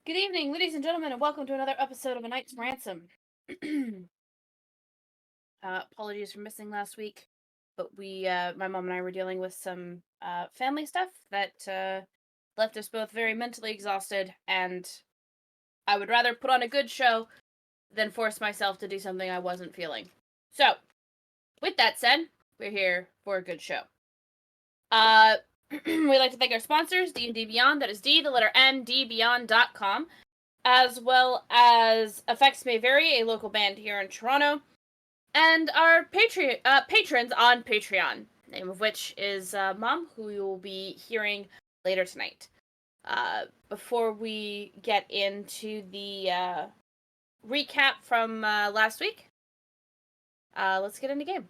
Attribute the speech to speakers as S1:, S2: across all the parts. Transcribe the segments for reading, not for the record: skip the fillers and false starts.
S1: Good evening, ladies and gentlemen, and welcome to another episode of A Knight's Ransom. Apologies for missing last week, but my mom and I were dealing with some family stuff that left us both very mentally exhausted, and I would rather put on a good show than force myself to do something I wasn't feeling. So, with that said, we're here for a good show. We'd like to thank our sponsors, D&D Beyond, that is D, the letter N, dbeyond.com, as well as Effects May Vary, a local band here in Toronto, and our patrons on Patreon, name of which is Mom, who you will be hearing later tonight. Before we get into the recap from last week, let's get into the game.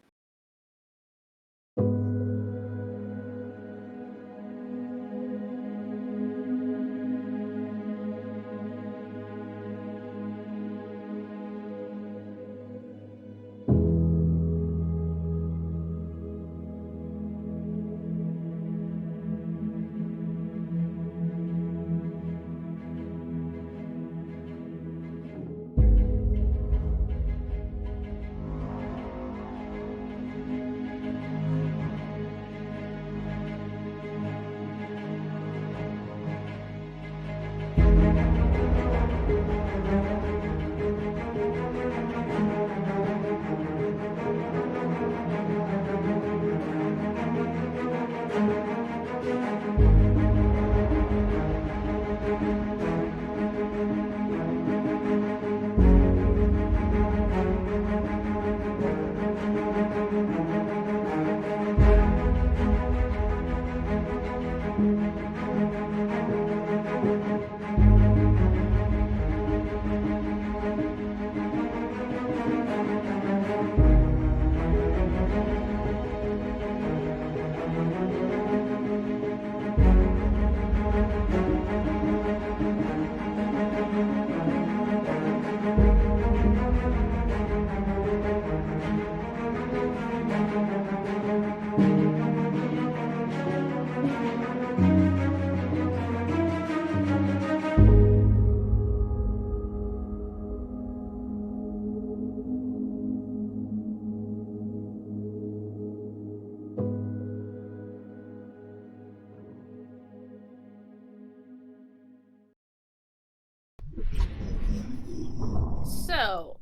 S1: So,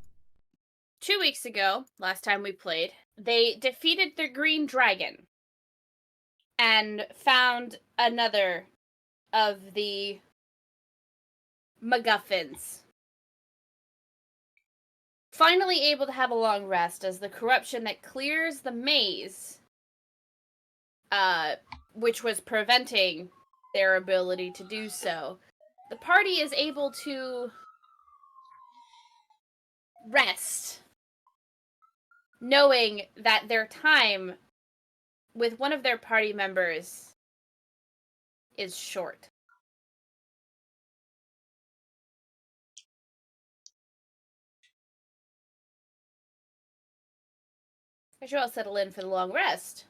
S1: 2 weeks ago, last time we played, they defeated the green dragon and found another of the MacGuffins. Finally able to have a long rest as the corruption that clears the maze, which was preventing their ability to do so, the party is able to rest, knowing that their time with one of their party members is short. As you all settle in for the long rest,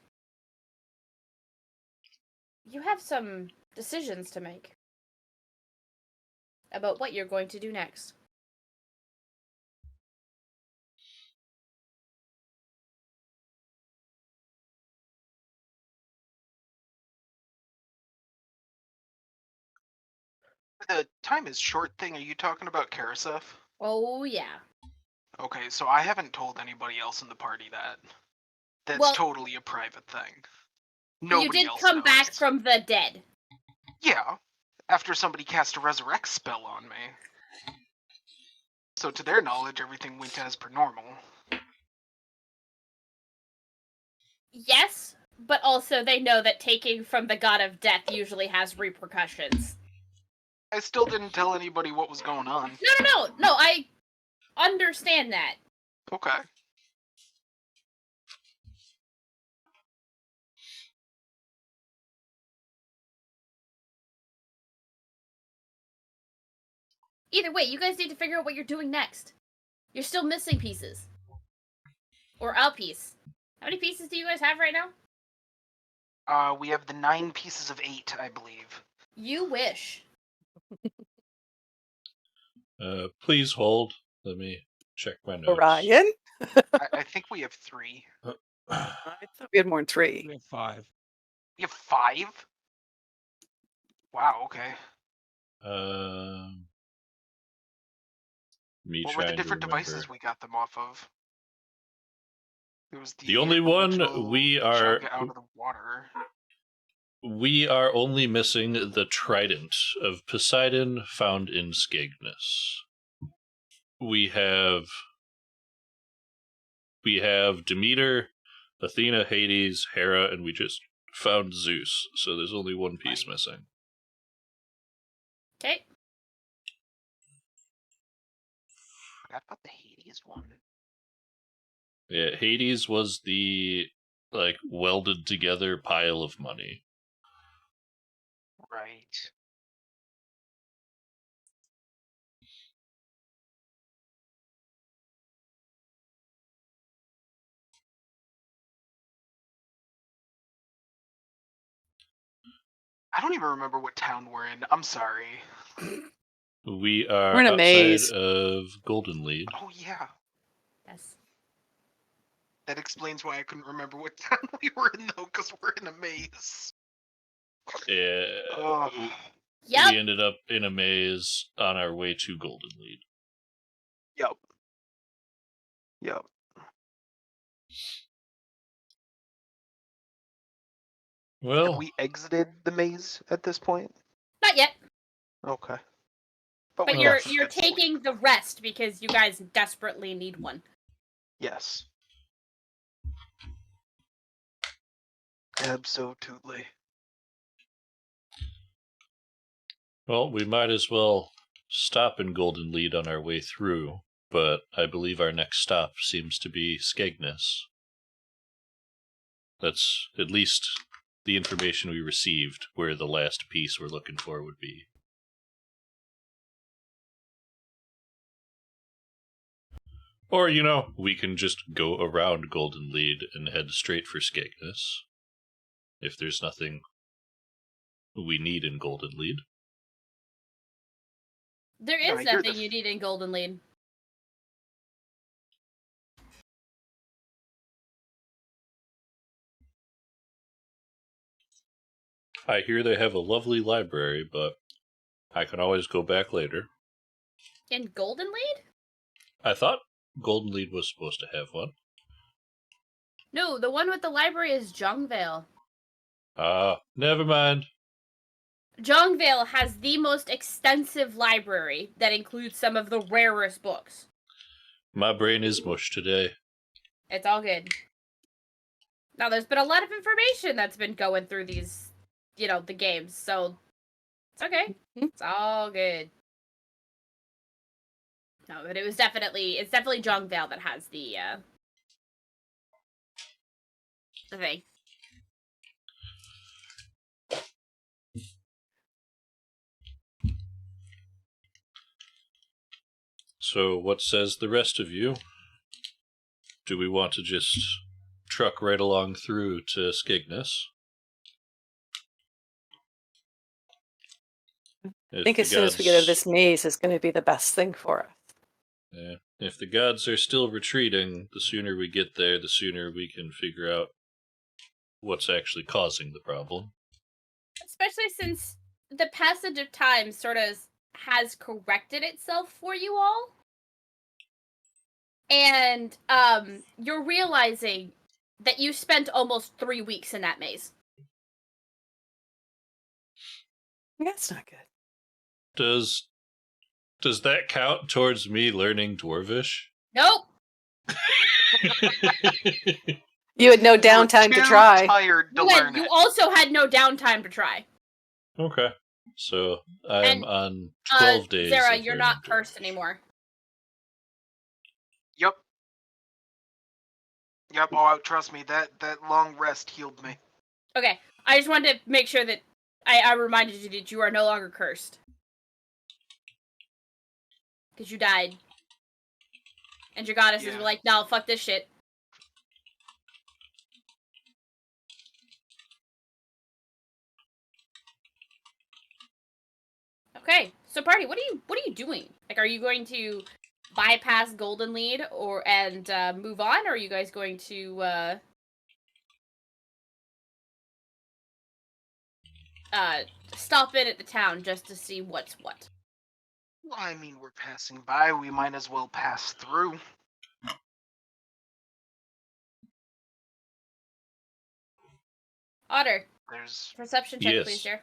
S1: you have some decisions to make about what you're going to do next.
S2: The time is short thing, are you talking about Karasef?
S1: Oh, yeah.
S2: Okay, so I haven't told anybody else in the party that. That's
S1: Well,
S2: totally a private thing.
S1: you
S2: Nobody
S1: did
S2: else
S1: come
S2: knows.
S1: back from the dead.
S2: Yeah, after somebody cast a resurrect spell on me. So to their knowledge, everything went as per normal.
S1: Yes, but also they know that taking from the god of death usually has repercussions.
S2: I still didn't tell anybody what was going on.
S1: No, I understand that.
S2: Okay.
S1: Either way, you guys need to figure out what you're doing next. You're still missing pieces. Or a piece. How many pieces do you guys have right now?
S2: We have the 9 pieces of 8, I believe.
S1: You wish.
S3: Please hold. Let me check my notes.
S4: Orion?
S2: I think we have 3.
S4: I thought we had more than 3.
S5: We have 5.
S2: We have 5? Wow, okay.
S3: Me
S2: What were the
S3: trying to
S2: different
S3: remember.
S2: devices we got them off of? It was
S3: The only one
S2: original
S3: we are
S2: jug out of the water.
S3: we are only missing the trident of Poseidon found in Skegness. We have Demeter, Athena, Hades, Hera, and we just found Zeus. So there's only one piece missing.
S1: Okay.
S2: Forgot about the Hades one.
S3: Yeah, Hades was the welded together pile of money.
S2: Right. I don't even remember what town we're in. I'm sorry.
S3: We are
S4: We're in a
S3: outside
S4: maze.
S3: of Golden Lead.
S2: Oh yeah.
S1: Yes.
S2: That explains why I couldn't remember what town we were in though, because we're in a maze.
S3: Yeah,
S2: Ugh.
S1: Yep.
S3: we ended up in a maze on our way to Golden Lead.
S2: Yep. Yep.
S3: Well,
S2: Have we exited the maze at this point?
S1: Not yet.
S2: Okay.
S1: But
S2: we
S1: you're
S2: got some good sleep.
S1: taking the rest because you guys desperately need one.
S2: Yes. Absolutely.
S3: well, we might as well stop in Golden Lead on our way through, but I believe our next stop seems to be Skegness. That's at least the information we received, where the last piece we're looking for would be. Or, we can just go around Golden Lead and head straight for Skegness. If there's nothing we need in Golden Lead.
S1: There
S2: No,
S1: is
S2: you're
S1: nothing
S2: the-
S1: you need in Golden Lead.
S3: I hear they have a lovely library, but I can always go back later.
S1: In Golden Lead?
S3: I thought Golden Lead was supposed to have one.
S1: No, the one with the library is Jungvale.
S3: Never mind.
S1: Jungvale has the most extensive library that includes some of the rarest books.
S3: My brain is mush today.
S1: It's all good. Now, there's been a lot of information that's been going through these, the games, so it's okay. It's all good. No, but it's definitely Jungvale that has the thing.
S3: So, what says the rest of you? Do we want to just truck right along through to Skegness?
S4: I think as soon as we get out of this maze is going to be the best thing for us.
S3: Yeah. If the gods are still retreating, the sooner we get there, the sooner we can figure out what's actually causing the problem.
S1: Especially since the passage of time sort of has corrected itself for you all. And you're realizing that you spent almost 3 weeks in that maze.
S4: That's not good.
S3: Does that count towards me learning Dwarvish?
S1: Nope.
S4: You had no downtime to try.
S2: Tired to learn
S1: You
S2: it.
S1: also had no downtime to try.
S3: Okay. So I'm
S1: And,
S3: on 12 days.
S1: Sarah,
S3: of
S1: you're
S3: learning
S1: not cursed
S3: Dwarvish.
S1: anymore.
S2: Yep. Yep. Oh, trust me. That long rest healed me.
S1: Okay, I just wanted to make sure that I reminded you that you are no longer cursed. Because you died. And your goddesses
S2: Yeah.
S1: were like, no, fuck this shit. Okay, So, party, what are you doing? Like, are you going to bypass Golden Lead and move on, or are you guys going to stop in at the town just to see what's what?
S2: Well, I mean, we're passing by. We might as well pass through.
S1: Otter,
S2: There's
S1: perception check,
S3: Yes.
S1: please, dear.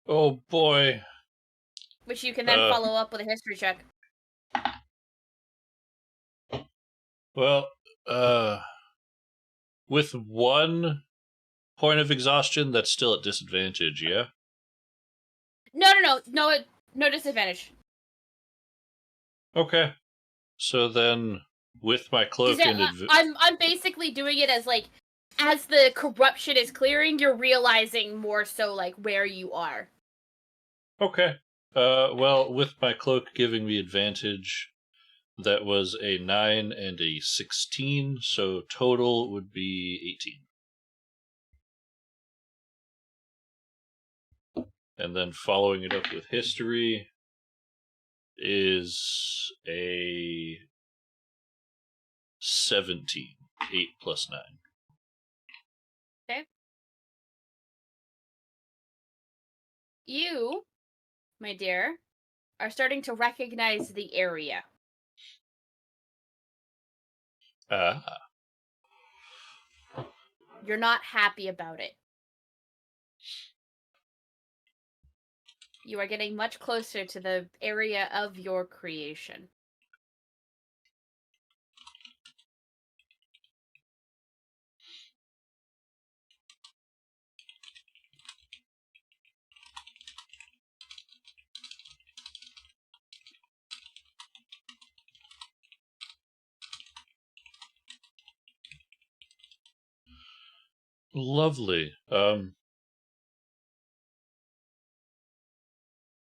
S3: Oh boy.
S1: Which you can then follow up with a history check.
S3: Well, with 1 point of exhaustion, that's still at disadvantage, yeah?
S1: No disadvantage.
S3: Okay. So then, with my cloak and
S1: I'm basically doing it as, like, as the corruption is clearing, you're realizing more so, like, where you are.
S3: Okay. Well, with my cloak giving me advantage, that was a 9 and a 16, so total would be 18. And then following it up with history is a 17. 8 plus 9.
S1: Okay. You, my dear, are starting to recognize the area. You're not happy about it. You are getting much closer to the area of your creation.
S3: Lovely.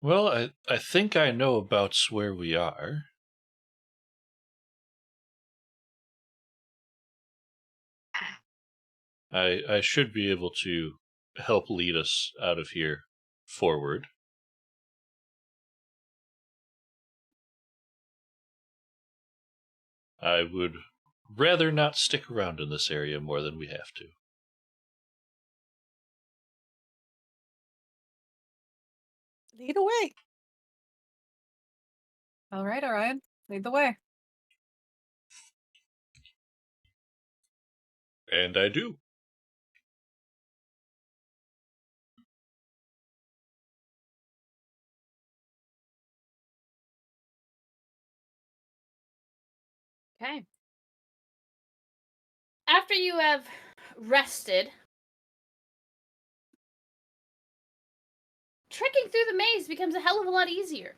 S3: Well, I think I know about where we are. I should be able to help lead us out of here forward. I would rather not stick around in this area more than we have to.
S4: Lead away.
S5: All right, Orion. Lead the way.
S3: And I do.
S1: Okay. After you have rested, trekking through the maze becomes a hell of a lot easier.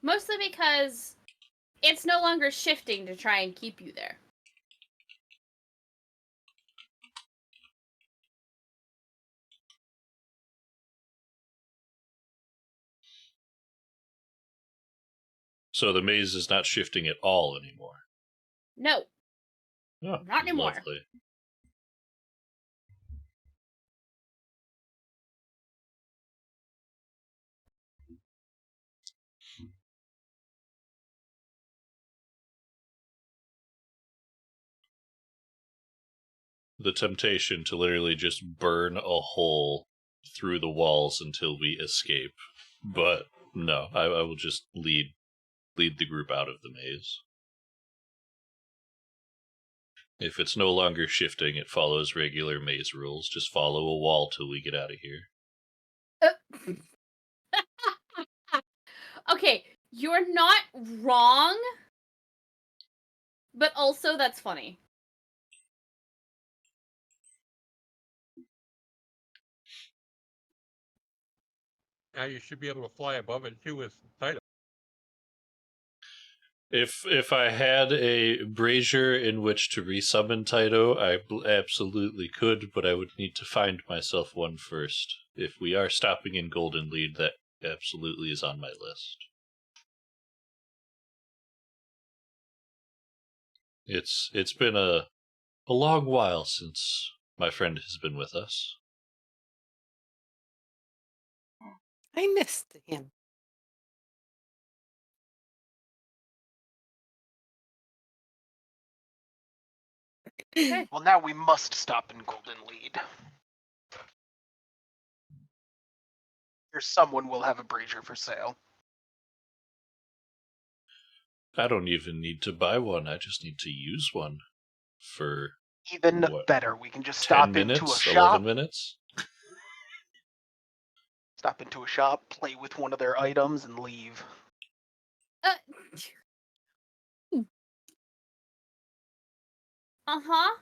S1: Mostly because it's no longer shifting to try and keep you there.
S3: So the maze is not shifting at all anymore.
S1: No,
S3: Oh,
S1: not anymore.
S3: Lovely. The temptation to literally just burn a hole through the walls until we escape. But no, I will just lead the group out of the maze. If it's no longer shifting, it follows regular maze rules. Just follow a wall till we get out of here.
S1: Okay, you're not wrong, but also that's funny.
S6: Now you should be able to fly above it too with Titan.
S3: If I had a brazier in which to resummon Taito, I absolutely could, but I would need to find myself one first. If we are stopping in Golden Lead, that absolutely is on my list. It's been a long while since my friend has been with us.
S4: I missed him.
S1: Okay.
S2: Well, now we must stop in Golden Lead. Or someone will have a brazier for sale.
S3: I don't even need to buy one. I just need to use one for
S2: Even
S3: what,
S2: better, we can just
S3: 10
S2: stop into a
S3: minutes,
S2: shop.
S3: 11 minutes.
S2: Stop into a shop, play with one of their items, and leave.
S1: Uh-huh.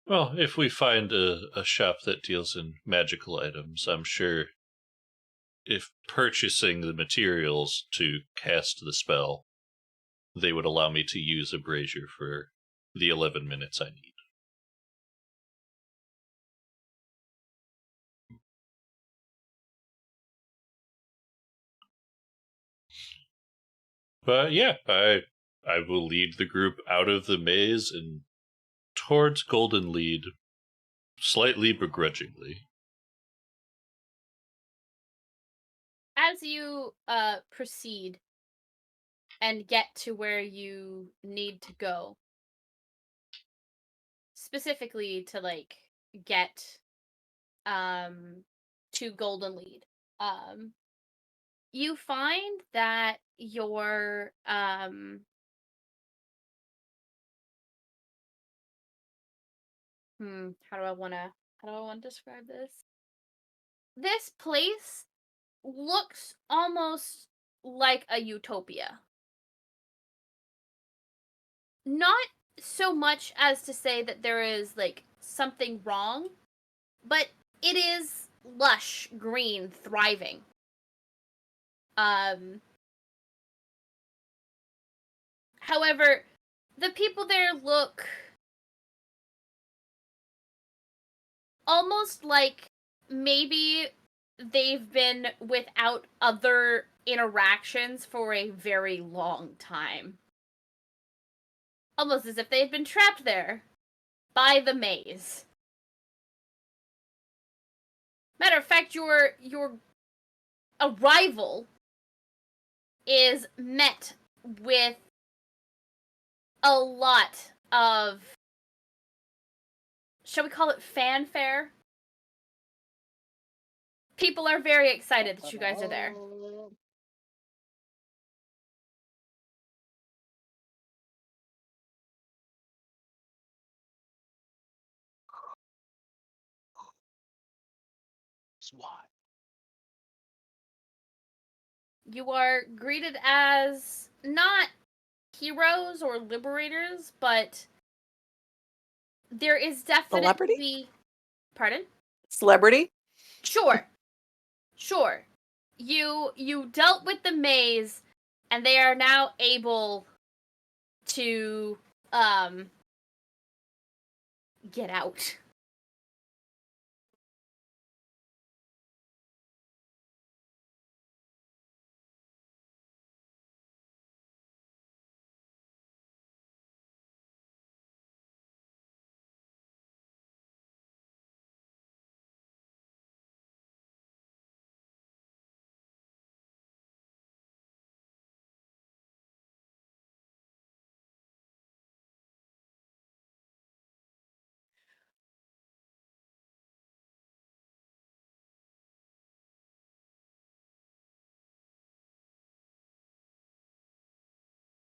S3: Well, if we find a shop that deals in magical items, I'm sure if purchasing the materials to cast the spell, they would allow me to use a brazier for the 11 minutes I need. But yeah, I will lead the group out of the maze and towards Golden Lead, slightly begrudgingly.
S1: As you proceed and get to where you need to go, specifically to like get to Golden Lead, you find that your how do I want to describe this? This place looks almost like a utopia. Not so much as to say that there is like something wrong, but it is lush, green, thriving. However, the people there look almost like maybe they've been without other interactions for a very long time. Almost as if they've been trapped there by the maze. Matter of fact, your arrival is met with a lot of, shall we call it fanfare? People are very excited that you guys are there.
S2: SWAT.
S1: You are greeted as not heroes or liberators, but there is definitely...
S4: Celebrity?
S1: Pardon?
S4: Celebrity?
S1: Sure. Sure. You dealt with the maze, and they are now able to get out.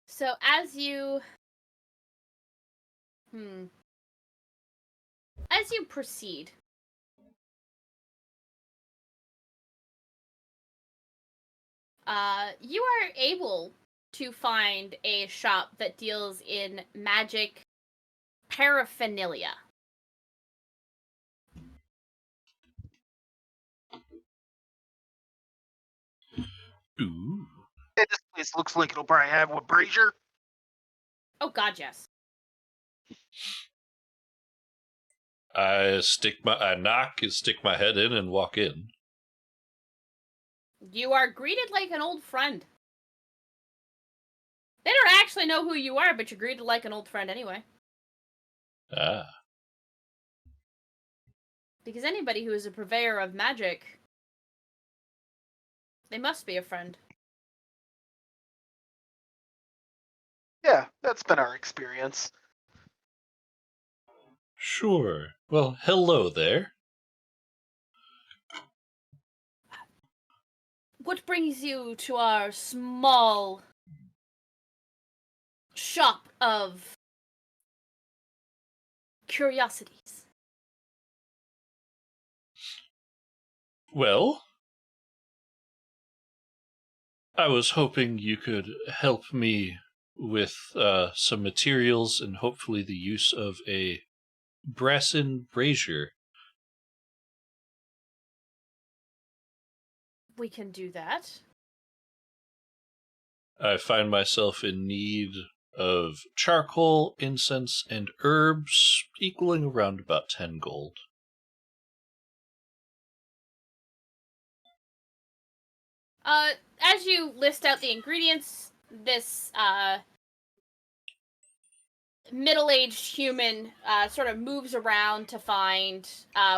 S1: So as you proceed, you are able to find a shop that deals in magic paraphernalia.
S3: Ooh.
S2: Hey, this place looks like it'll probably have a brazier.
S1: Oh god, yes.
S3: I knock and stick my head in and walk in.
S1: You are greeted like an old friend. They don't actually know who you are, but you're greeted like an old friend anyway.
S3: Ah,
S1: Because anybody who is a purveyor of magic, they must be a friend.
S2: Yeah, that's been our experience.
S3: sure. Well, hello there.
S1: What brings you to our small shop of curiosities?
S3: Well, I was hoping you could help me with some materials and hopefully the use of a brassen brazier.
S1: We can do that.
S3: I find myself in need of charcoal, incense, and herbs, equaling around about 10 gold.
S1: As you list out the ingredients, this middle-aged human sort of moves around to find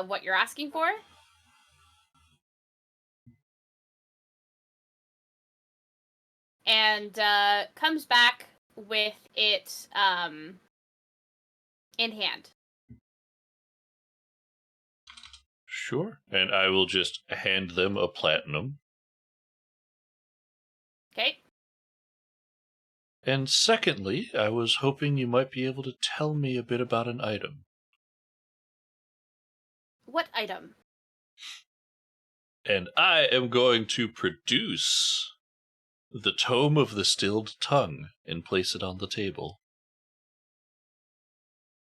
S1: what you're asking for. And comes back with it in hand.
S3: Sure. And I will just hand them a platinum.
S1: Okay.
S3: And secondly, I was hoping you might be able to tell me a bit about an item.
S1: What item?
S3: And I am going to produce the Tome of the Stilled Tongue and place it on the table.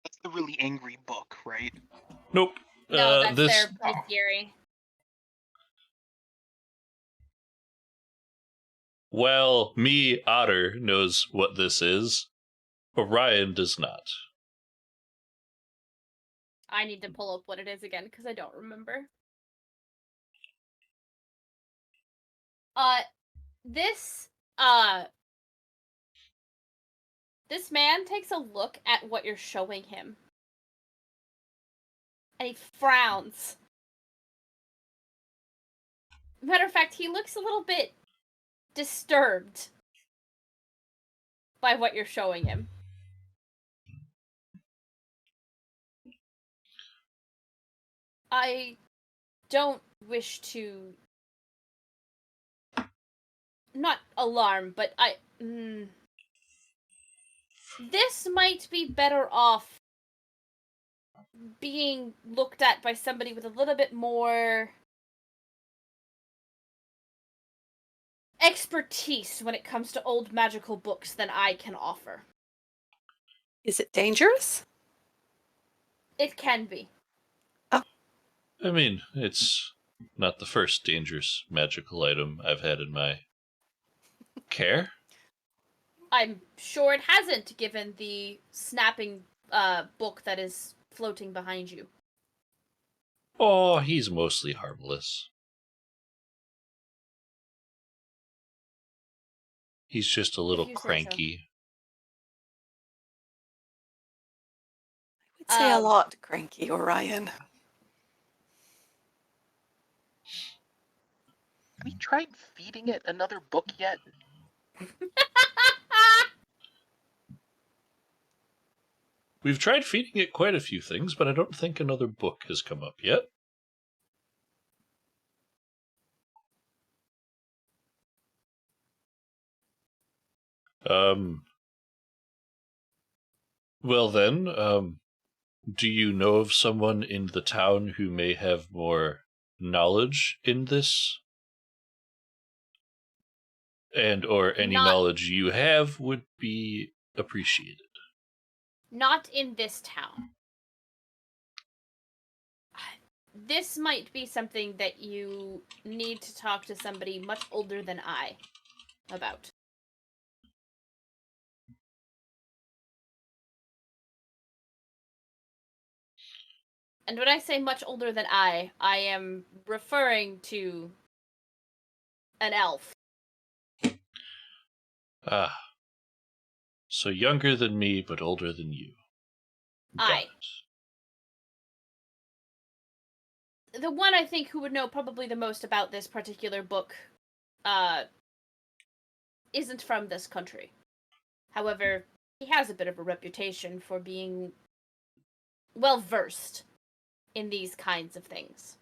S2: That's the really angry book, right?
S3: Nope.
S1: No, that's
S3: this
S1: their bestiary.
S3: Well, me, Otter, knows what this is. Orion does not.
S1: I need to pull up what it is again because I don't remember. This this man takes a look at what you're showing him. And he frowns. Matter of fact, he looks a little bit disturbed by what you're showing him. I don't wish to not alarm, but this might be better off being looked at by somebody with a little bit more expertise when it comes to old magical books than I can offer.
S4: Is it dangerous?
S1: It can be.
S3: I mean, it's not the first dangerous magical item I've had in my care.
S1: I'm sure it hasn't, given the snapping book that is floating behind you.
S3: Oh, he's mostly harmless. He's just a little
S1: you say so.
S3: cranky.
S4: I would say a lot cranky, Orion.
S2: Have we tried feeding it another book yet?
S3: We've tried feeding it quite a few things, but I don't think another book has come up yet. Well then, do you know of someone in the town who may have more knowledge in this? And or any knowledge you have would be appreciated.
S1: Not in this town. This might be something that you need to talk to somebody much older than I about. And when I say much older than I am referring to an elf.
S3: Ah. So younger than me, but older than you. Got
S1: Aye.
S3: it.
S1: The one I think who would know probably the most about this particular book isn't from this country. However, he has a bit of a reputation for being well versed in these kinds of things.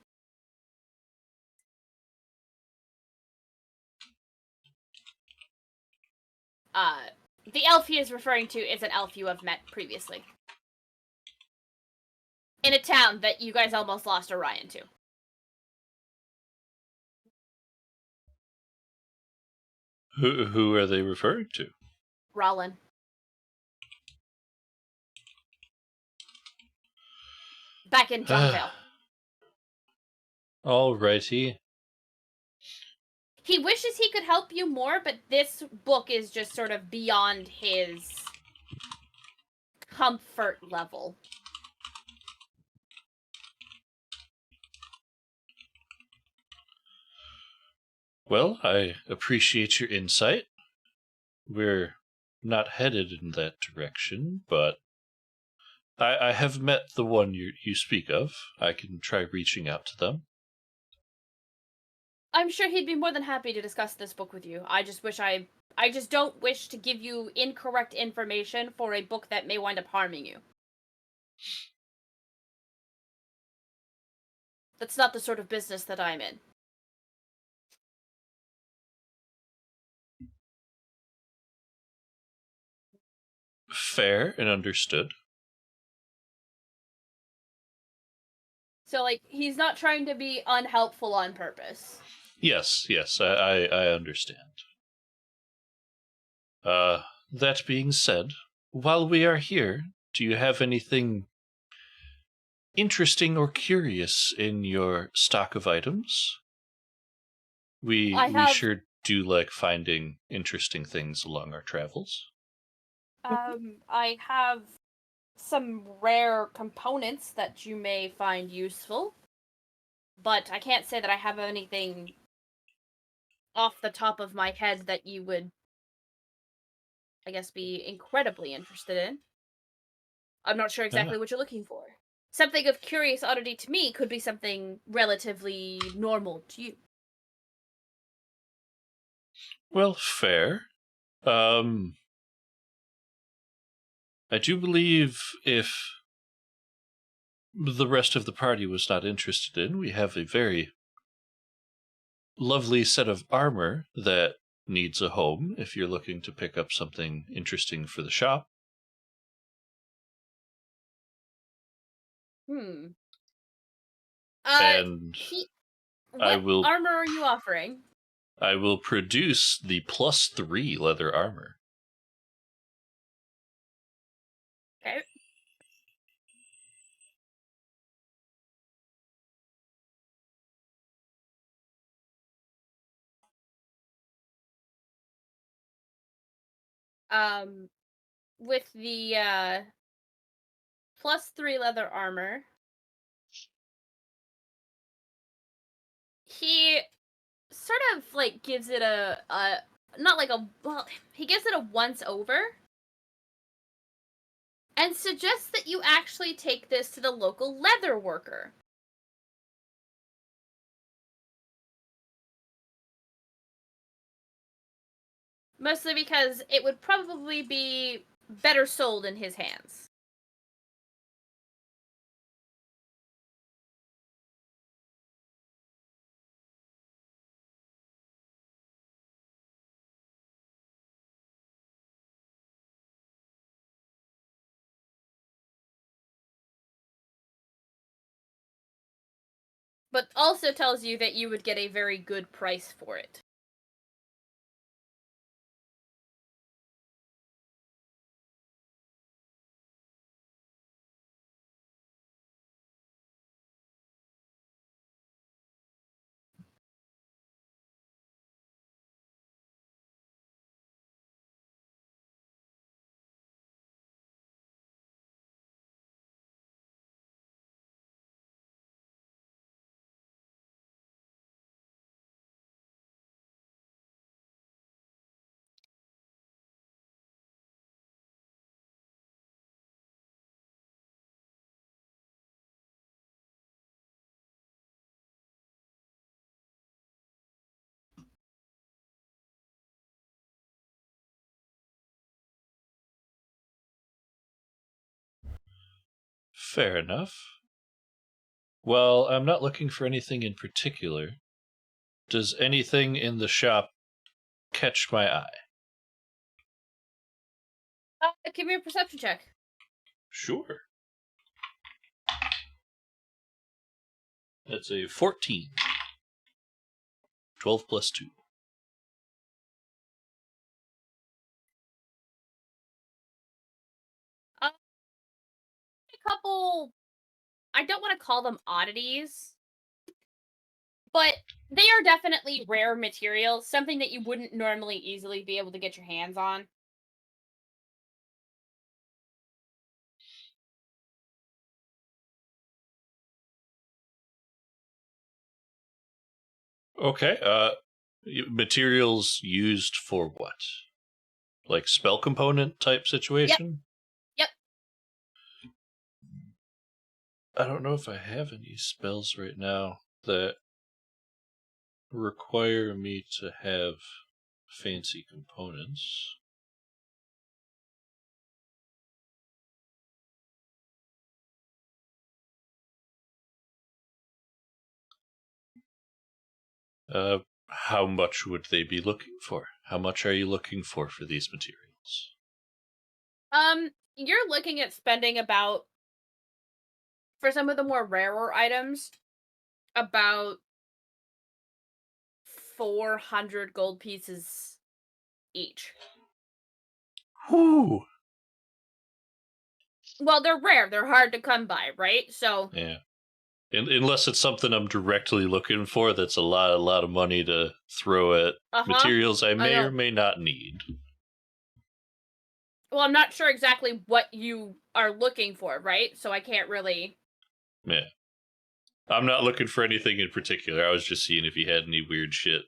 S1: The elf he is referring to is an elf you have met previously. In a town that you guys almost lost Orion to.
S3: Who are they referring to?
S1: Rollin. Back in Johnvale.
S3: Alrighty.
S1: He wishes he could help you more, but this book is just sort of beyond his comfort level.
S3: Well, I appreciate your insight. We're not headed in that direction, but I have met the one you speak of. I can try reaching out to them.
S1: I'm sure he'd be more than happy to discuss this book with you. I just don't wish to give you incorrect information for a book that may wind up harming you. That's not the sort of business that I'm in.
S3: Fair and understood.
S1: So, like, he's not trying to be unhelpful on purpose.
S3: Yes, I understand. That being said, while we are here, do you have anything interesting or curious in your stock of items? We sure do like finding interesting things along our travels.
S1: I have some rare components that you may find useful, but I can't say that I have anything off the top of my head that you would, I guess, be incredibly interested in. I'm not sure exactly what you're looking for. Something of curious oddity to me could be something relatively normal to you.
S3: Well, fair. I do believe if the rest of the party was not interested in, we have a very lovely set of armor that needs a home if you're looking to pick up something interesting for the shop.
S1: And what armor are you offering?
S3: I will produce the +3 leather armor.
S1: Okay. With the +3 leather armor, he sort of like gives it a not like a, well, he gives it a once over and suggests that you actually take this to the local leather worker. Mostly because it would probably be better sold in his hands. But also tells you that you would get a very good price for it.
S3: Fair enough. Well, I'm not looking for anything in particular. Does anything in the shop catch my eye?
S1: Give me a perception check.
S3: Sure. That's a 14. 12 plus 2.
S1: A couple, I don't want to call them oddities, but they are definitely rare materials, something that you wouldn't normally easily be able to get your hands on.
S3: Okay. Materials used for what? Like spell component type situation?
S1: Yep.
S3: I don't know if I have any spells right now that require me to have fancy components. How much would they be looking for? How much are you looking for these materials?
S1: You're looking at spending about, for some of the more rarer items, about 400 gold pieces each.
S3: Whoo!
S1: Well, they're rare. They're hard to come by, right? So,
S3: Yeah. Unless it's something I'm directly looking for, that's a lot of money to throw at materials I may or may not need.
S1: Well, I'm not sure exactly what you are looking for, right? So I can't really...
S3: Yeah. I'm not looking for anything in particular. I was just seeing if you had any weird shit.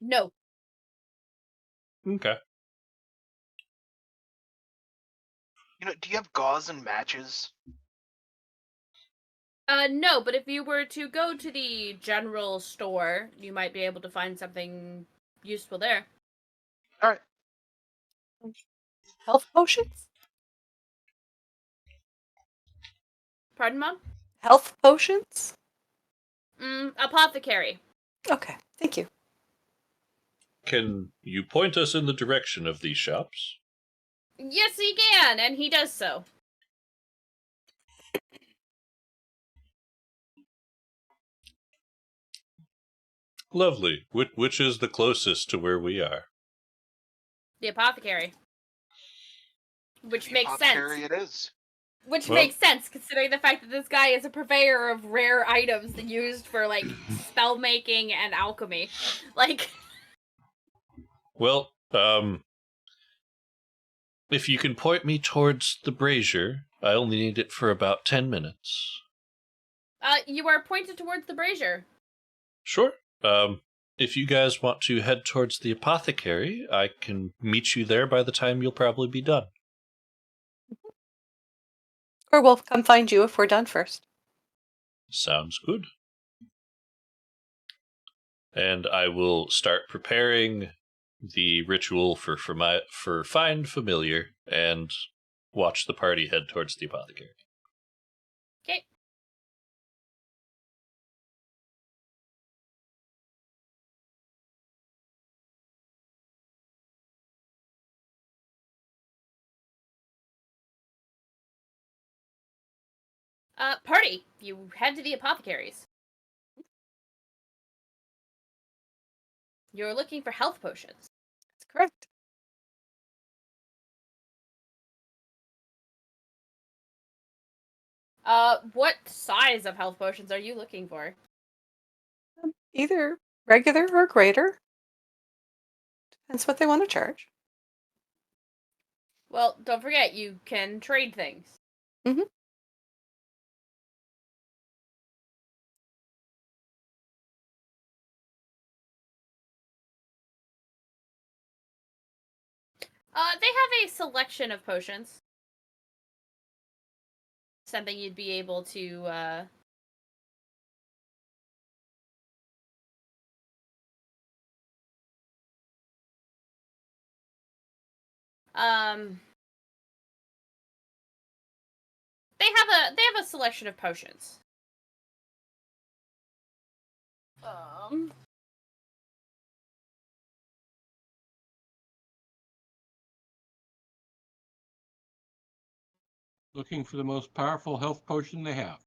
S1: No.
S3: Okay.
S2: Do you have gauze and matches?
S1: No, but if you were to go to the general store, you might be able to find something useful there.
S2: All right.
S4: Health potions?
S1: Pardon, Mom?
S4: Health potions?
S1: Apothecary.
S4: Okay, thank you.
S3: Can you point us in the direction of these shops?
S1: Yes, he can, and he does so.
S3: Lovely. Which is the closest to where we are?
S1: The apothecary. Which makes
S2: Apothecary
S1: sense.
S2: it is.
S1: Which makes sense, considering the fact that this guy is a purveyor of rare items used for, like, spell making and alchemy. Like...
S3: Well, if you can point me towards the brazier, I only need it for about 10 minutes.
S1: You are pointed towards the brazier.
S3: Sure. If you guys want to head towards the apothecary, I can meet you there by the time you'll probably be done.
S4: Or we'll come find you if we're done first.
S3: Sounds good. And I will start preparing the ritual for Find Familiar and watch the party head towards the apothecary.
S1: Okay. Party! You head to the apothecaries. You're looking for health potions.
S4: That's correct.
S1: What size of health potions are you looking for?
S4: Either regular or greater. Depends what they want to charge.
S1: Well, don't forget, you can trade things.
S4: Mm-hmm.
S1: They have a selection of potions. Something you'd be able to, they have a selection of potions.
S6: Looking for the most powerful health potion they have.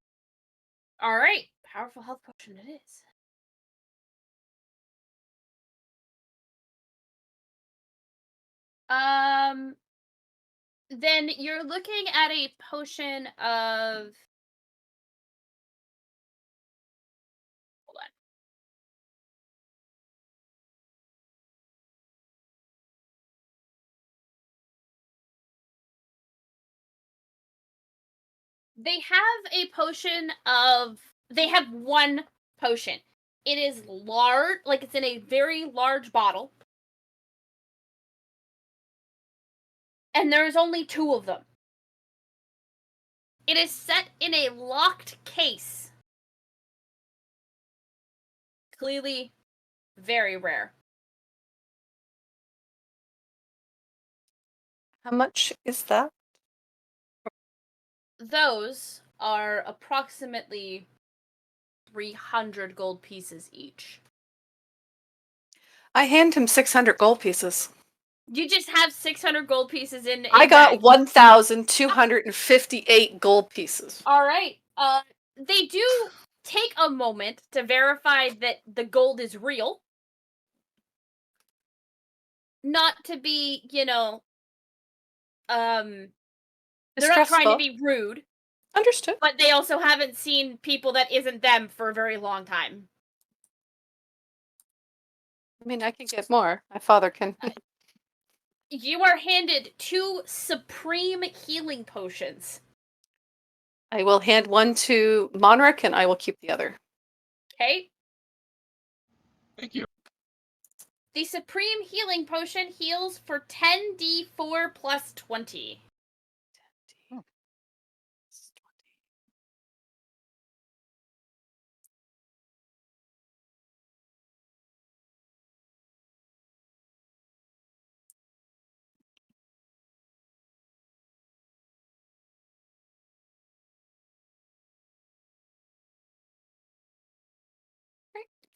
S1: All right, powerful health potion it is. Then you're looking at a potion of. Hold on. They have a potion of. They have one potion. It is large, like it's in a very large bottle. And there's only 2 of them. It is set in a locked case. Clearly very rare.
S4: How much is that?
S1: Those are approximately 300 gold pieces each.
S4: I hand him 600 gold pieces.
S1: You just have 600 gold pieces in
S4: I got
S1: bag.
S4: 1,258 gold pieces.
S1: All right. They do take a moment to verify that the gold is real. Not to be, they're not trying to be rude.
S4: Understood.
S1: But they also haven't seen people that isn't them for a very long time.
S4: I mean, I can get more. My father can.
S1: You are handed 2 supreme healing potions.
S4: I will hand one to Monarch and I will keep the other.
S1: Okay?
S6: Thank you.
S1: The supreme healing potion heals for 10d4 plus 20.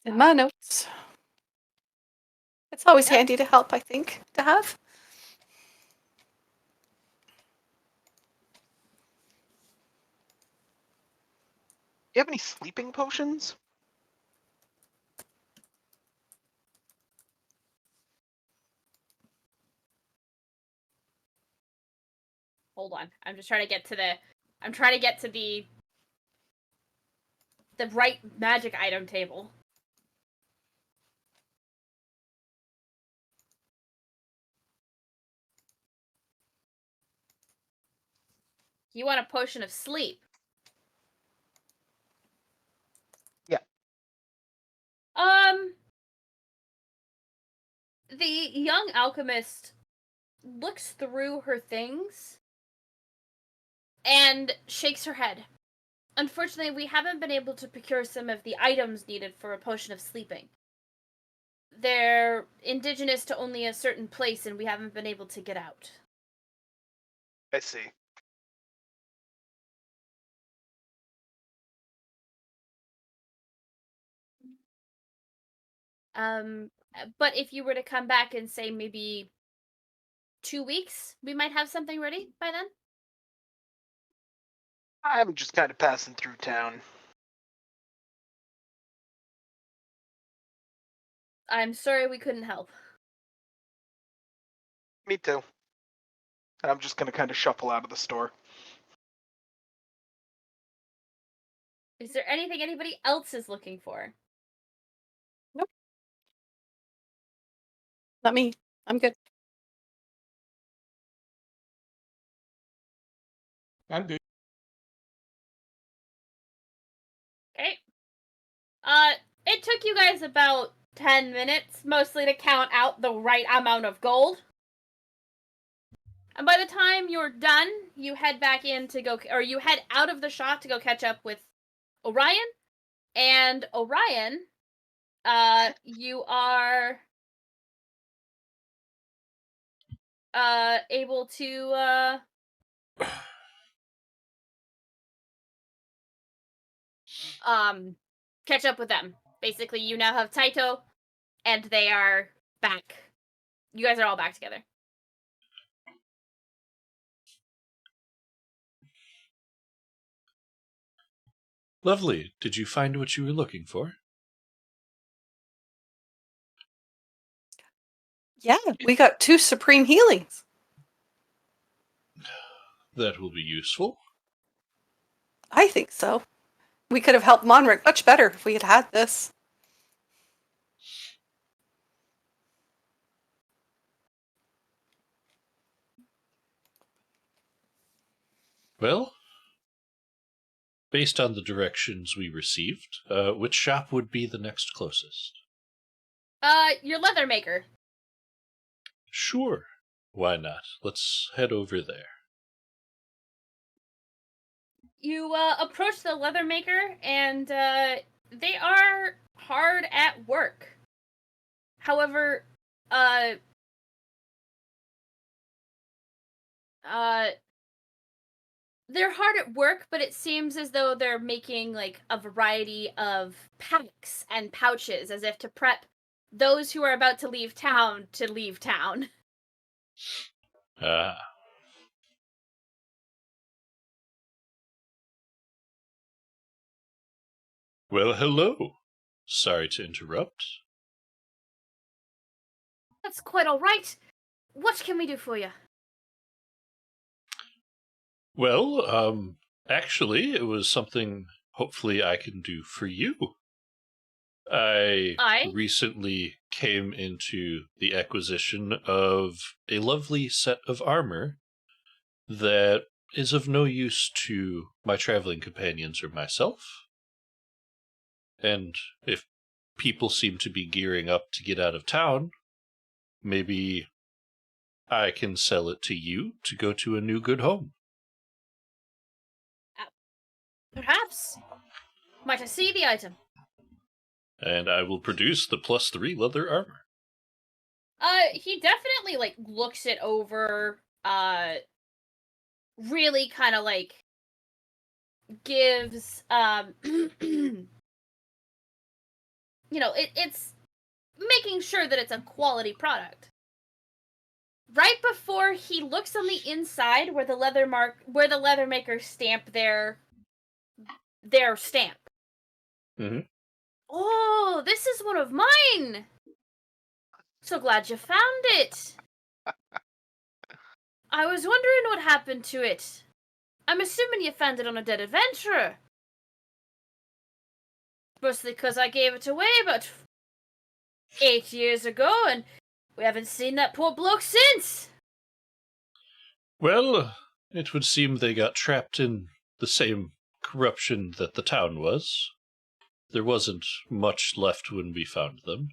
S4: In my notes. It's always
S1: Yep.
S4: handy to help, I think, to have.
S2: You have any sleeping potions?
S1: Hold on. I'm just trying to get to the right magic item table. You want a potion of sleep?
S2: Yeah.
S1: The young alchemist looks through her things and shakes her head. Unfortunately, we haven't been able to procure some of the items needed for a potion of sleeping. They're indigenous to only a certain place, and we haven't been able to get out.
S2: I see.
S1: But if you were to come back and say maybe 2 weeks, we might have something ready by then.
S2: I'm just kind of passing through town.
S1: I'm sorry we couldn't help.
S2: Me too. And I'm just gonna kind of shuffle out of the store.
S1: Is there anything anybody else is looking for?
S4: Nope. Not me. I'm good.
S6: I'm good.
S1: Okay. It took you guys about 10 minutes, mostly to count out the right amount of gold. And by the time you're done, you head back in to go, or you head out of the shop to go catch up with Orion. And Orion, you are able to catch up with them. Basically, you now have Taito, and they are back. You guys are all back together.
S3: Lovely. Did you find what you were looking for?
S4: Yeah, we got 2 supreme healings.
S3: That will be useful.
S4: I think so. We could have helped Monric much better if we had had this.
S3: Well, based on the directions we received, which shop would be the next closest?
S1: Your leather maker.
S3: Sure. Why not? Let's head over there.
S1: You approach the leather maker, and they are hard at work. However, they're hard at work, but it seems as though they're making like a variety of packs and pouches, as if to prep those who are about to leave town to leave town.
S3: Ah. Well, hello. Sorry to interrupt.
S1: That's quite all right. What can we do for you?
S3: Well, actually, it was something hopefully I can do for you. I recently came into the acquisition of a lovely set of armor that is of no use to my traveling companions or myself. And if people seem to be gearing up to get out of town, maybe I can sell it to you to go to a new good home.
S1: Perhaps. Might I see the item?
S3: And I will produce the +3 leather armor.
S1: He definitely, like, looks it over, really kind of, like, gives, you know, it's making sure that it's a quality product. Right before he looks on the inside where the leather makers stamp their stamp.
S3: Mm-hmm.
S1: Oh, this is one of mine! So glad you found it! I was wondering what happened to it. I'm assuming you found it on a dead adventurer. Mostly because I gave it away about 8 years ago, and we haven't seen that poor bloke since.
S3: Well, it would seem they got trapped in the same corruption that the town was. There wasn't much left when we found them.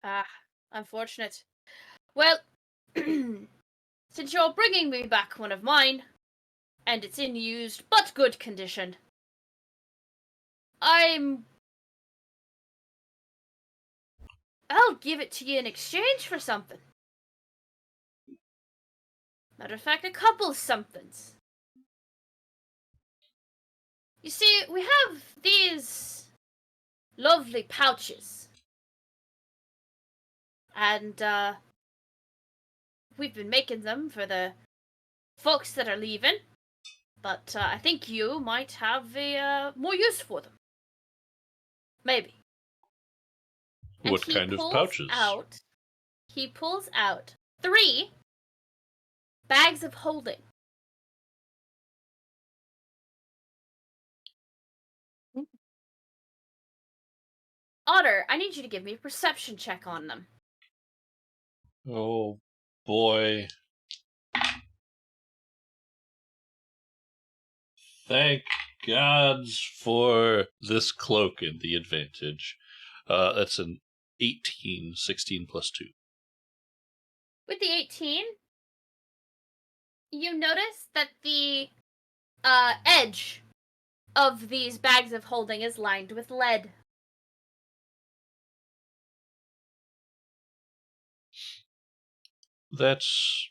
S1: Ah, unfortunate. Well, since you're bringing me back one of mine, and it's in used but good condition, I'll give it to you in exchange for something. Matter of fact, a couple somethings. You see, we have these lovely pouches. And, we've been making them for the folks that are leaving. But I think you might have a more use for them. Maybe. And
S3: What kind of pouches?
S1: He pulls out 3 bags of holding. Otter, I need you to give me a perception check on them.
S3: Oh, boy. Thank gods for this cloak and the advantage. That's an 18, 16 plus 2.
S1: With the 18, you notice that the edge of these bags of holding is lined with lead.
S3: That's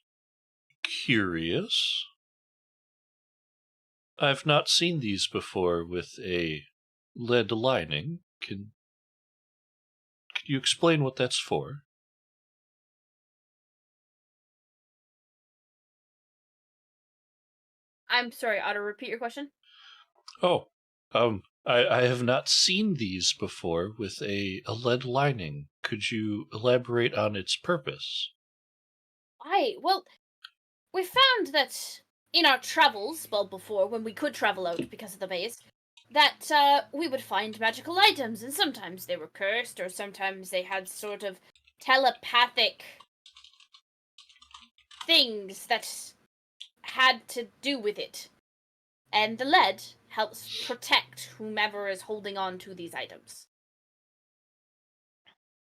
S3: curious. I've not seen these before with a lead lining. Can you explain what that's for?
S1: I'm sorry, Otto, repeat your question?
S3: Oh, I have not seen these before with a lead lining. Could you elaborate on its purpose?
S1: Well, we found that in our travels, well, before, when we could travel out because of the base, that we would find magical items, and sometimes they were cursed, or sometimes they had sort of telepathic things that had to do with it. And the lead helps protect whomever is holding on to these items.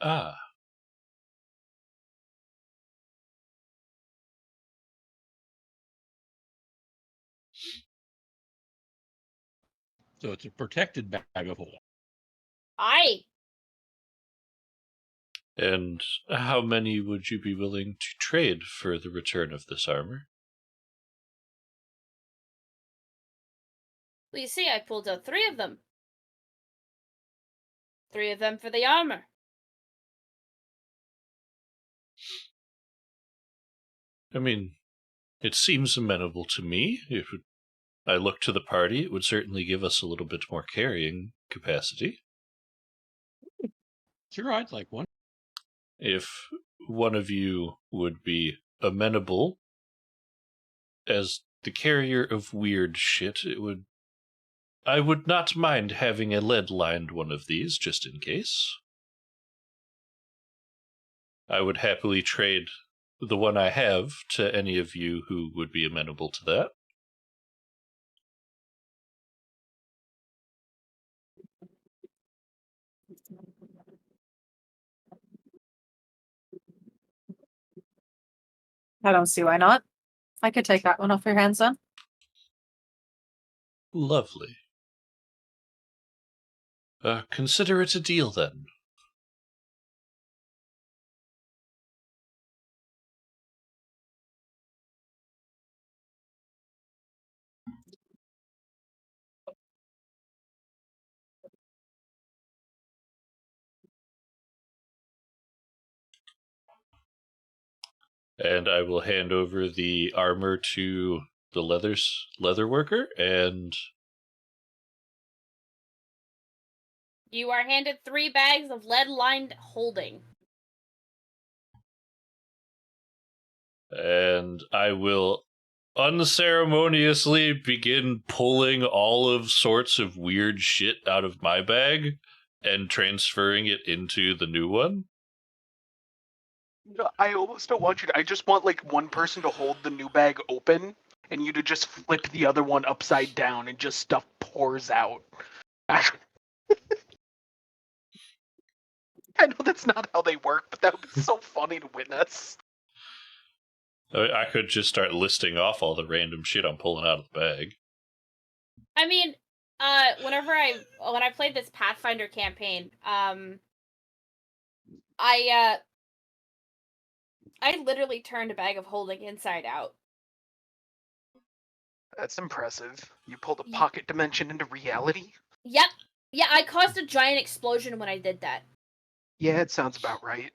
S3: Ah,
S6: So it's a protected bag of holding.
S1: Aye.
S3: and how many would you be willing to trade for the return of this armor?
S1: Well, you see, I pulled out 3 of them. 3 of them for the armor.
S3: I mean, it seems amenable to me. If I look to the party, it would certainly give us a little bit more carrying capacity.
S6: Sure, I'd like one.
S3: If one of you would be amenable as the carrier of weird shit, I would not mind having a lead-lined one of these, just in case. I would happily trade the one I have to any of you who would be amenable to that.
S5: I don't see why not. I could take that one off your hands then.
S3: Lovely. Consider it a deal, then. And I will hand over the armor to the leather worker, and
S1: You are handed 3 bags of lead-lined holding.
S3: I will unceremoniously begin pulling all of sorts of weird shit out of my bag and transferring it into the new one.
S2: No, I almost don't want you to. I just want like one person to hold the new bag open and you to just flip the other one upside down and just stuff pours out. I know that's not how they work, but that would be so funny to witness.
S3: I could just start listing off all the random shit I'm pulling out of the bag.
S1: I mean, when I played this Pathfinder campaign, I literally turned a bag of holding inside out.
S2: That's impressive. You pulled a pocket dimension into reality?
S1: Yep. Yeah, I caused a giant explosion when I did that.
S2: Yeah, it sounds about right.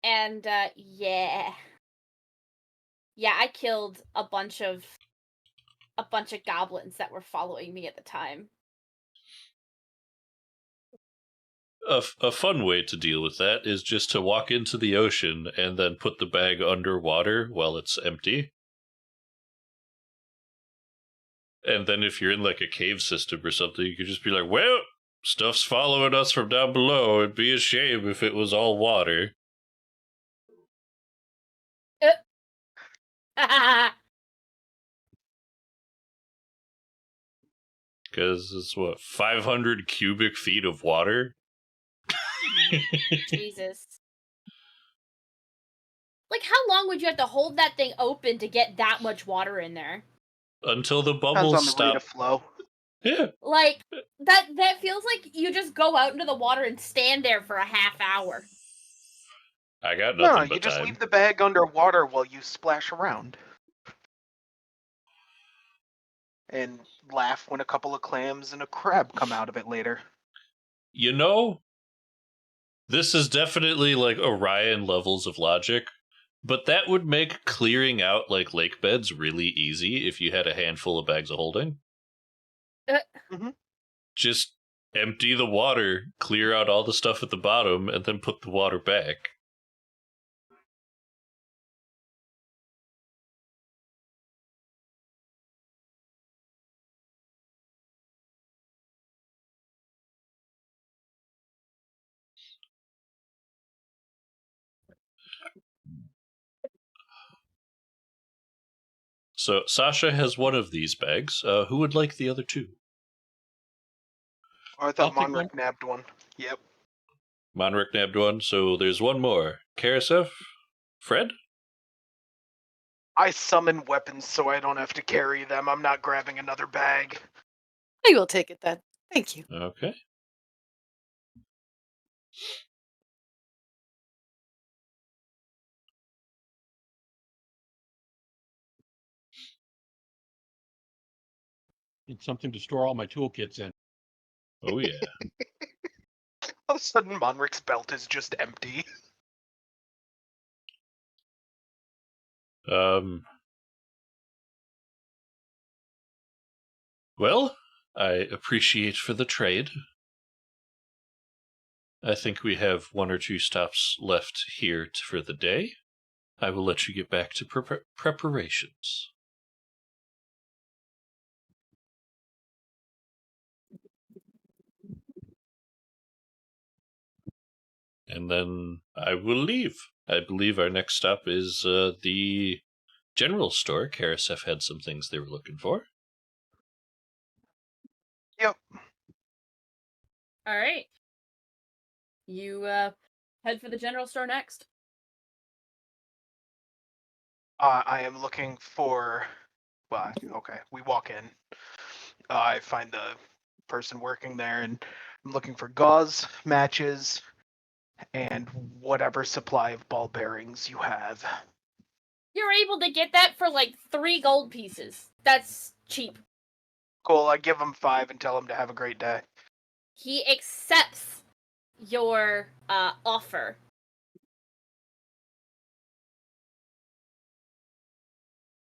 S1: And yeah. Yeah, I killed a bunch of goblins that were following me at the time.
S3: A fun way to deal with that is just to walk into the ocean and then put the bag underwater while it's empty. And then if you're in like a cave system or something, you could just be like, well, stuff's following us from down below. It'd be a shame if it was all water. Because it's what, 500 cubic feet of water?
S1: Jesus. Like, how long would you have to hold that thing open to get that much water in there?
S3: Until the
S2: Depends
S3: bubbles
S2: on the rate
S3: stop.
S2: of flow.
S3: Yeah.
S1: Like, that feels like you just go out into the water and stand there for a half hour.
S3: I got
S2: No,
S3: nothing
S2: you
S3: but
S2: just
S3: time.
S2: leave the bag underwater while you splash around. And laugh when a couple of clams and a crab come out of it later.
S3: You know, this is definitely like Orion levels of logic, but that would make clearing out like lake beds really easy if you had a handful of bags of holding.
S2: Mhm.
S3: Just empty the water, clear out all the stuff at the bottom, and then put the water back. So Sasha has one of these bags. Who would like the other two?
S2: Oh, I
S6: I'll
S2: thought
S6: take one.
S2: Monric nabbed one. Yep.
S3: Monric nabbed one, so there's one more. Karasef? Fred?
S2: I summon weapons so I don't have to carry them. I'm not grabbing another bag.
S4: I will take it then. Thank you.
S3: Okay.
S6: Need something to store all my toolkits in.
S3: Oh, yeah.
S2: All of a sudden, Monric's belt is just empty.
S3: Well, I appreciate for the trade. I think we have one or two stops left here for the day. I will let you get back to preparations. And then I will leave. I believe our next stop is the general store. Karasef had some things they were looking for.
S2: Yep.
S1: All right. You head for the general store next.
S2: I am looking for. Well, okay. We walk in. I find the person working there, and I'm looking for gauze, matches, and whatever supply of ball bearings you have.
S1: You're able to get that for like 3 gold pieces. That's cheap.
S2: Cool. I give him 5 and tell him to have a great day.
S1: He accepts your offer.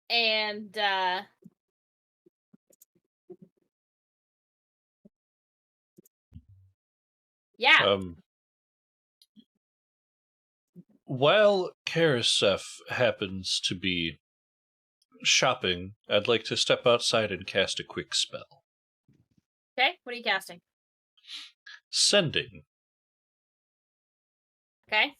S1: And yeah.
S3: While Karasef happens to be shopping, I'd like to step outside and cast a quick spell.
S1: Okay, what are you casting?
S3: Sending.
S1: Okay.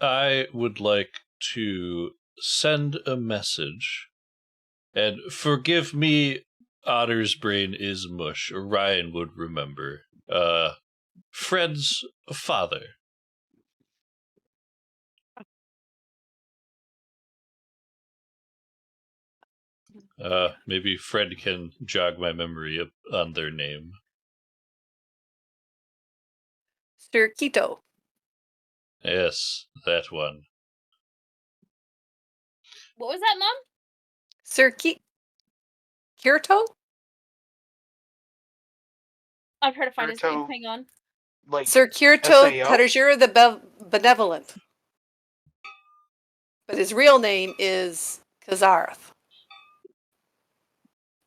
S3: I would like to send a message, and forgive me, Otter's brain is mush. Ryan would remember. Fred's father. Maybe Fred can jog my memory on their name.
S4: Sir Quito.
S3: Yes, that one.
S1: What was that, Mom?
S4: Sir Kirito?
S1: I'm trying to find his name.
S2: Naruto.
S1: Hang on.
S2: Like
S4: Sir Kirito
S2: SAO?
S4: Tarajura the Benevolent. But his real name is Kazarth.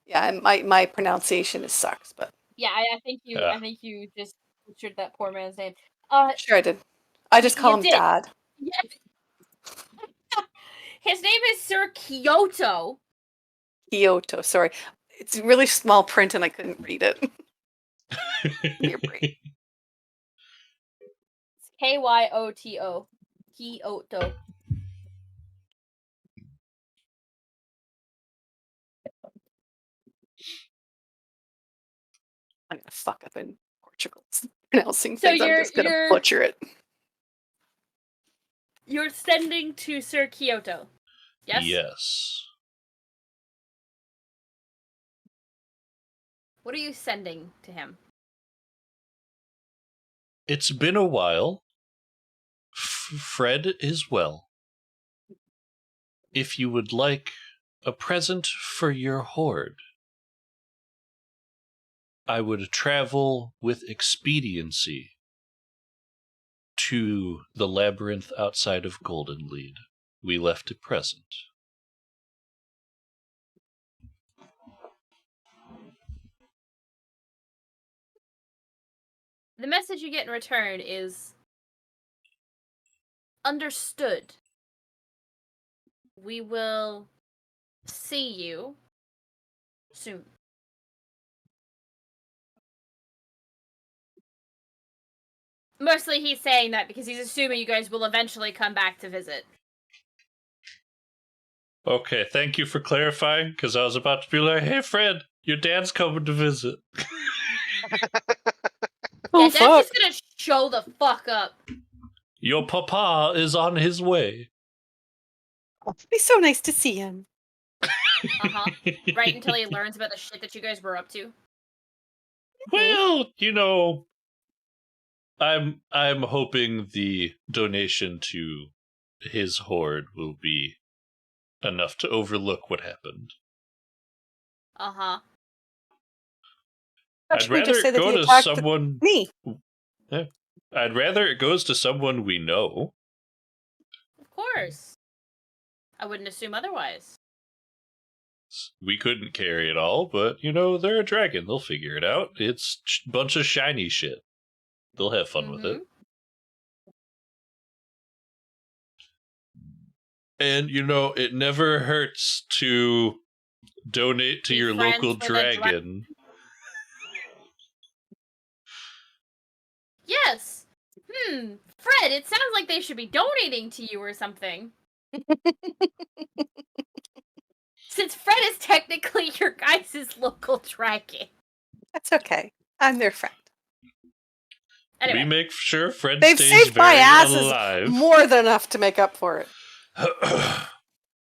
S4: Yeah, my pronunciation is sucks, but
S1: Yeah, I think you.
S3: Yeah.
S1: I think you just butchered that poor man's name.
S4: sure I did. I just call
S1: You
S4: him
S1: did.
S4: Dad.
S1: Yeah. His name is Sir Kyoto.
S4: Kyoto, sorry. It's really small print and I couldn't read it. Your brain.
S1: It's Kyoto. Kyoto.
S4: I'm gonna fuck up in Portugal pronouncing
S1: So
S4: things. I'm just gonna
S1: you're-
S4: butcher it.
S1: You're sending to Sir Kyoto. Yes.
S3: Yes.
S1: What are you sending to him?
S3: It's been a while, Fred is well, if you would like a present for your horde, I would travel with expediency to the labyrinth outside of Goldenlead. We left a present.
S1: The message you get in return is understood. We will see you soon. Mostly he's saying that because he's assuming you guys will eventually come back to visit.
S3: Okay, thank you for clarifying, because I was about to be like, hey, Fred, your dad's coming to visit.
S4: Oh,
S1: Yeah, Dad's
S4: fuck.
S1: just gonna show the fuck up.
S3: Your papa is on his way.
S4: It'd be so nice to see him.
S1: Uh-huh. Right until he learns about the shit that you guys were up to.
S3: Well, you know, I'm hoping the donation to his horde will be enough to overlook what happened.
S1: Uh-huh.
S3: I'd
S4: Should we just
S3: rather
S4: say
S3: it
S4: that
S3: go
S4: he
S3: to
S4: attacked
S3: someone.
S4: me?
S3: I'd rather it goes to someone we know.
S1: Of course. I wouldn't assume otherwise.
S3: We couldn't carry it all, but you know, they're a dragon. They'll figure it out. It's a bunch of shiny shit. They'll have fun with it. And you know, it never hurts to donate to
S1: Be
S3: your
S1: friends
S3: local
S1: with a
S3: dragon.
S1: Yes. Fred, it sounds like they should be donating to you or something. Since Fred is technically your guys' local dragon.
S4: That's okay. I'm their friend.
S1: Anyway.
S3: We make sure Fred
S4: They've
S3: stays
S4: saved my
S3: very
S4: asses
S3: alive.
S4: more than enough to make up for it.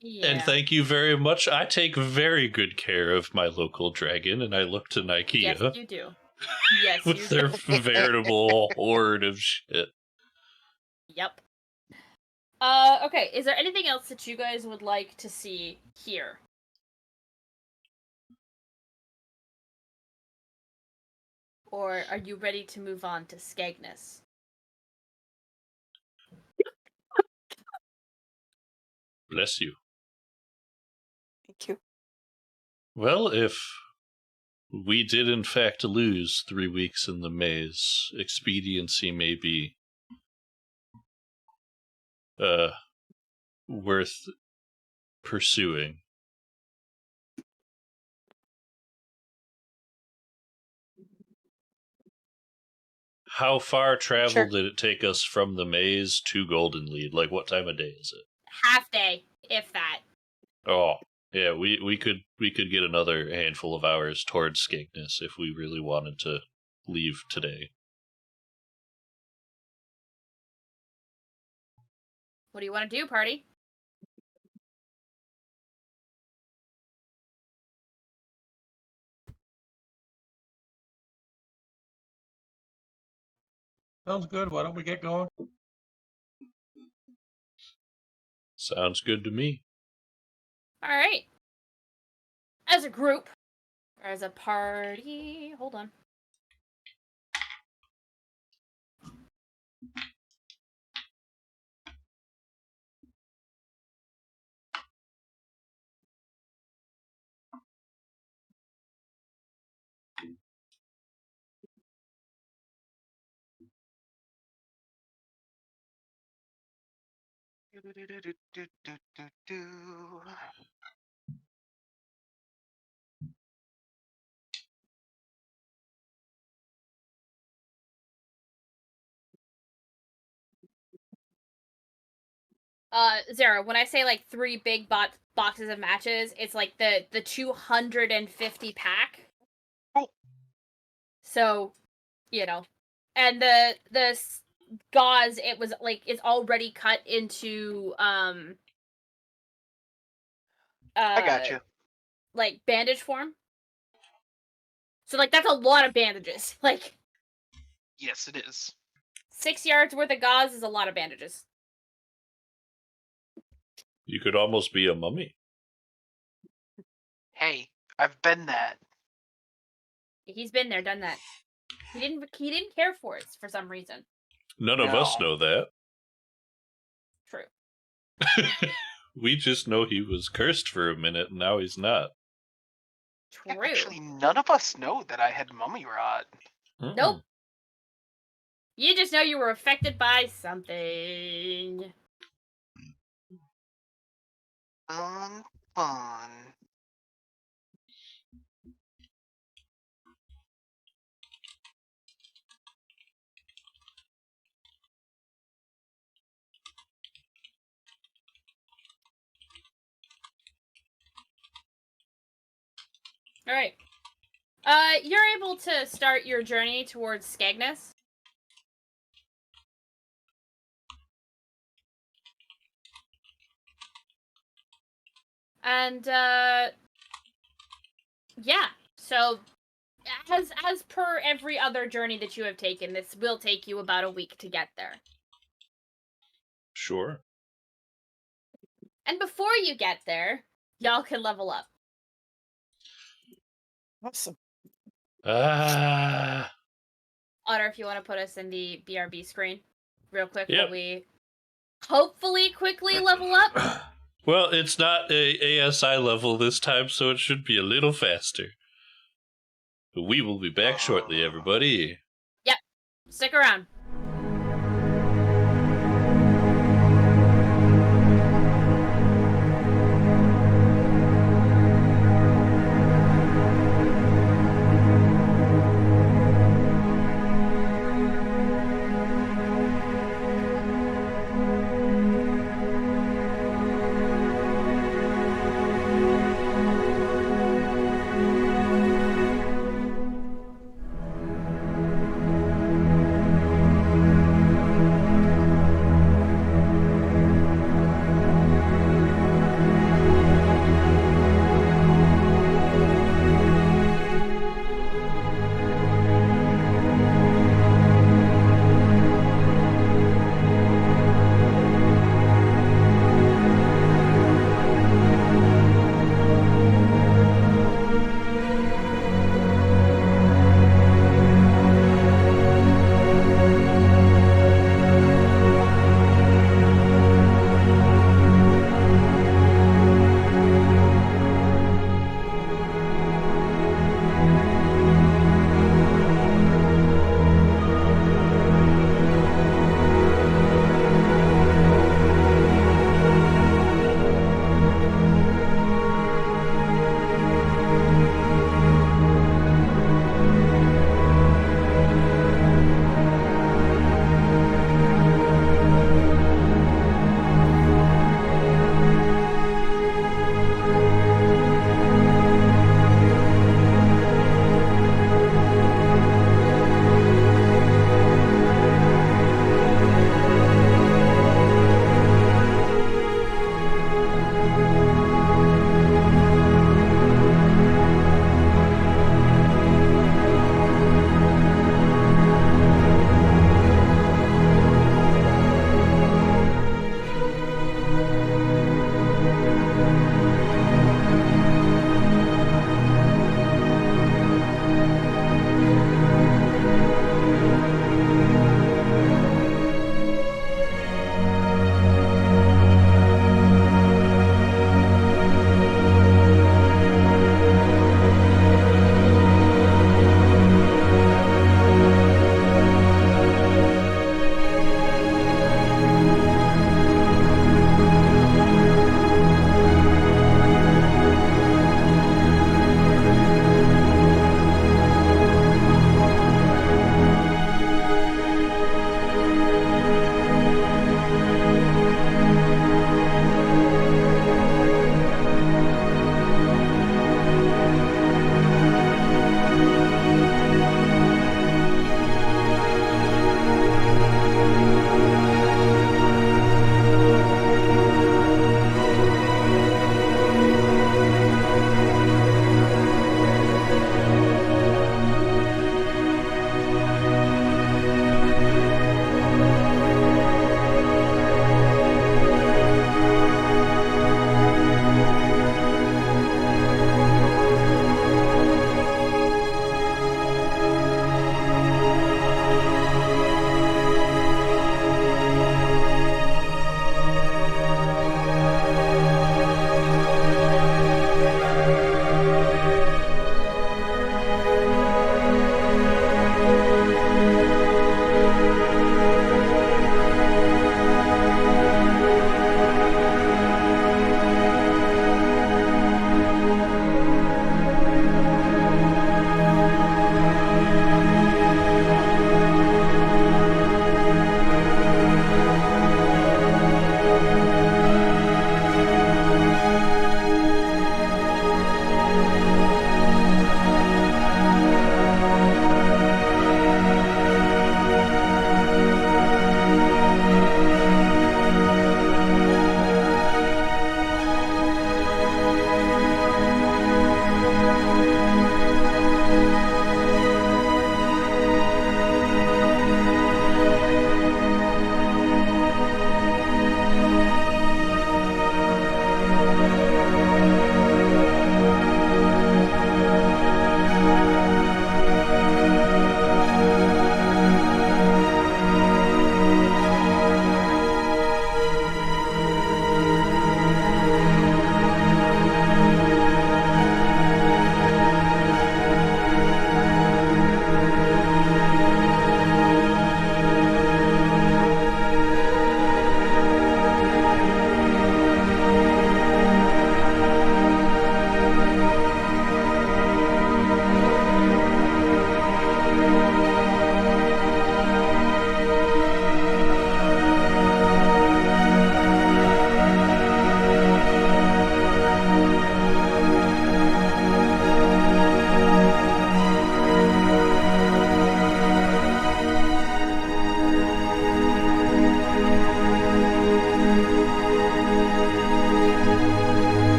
S1: Yeah.
S3: And thank you very much. I take very good care of my local dragon, and I look to Nikea
S1: Yes, you do. Yes,
S3: with
S1: you
S3: their
S1: do.
S3: veritable horde of shit.
S1: Yep. Okay, is there anything else that you guys would like to see here? Or are you ready to move on to Skegness?
S3: Bless you.
S4: Thank you.
S3: Well, if we did in fact lose 3 weeks in the maze, expediency may be worth pursuing. How far travel
S4: Sure.
S3: did it take us from the maze to Goldenlead? Like, what time of day is it?
S1: Half day, if that.
S3: Oh, yeah, we could get another handful of hours towards Skegness if we really wanted to leave today.
S1: What do you want to do, party?
S6: Sounds good. Why don't we get going?
S3: Sounds good to me.
S1: Alright. As a group, or as a party, hold on. Zara, when I say like 3 big boxes of matches, it's like the 250 pack.
S2: Oh.
S1: So, you know, and the gauze, it was like it's already cut into
S2: I got you.
S1: like bandage form. So like that's a lot of bandages. Like
S2: Yes, it is.
S1: 6 yards worth of gauze is a lot of bandages.
S3: You could almost be a mummy.
S2: Hey, I've been that.
S1: He's been there, done that. He didn't care for it for some reason.
S3: None of us
S2: No.
S3: know that.
S1: True.
S3: We just know he was cursed for a minute, and now he's not.
S2: Yeah,
S1: True.
S2: actually, none of us know that I had mummy rot.
S3: Mm-mm.
S1: Nope. You just know you were affected by something.
S2: Fun.
S1: All right. You're able to start your journey towards Skegness. And yeah. So as per every other journey that you have taken, this will take you about a week to get there.
S3: Sure.
S1: And before you get there, y'all can level up.
S4: Awesome.
S3: Ah.
S1: Otter, if you want to put us in the BRB screen real quick
S3: Yep.
S1: while we hopefully quickly level up.
S3: Well, it's not a ASI level this time, so it should be a little faster. But we will be back shortly, everybody.
S1: Stick around.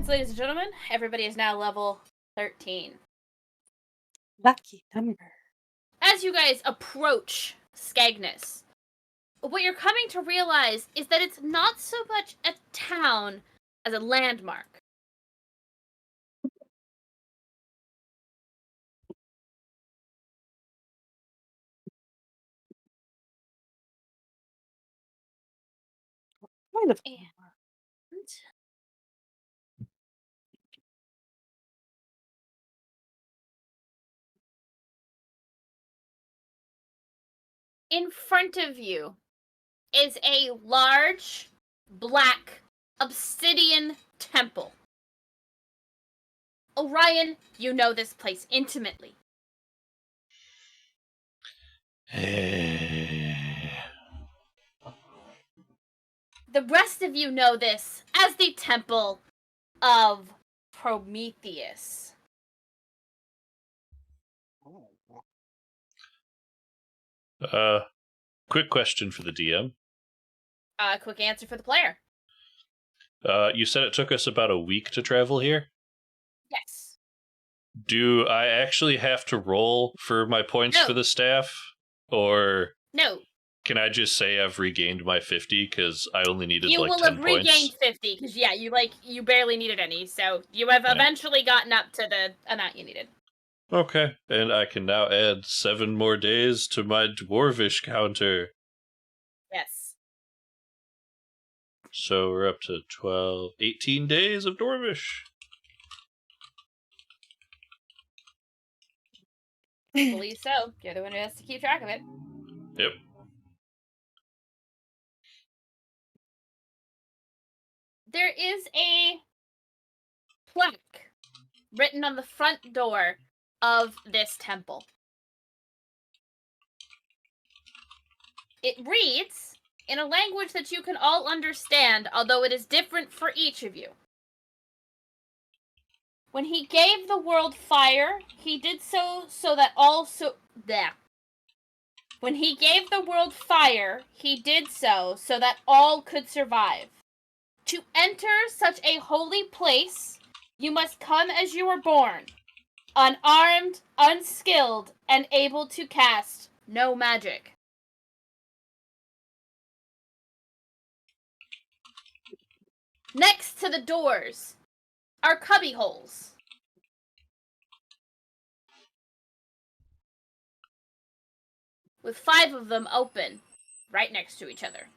S1: ladies and gentlemen, everybody is now level 13.
S4: Lucky number.
S1: As you guys approach Skagness, what you're coming to realize is that it's not so much a town as a landmark.
S4: Kind of.
S1: And in front of you is a large, black, obsidian temple. Orion, you know this place intimately. The rest of you know this as the Temple of Prometheus.
S3: Quick question for the DM.
S1: Quick answer for the player.
S3: You said it took us about a week to travel here?
S1: Yes.
S3: Do I actually have to roll for my points
S1: No.
S3: for the staff? Or
S1: No.
S3: can I just say I've regained my 50 because I only needed
S1: You
S3: like
S1: will
S3: 10
S1: have
S3: points?
S1: regained 50, because you barely needed any, so you have
S3: Yeah.
S1: eventually gotten up to the amount you needed.
S3: Okay, and I can now add 7 more days to my dwarvish counter.
S1: Yes.
S3: So we're up to 18 days of dwarvish.
S1: I believe so. You're the one who has to keep track of it.
S3: Yep.
S1: There is a plaque written on the front door of this temple. It reads in a language that you can all understand, although it is different for each of you. When he gave the world fire, he did so that When he gave the world fire, he did so that all could survive. To enter such a holy place, you must come as you were born, unarmed, unskilled, and able to cast no magic. Next to the doors are cubby holes. With 5 of them open, right next to each other.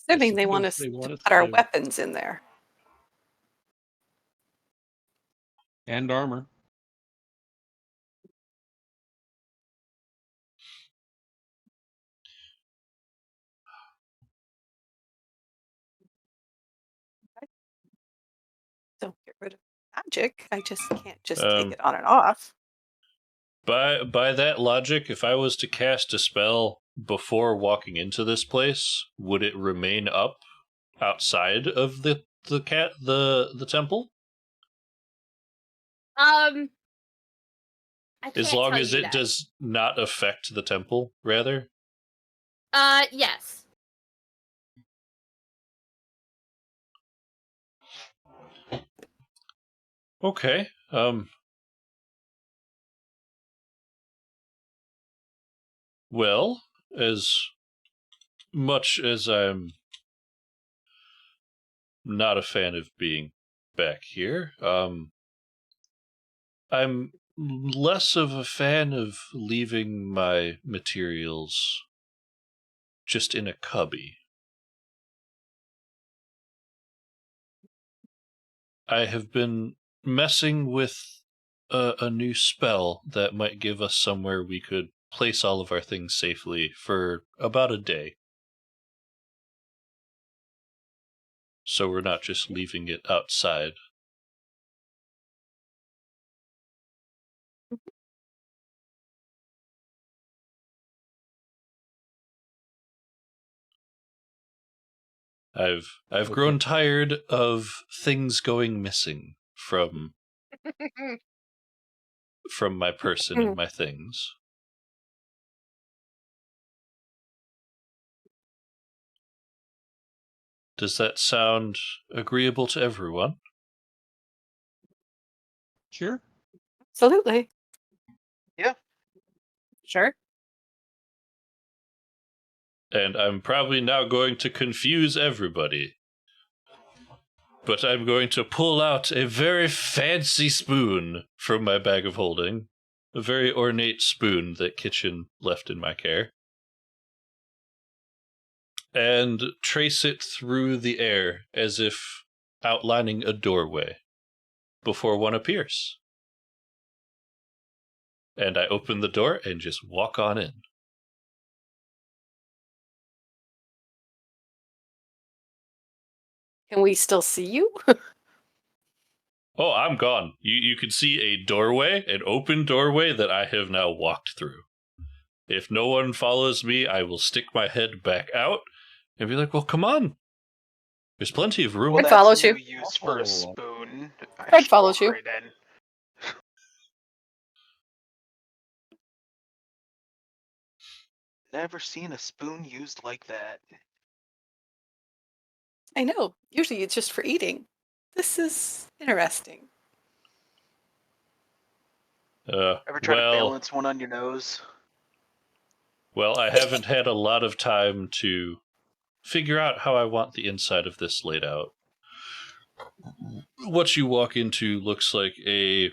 S4: Assuming they want us
S6: They
S4: to
S6: want us
S4: put our
S6: to-
S4: weapons in there.
S6: And armor.
S4: Don't get rid of magic. I just can't just
S3: Um,
S4: take it on and off.
S3: By that logic, if I was to cast a spell before walking into this place, would it remain up outside of the temple?
S1: I can't
S3: As long
S1: tell
S3: as
S1: you
S3: it
S1: that.
S3: does not affect the temple, rather.
S1: Yes.
S3: Okay. Well, as much as I'm not a fan of being back here, I'm less of a fan of leaving my materials just in a cubby. I have been messing with a new spell that might give us somewhere we could place all of our things safely for about a day. So we're not just leaving it outside. I've grown tired of things going missing from my person and my things. Does that sound agreeable to everyone?
S6: Sure.
S4: Absolutely.
S5: Sure.
S3: And I'm probably now going to confuse everybody. But I'm going to pull out a very fancy spoon from my bag of holding. A very ornate spoon that Kitchen left in my care. And trace it through the air as if outlining a doorway before one appears. And I open the door and just walk on in.
S4: Can we still see you?
S3: Oh, I'm gone. You can see a doorway, an open doorway that I have now walked through. If no one follows me, I will stick my head back out and be like, well, come on. There's plenty of room.
S4: Fred
S2: Well,
S4: follows
S2: that's
S4: you.
S2: new use for a spoon. I
S4: Fred
S2: should
S4: follows
S2: walk
S4: you.
S2: right in. Never seen a spoon used like that.
S4: I know. Usually it's just for eating. This is interesting.
S2: Ever try to balance one on your nose?
S3: Well, I haven't had a lot of time to figure out how I want the inside of this laid out. What you walk into looks like a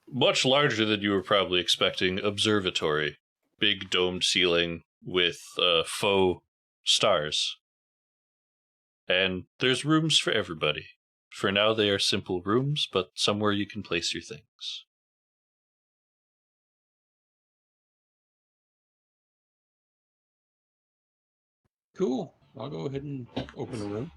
S3: much larger than you were probably expecting observatory. Big domed ceiling with faux stars. And there's rooms for everybody. For now, they are simple rooms, but somewhere you can place your things.
S6: Cool. I'll go ahead and open the room.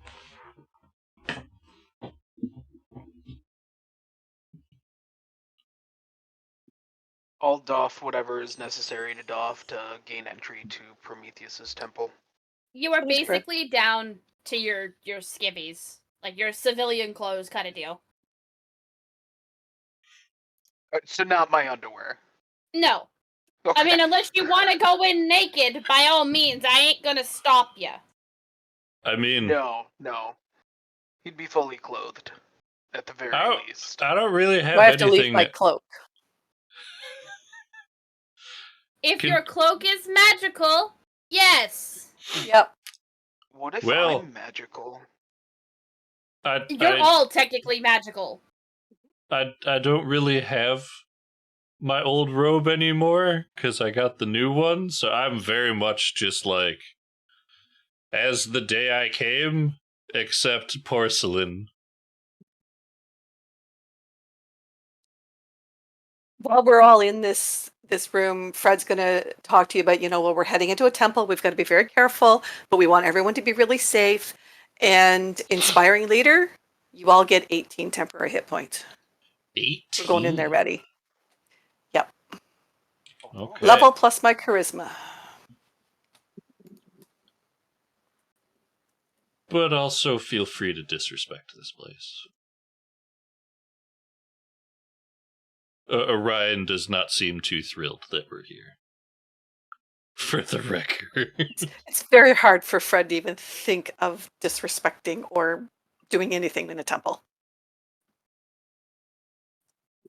S2: I'll doff whatever is necessary to doff to gain entry to Prometheus's temple.
S1: You are
S4: That is correct.
S1: basically down to your skivvies, like your civilian clothes kind of deal.
S2: So not my underwear.
S1: No,
S2: Okay.
S1: I mean unless you want to go in naked, by all means, I ain't gonna stop you.
S3: I mean,
S2: No. He'd be fully clothed, at the very least.
S3: I don't really have
S4: Do I have to
S3: anything
S4: leave my cloak?
S1: If
S3: Can-
S1: your cloak is magical, yes.
S4: Yep.
S2: What if
S3: Well-
S2: I'm magical?
S1: You're all technically magical.
S3: I don't really have my old robe anymore because I got the new one, so I'm very much just like as the day I came, except porcelain.
S4: While we're all in this room, Fred's going to talk to you about, well, we're heading into a temple. We've got to be very careful, but we want everyone to be really safe. And inspiring leader, you all get 18 temporary hit points.
S3: 18?
S4: We're going in there ready. Yep.
S3: Okay.
S4: Level plus my charisma.
S3: But also feel free to disrespect this place. Orion does not seem too thrilled that we're here. For the record.
S4: It's very hard for Fred to even think of disrespecting or doing anything in a temple.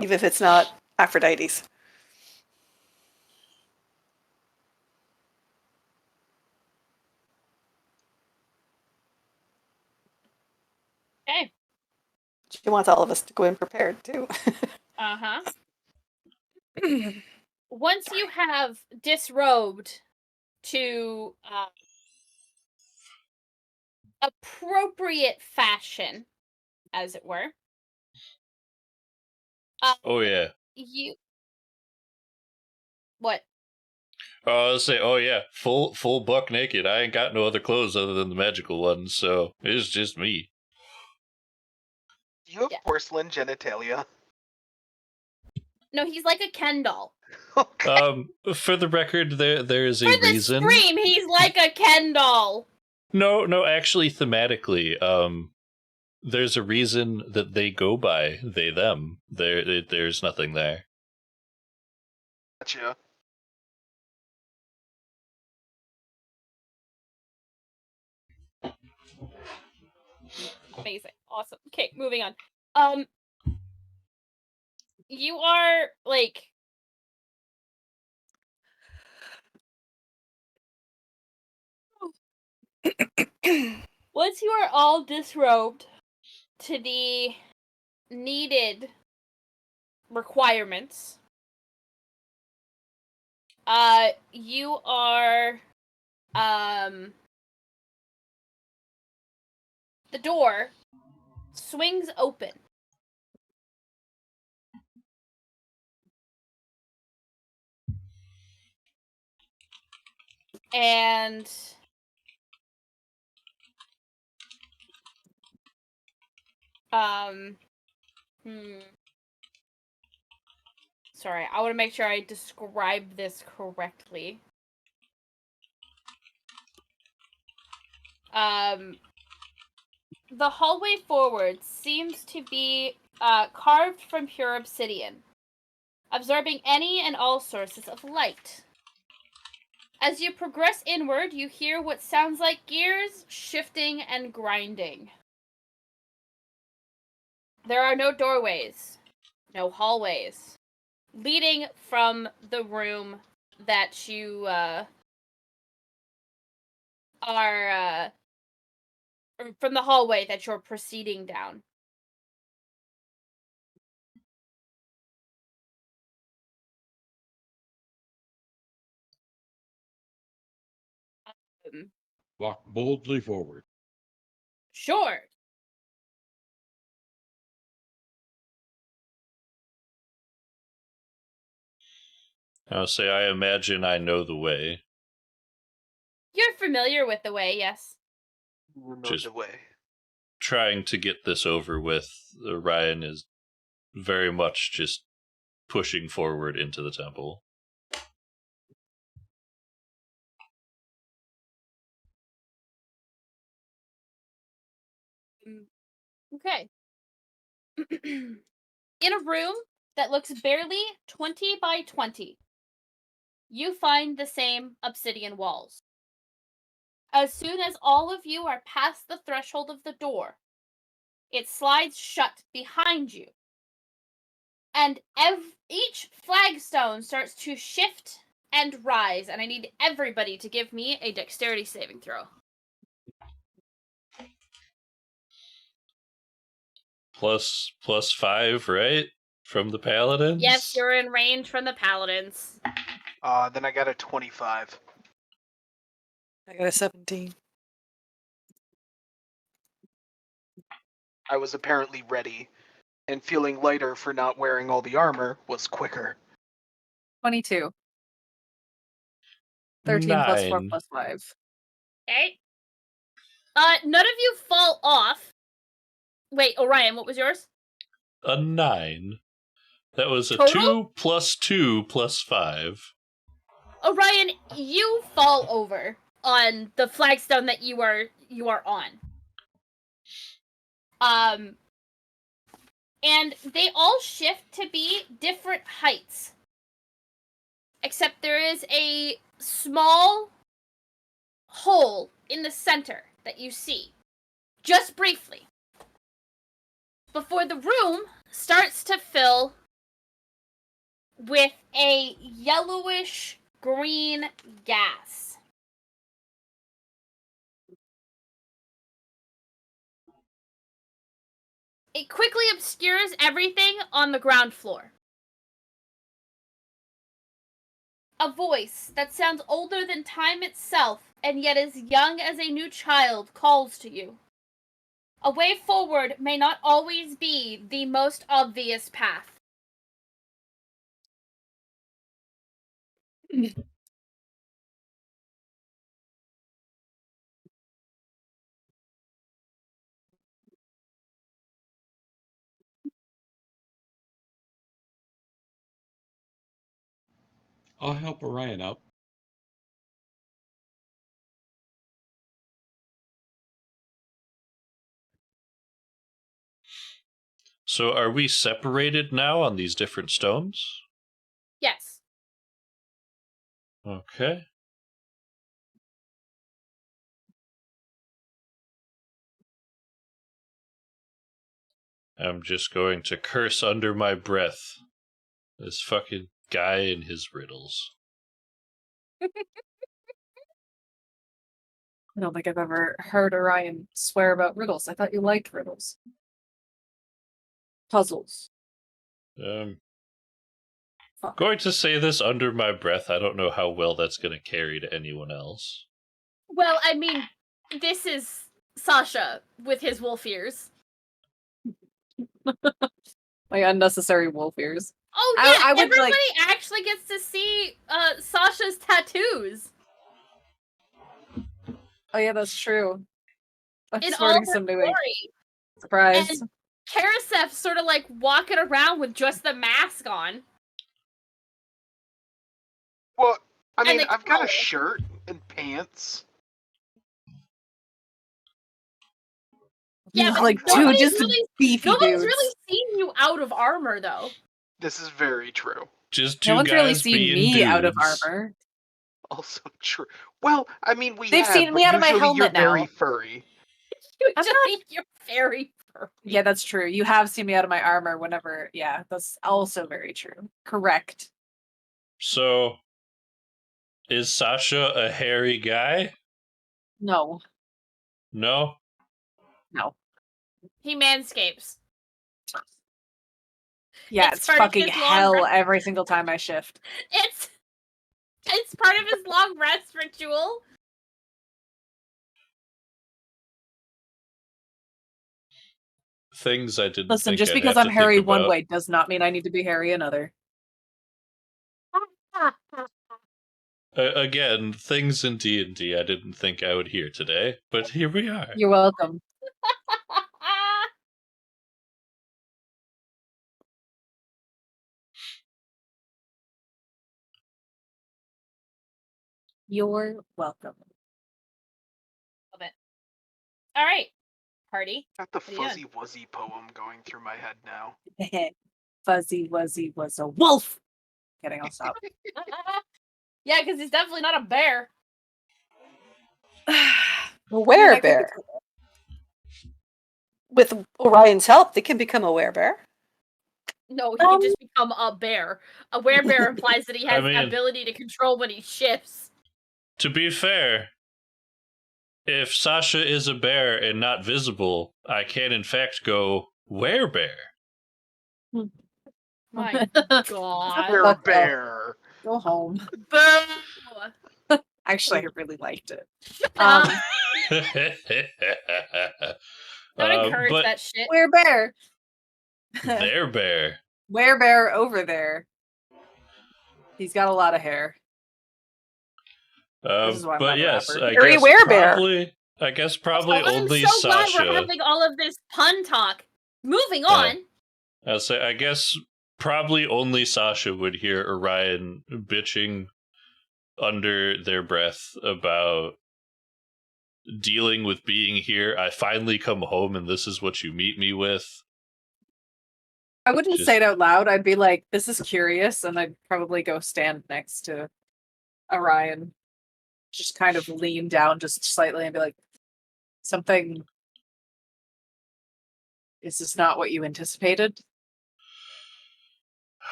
S4: Even if it's not Aphrodite's.
S1: Okay.
S4: She wants all of us to go in prepared too.
S1: Uh-huh. Once you have disrobed to appropriate fashion, as it were,
S3: Oh yeah.
S1: you... What?
S3: I'll say, oh yeah, full buck naked. I ain't got no other clothes other than the magical ones, so it's just me.
S2: Do you have
S1: Yeah.
S2: porcelain genitalia?
S1: No, he's like a Ken doll.
S2: Okay.
S3: For the record, there is a
S1: For the
S3: reason.
S1: scream, he's like a Ken doll.
S3: No, actually, thematically, There's a reason that they go by they, them. There's nothing there.
S2: Gotcha.
S1: Amazing. Awesome. Okay, moving on. You are, like... Once you are all disrobed to the needed requirements, you are, the door swings open. And sorry, I want to make sure I describe this correctly. The hallway forward seems to be carved from pure obsidian, absorbing any and all sources of light. As you progress inward, you hear what sounds like gears shifting and grinding. There are no doorways, no hallways, leading from the room that you are from the hallway that you're proceeding down.
S6: Walk boldly forward.
S1: Sure.
S3: I'll say I imagine I know the way.
S1: You're familiar with the way, yes.
S2: You know
S3: Just-
S2: the way.
S3: Trying to get this over with, Ryan is very much just pushing forward into the temple.
S1: Okay. In a room that looks barely 20 by 20, you find the same obsidian walls. As soon as all of you are past the threshold of the door, it slides shut behind you. And each flagstone starts to shift and rise, and I need everybody to give me a dexterity saving throw.
S3: Plus 5, right? From the paladins?
S1: Yes, you're in range from the paladins.
S2: Then I got a 25.
S4: I got a 17.
S2: I was apparently ready, and feeling lighter for not wearing all the armor was quicker.
S5: 22. 13 plus 4
S3: 9.
S5: plus 5.
S1: Okay. None of you fall off. Wait, Orion, what was yours?
S3: A 9. That was a
S1: Total?
S3: 2 plus 2 plus 5.
S1: Orion, you fall over on the flagstone that you are on. And they all shift to be different heights. Except there is a small hole in the center that you see. Just briefly. Before the room starts to fill with a yellowish green gas. It quickly obscures everything on the ground floor. A voice that sounds older than time itself and yet as young as a new child calls to you. A way forward may not always be the most obvious path.
S6: I'll help Orion up.
S3: So are we separated now on these different stones?
S1: Yes.
S3: Okay. I'm just going to curse under my breath this fucking guy and his riddles.
S5: I don't think I've ever heard Orion swear about riddles. I thought you liked riddles. Puzzles. Fuck.
S3: Going to say this under my breath. I don't know how well that's going to carry to anyone else.
S1: Well, I mean, this is Sasha with his wolf ears.
S5: My unnecessary wolf ears.
S1: Oh
S5: I-
S1: yeah,
S5: I would,
S1: everybody
S5: like-
S1: actually gets to see Sasha's tattoos
S5: Oh yeah, that's true. I'm
S1: in all
S5: starting
S1: their
S5: some new
S1: glory.
S5: surprise.
S1: And Karasef's sort of like walking around with just the mask on.
S2: Well, I
S1: And
S2: mean,
S1: the
S2: I've got a
S1: collar.
S2: shirt and pants.
S1: Yeah,
S5: Ugh,
S1: but
S5: like
S1: nobody's
S5: just
S1: really-
S5: beefy
S1: Nobody's
S5: dudes.
S1: really seen you out of armor, though.
S2: This is very true.
S3: Just two
S5: No one's
S3: guys
S5: really seen
S3: being
S5: me
S3: dudes.
S5: out of armor.
S2: Also true. Well, I mean, we
S5: They've
S2: have,
S5: seen
S2: but
S5: me out of my
S2: usually you're
S5: helmet now.
S2: very furry.
S1: You
S5: I'm
S1: just
S5: not-
S1: think you're very furry.
S5: Yeah, that's true. You have seen me out of my armor whenever. Yeah, that's also very true. Correct.
S3: So, is Sasha a hairy guy?
S5: No.
S3: No?
S1: He manscapes.
S5: Yeah,
S1: It's
S5: it's
S1: part of
S5: fucking
S1: his long
S5: hell
S1: rest.
S5: every single time I shift.
S1: It's part of his long rest ritual.
S3: Things I didn't
S5: Listen,
S3: think
S5: just
S3: I'd
S5: because
S3: have
S5: I'm
S3: to
S5: hairy
S3: think
S5: one
S3: about.
S5: way does not mean I need to be hairy another.
S3: Again, things in D&D I didn't think I would hear today, but here we are.
S5: You're welcome. You're welcome.
S1: Love it. All right, party.
S2: Got the
S1: What are you
S2: fuzzy wuzzy poem going through my head now.
S5: Fuzzy Wuzzy was a wolf. Kidding, I'll stop.
S1: Yeah, because he's definitely not a bear.
S4: A
S5: I
S4: werebear.
S5: could
S4: With Orion's help, they can become a werebear.
S1: No, he can just become a bear. A werebear implies that he has
S3: I mean-
S1: the ability to control when he shifts.
S3: To be fair, if Sasha is a bear and not visible, I can in fact go werebear.
S1: My
S5: Fuck
S1: god.
S2: We're a
S5: off.
S2: bear.
S5: Go home.
S1: Boo!
S5: Actually, I really liked it.
S1: Um,
S5: Um,
S1: don't encourage
S3: but
S1: that shit.
S5: Werebear.
S3: their bear.
S5: Werebear over there. He's got a lot of hair. This is why I'm
S3: But
S5: not a
S3: yes,
S5: rapper.
S3: I
S4: Hairy
S3: guess
S4: werebear.
S3: probably
S1: Oh,
S3: only
S1: I'm so glad
S3: Sasha.
S1: we're having all of this pun talk. Moving
S3: Yeah.
S1: on.
S3: I guess probably only Sasha would hear Orion bitching under their breath about dealing with being here. I finally come home and this is what you meet me with.
S5: I wouldn't
S3: Just-
S5: say it out loud. I'd be like, this is curious. And I'd probably go stand next to Orion. Just kind of lean down just slightly and be like, something. Is this not what you anticipated?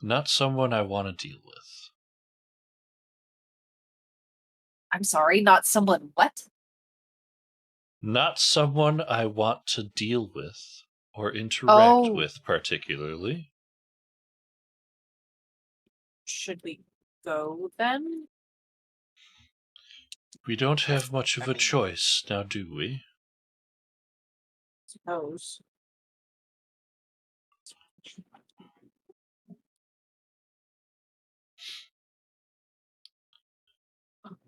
S3: Not someone I want to deal with.
S5: I'm sorry, not someone what?
S3: Not someone I want to deal with or interact
S5: Oh.
S3: with particularly.
S5: Should we go then?
S3: We don't have much of a choice, now do we?
S5: Suppose.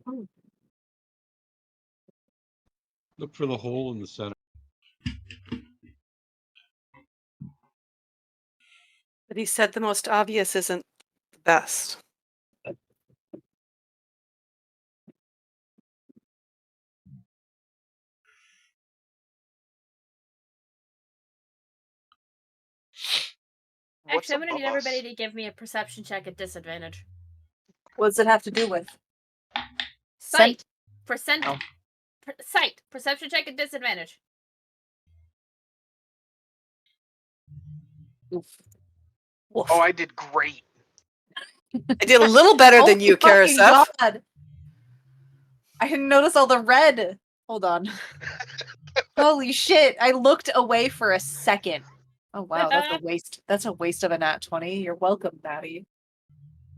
S5: Oh,
S6: Look for the hole in the center.
S4: But he said the most obvious isn't the best.
S2: What's
S1: Actually, I'm gonna need
S2: above us?
S1: everybody to give me a perception check at disadvantage.
S5: What does it have to do with?
S1: Sight. Percent.
S5: Oh.
S1: Sight. Perception check at disadvantage.
S4: Woof.
S2: Oh, I did great.
S4: I did a little better than you,
S5: Oh my fucking
S4: Karasef.
S5: God. I didn't notice all the red. Hold on. Holy shit! I looked away for a second. Oh wow, that's a waste. That's a waste of a nat 20. You're welcome, Maddie.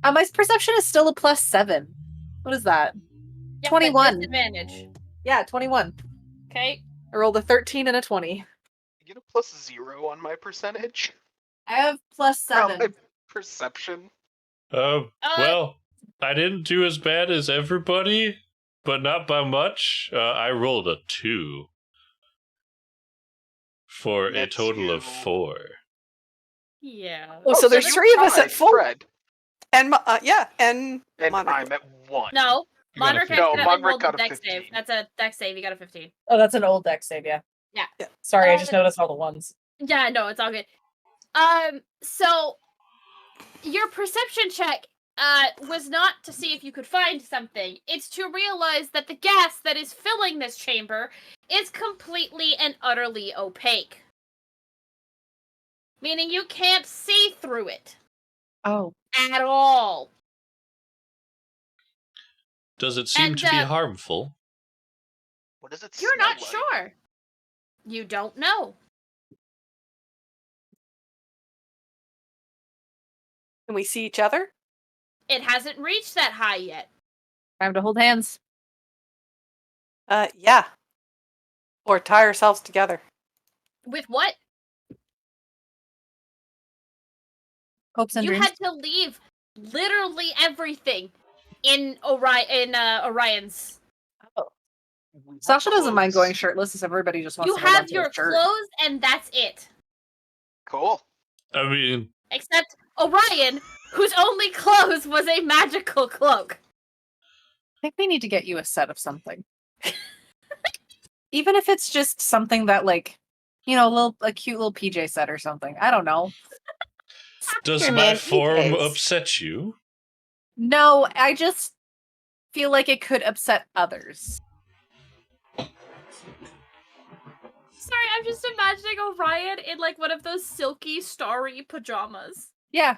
S5: My perception is still a +7. What is that?
S1: Yeah,
S5: 21.
S1: Disadvantage.
S5: Yeah, 21.
S1: Okay.
S5: I rolled a 13 and a 20.
S2: I get a +0 on my percentage.
S5: I have
S2: On
S5: +7.
S2: my perception.
S3: Well, I didn't do as bad as everybody, but not by much. I rolled a 2 for a
S2: That's
S3: total
S2: you.
S3: of 4.
S1: Yeah.
S4: Oh, so there's
S2: you're
S4: 3 of us
S2: tied,
S4: at 4.
S2: Fred.
S4: And and
S2: And
S4: Monica.
S2: I'm at 1.
S1: No.
S3: You got a
S1: Monarch
S3: 15.
S2: No,
S1: accidentally
S2: Monarch
S1: rolled
S2: got
S1: the
S2: a
S1: dex save.
S2: 15.
S1: That's a dex save. You got a 15.
S5: Oh, that's an old dex save, yeah.
S1: Yeah.
S5: Sorry, I just noticed all the ones.
S1: Yeah, no, it's all good. So your perception check was not to see if you could find something. It's to realize that the gas that is filling this chamber is completely and utterly opaque. Meaning you can't see through it
S5: Oh.
S1: at all.
S3: Does it seem
S1: And,
S3: to be harmful?
S2: What does it
S1: You're
S2: smell
S1: not
S2: like?
S1: sure. You don't know.
S4: Can we see each other?
S1: It hasn't reached that high yet.
S5: Time to hold hands.
S4: Yeah. Or tie ourselves together.
S1: With what?
S5: Hopes and
S1: You
S5: dreams.
S1: had to leave literally everything in Orion's.
S2: We have
S5: Sasha doesn't mind
S2: clothes.
S5: going shirtless if everybody just wants
S1: You
S5: to hold on
S1: have
S5: to
S1: your
S5: a shirt.
S1: clothes and that's it.
S2: Cool.
S3: I mean,
S1: Except Orion, whose only clothes was a magical cloak.
S5: I think we need to get you a set of something. Even if it's just something that, like, you know, a cute little PJ set or something. I don't know.
S3: does
S4: Here,
S3: my
S4: man,
S3: form
S4: PJs.
S3: upset you?
S5: No, I just feel like it could upset others.
S1: Sorry, I'm just imagining Orion in like one of those silky, starry pajamas.
S5: Yeah.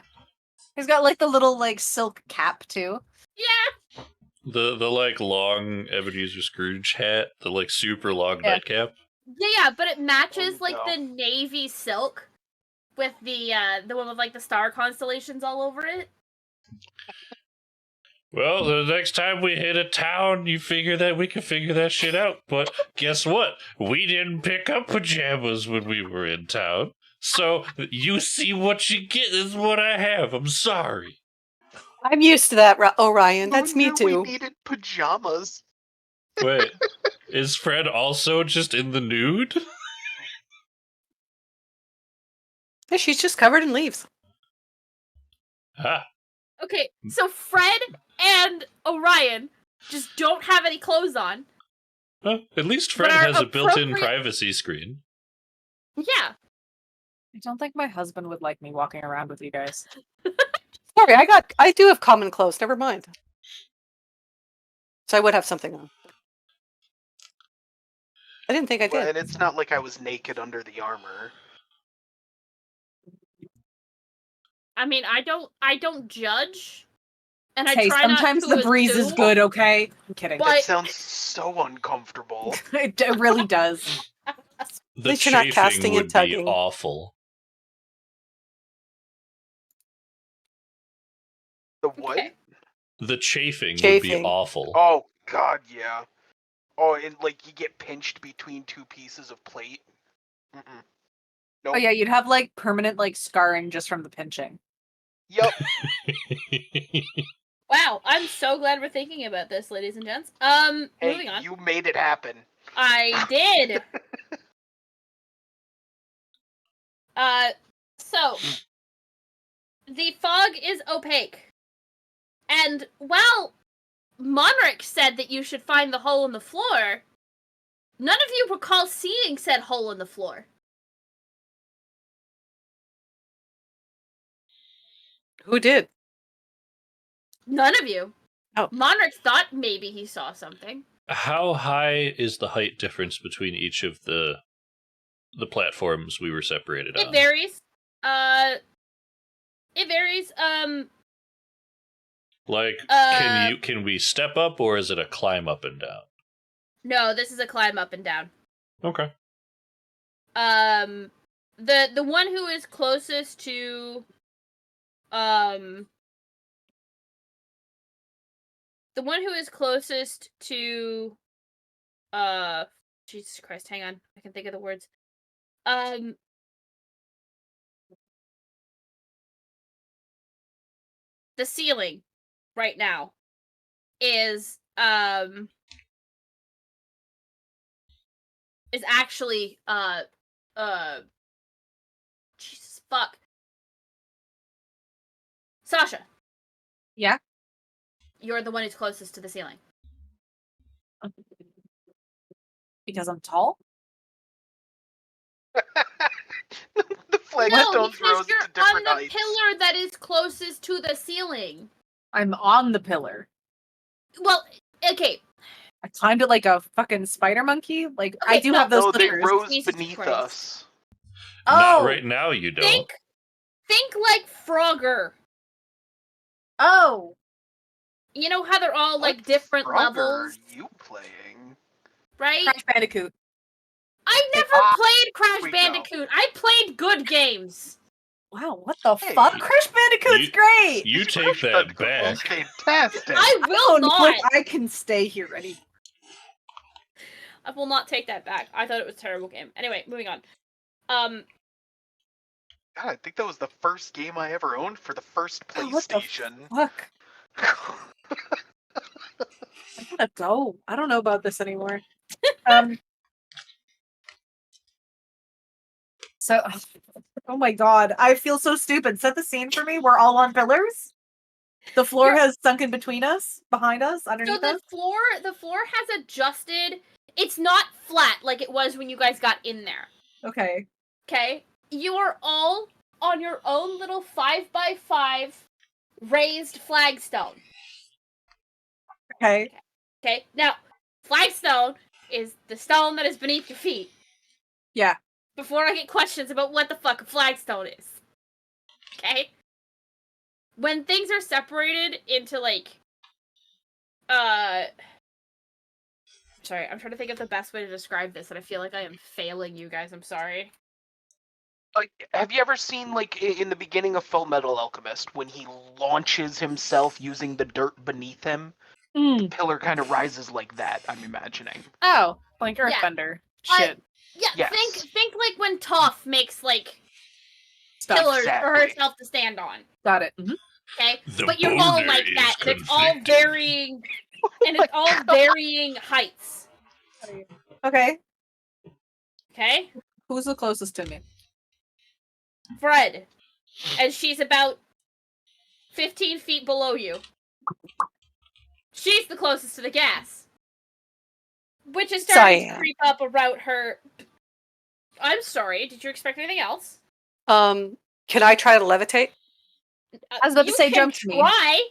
S5: He's got like the little like silk cap too.
S1: Yeah.
S3: The like long Ebenezer Scrooge hat, the like super long
S5: Yeah.
S3: nightcap.
S1: Yeah, but it matches
S2: Oh,
S1: like
S2: no.
S1: the navy silk with the one with like the star constellations all over it.
S3: Well, the next time we hit a town, you figure that we can figure that shit out. But guess what? We didn't pick up pajamas when we were in town. So you see what you get is what I have. I'm sorry.
S4: I'm used to that, Orion. That's
S2: Who
S4: me
S2: knew
S4: too.
S2: We needed pajamas.
S3: Wait, is Fred also just in the nude?
S4: Yeah, she's just covered in leaves.
S3: Ah,
S1: Okay, so Fred and Orion just don't have any clothes on.
S3: well, at least
S1: But
S3: Fred
S1: our
S3: has a built-in
S1: appropriate-
S3: privacy screen.
S1: Yeah.
S5: I don't think my husband would like me walking around with you guys.
S4: Sorry, I do have common clothes. Never mind. So I would have something on. I didn't think I
S2: Well,
S4: did.
S2: and it's not like I was naked under the armor.
S1: I mean, I don't judge. And I
S5: Hey,
S1: try
S5: sometimes
S1: not to
S5: the breeze is
S1: assume,
S5: good, okay? I'm kidding.
S1: But-
S2: It sounds so uncomfortable.
S5: It really does.
S3: The
S4: least you're not
S3: chafing
S4: casting and
S3: would be
S4: tugging.
S3: awful.
S2: The what?
S1: Okay.
S3: The chafing would be
S4: Chafing.
S3: awful.
S2: Oh god, yeah. Oh, and like you get pinched between two pieces of plate. Mm-mm. Nope.
S5: Oh yeah, you'd have like permanent like scarring just from the pinching.
S2: Yep.
S1: Wow, I'm so glad we're thinking about this, ladies and gents.
S2: Hey,
S1: Moving on.
S2: you made it happen.
S1: I did. So the fog is opaque. And while Monarch said that you should find the hole in the floor, none of you recall seeing said hole in the floor.
S4: Who did?
S1: None of you.
S4: Oh.
S1: Monarch thought maybe he saw something.
S3: How high is the height difference between each of the platforms we were separated
S1: It
S3: on?
S1: varies. It varies.
S3: Like, can we step up, or is it a climb up and down?
S1: No, this is a climb up and down.
S3: Okay.
S1: The one who is closest to the one who is closest to Jesus Christ, hang on. I can think of the words. The ceiling right now is actually Jesus fuck. Sasha.
S5: Yeah?
S1: You're the one who's closest to the ceiling.
S5: Because I'm tall?
S2: The
S1: No,
S2: flagstones
S1: because
S2: rose
S1: you're
S2: to
S1: on
S2: different
S1: the
S2: heights.
S1: pillar that is closest to the ceiling.
S5: I'm on the pillar.
S1: Well, okay.
S5: I climbed it like a fucking spider monkey. Like, I
S1: Okay,
S5: do
S1: no,
S5: have those
S2: No, they
S5: slippers.
S2: rose
S1: Jesus
S2: beneath
S1: Christ.
S2: us.
S3: Not
S5: Oh!
S3: right now, you don't.
S1: Think like Frogger.
S5: Oh!
S1: You know how they're all like
S2: What
S1: different
S2: Frogger
S1: levels,
S2: are you playing?
S1: right?
S5: Crash Bandicoot.
S1: I never played Crash
S2: we go.
S1: Bandicoot. I played good games.
S5: Wow, what the
S2: Hey,
S5: fuck? Crash Bandicoot's great!
S3: You
S2: This
S3: take
S2: Crash
S3: that
S2: Bandicoot
S3: back.
S2: was fantastic.
S1: I will
S5: don't know
S1: not.
S5: if I can stay here anymore.
S1: I will not take that back. I thought it was a terrible game. Anyway, moving on.
S2: God, I think that was the first game I ever owned for the first
S5: Oh, what the
S2: PlayStation.
S5: fuck? I gotta go. I don't know about this anymore. So, oh my god, I feel so stupid. Set the scene for me. We're all on pillars. The floor has sunk in between us, behind us,
S1: So
S5: underneath
S1: the
S5: us.
S1: floor has adjusted. It's not flat like it was when you guys got in there.
S5: Okay.
S1: Okay? You are all on your own little 5x5 raised flagstone.
S5: Okay.
S1: Okay? Now, flagstone is the stone that is beneath your feet.
S5: Yeah.
S1: Before I get questions about what the fuck a flagstone is. Okay? When things are separated into like sorry, I'm trying to think of the best way to describe this, and I feel like I am failing you guys. I'm sorry.
S2: Have you ever seen, like, in the beginning of Full Metal Alchemist, when he launches himself using the dirt beneath him? The pillar kind of rises like that, I'm imagining.
S5: Oh, like
S1: Yeah.
S5: Earthbender. Shit.
S1: Yeah,
S2: Yes.
S1: think like when Toph makes like
S5: Stuff.
S1: pillars for
S2: Exactly.
S1: herself to stand on.
S5: Got it. Mhm.
S1: Okay?
S3: The
S1: But you're all
S3: boulder
S1: like that,
S3: is
S1: and it's all
S3: conflicted.
S1: varying and it's all varying heights.
S5: Okay.
S1: Okay?
S5: Who's the closest to me?
S1: Fred. And she's about 15 feet below you. She's the closest to the gas. Which is starting to creep up around her. I'm sorry, did you expect anything else?
S4: Can I try to levitate?
S5: I was about to
S1: You
S5: say
S1: can
S5: jump to me.
S1: try.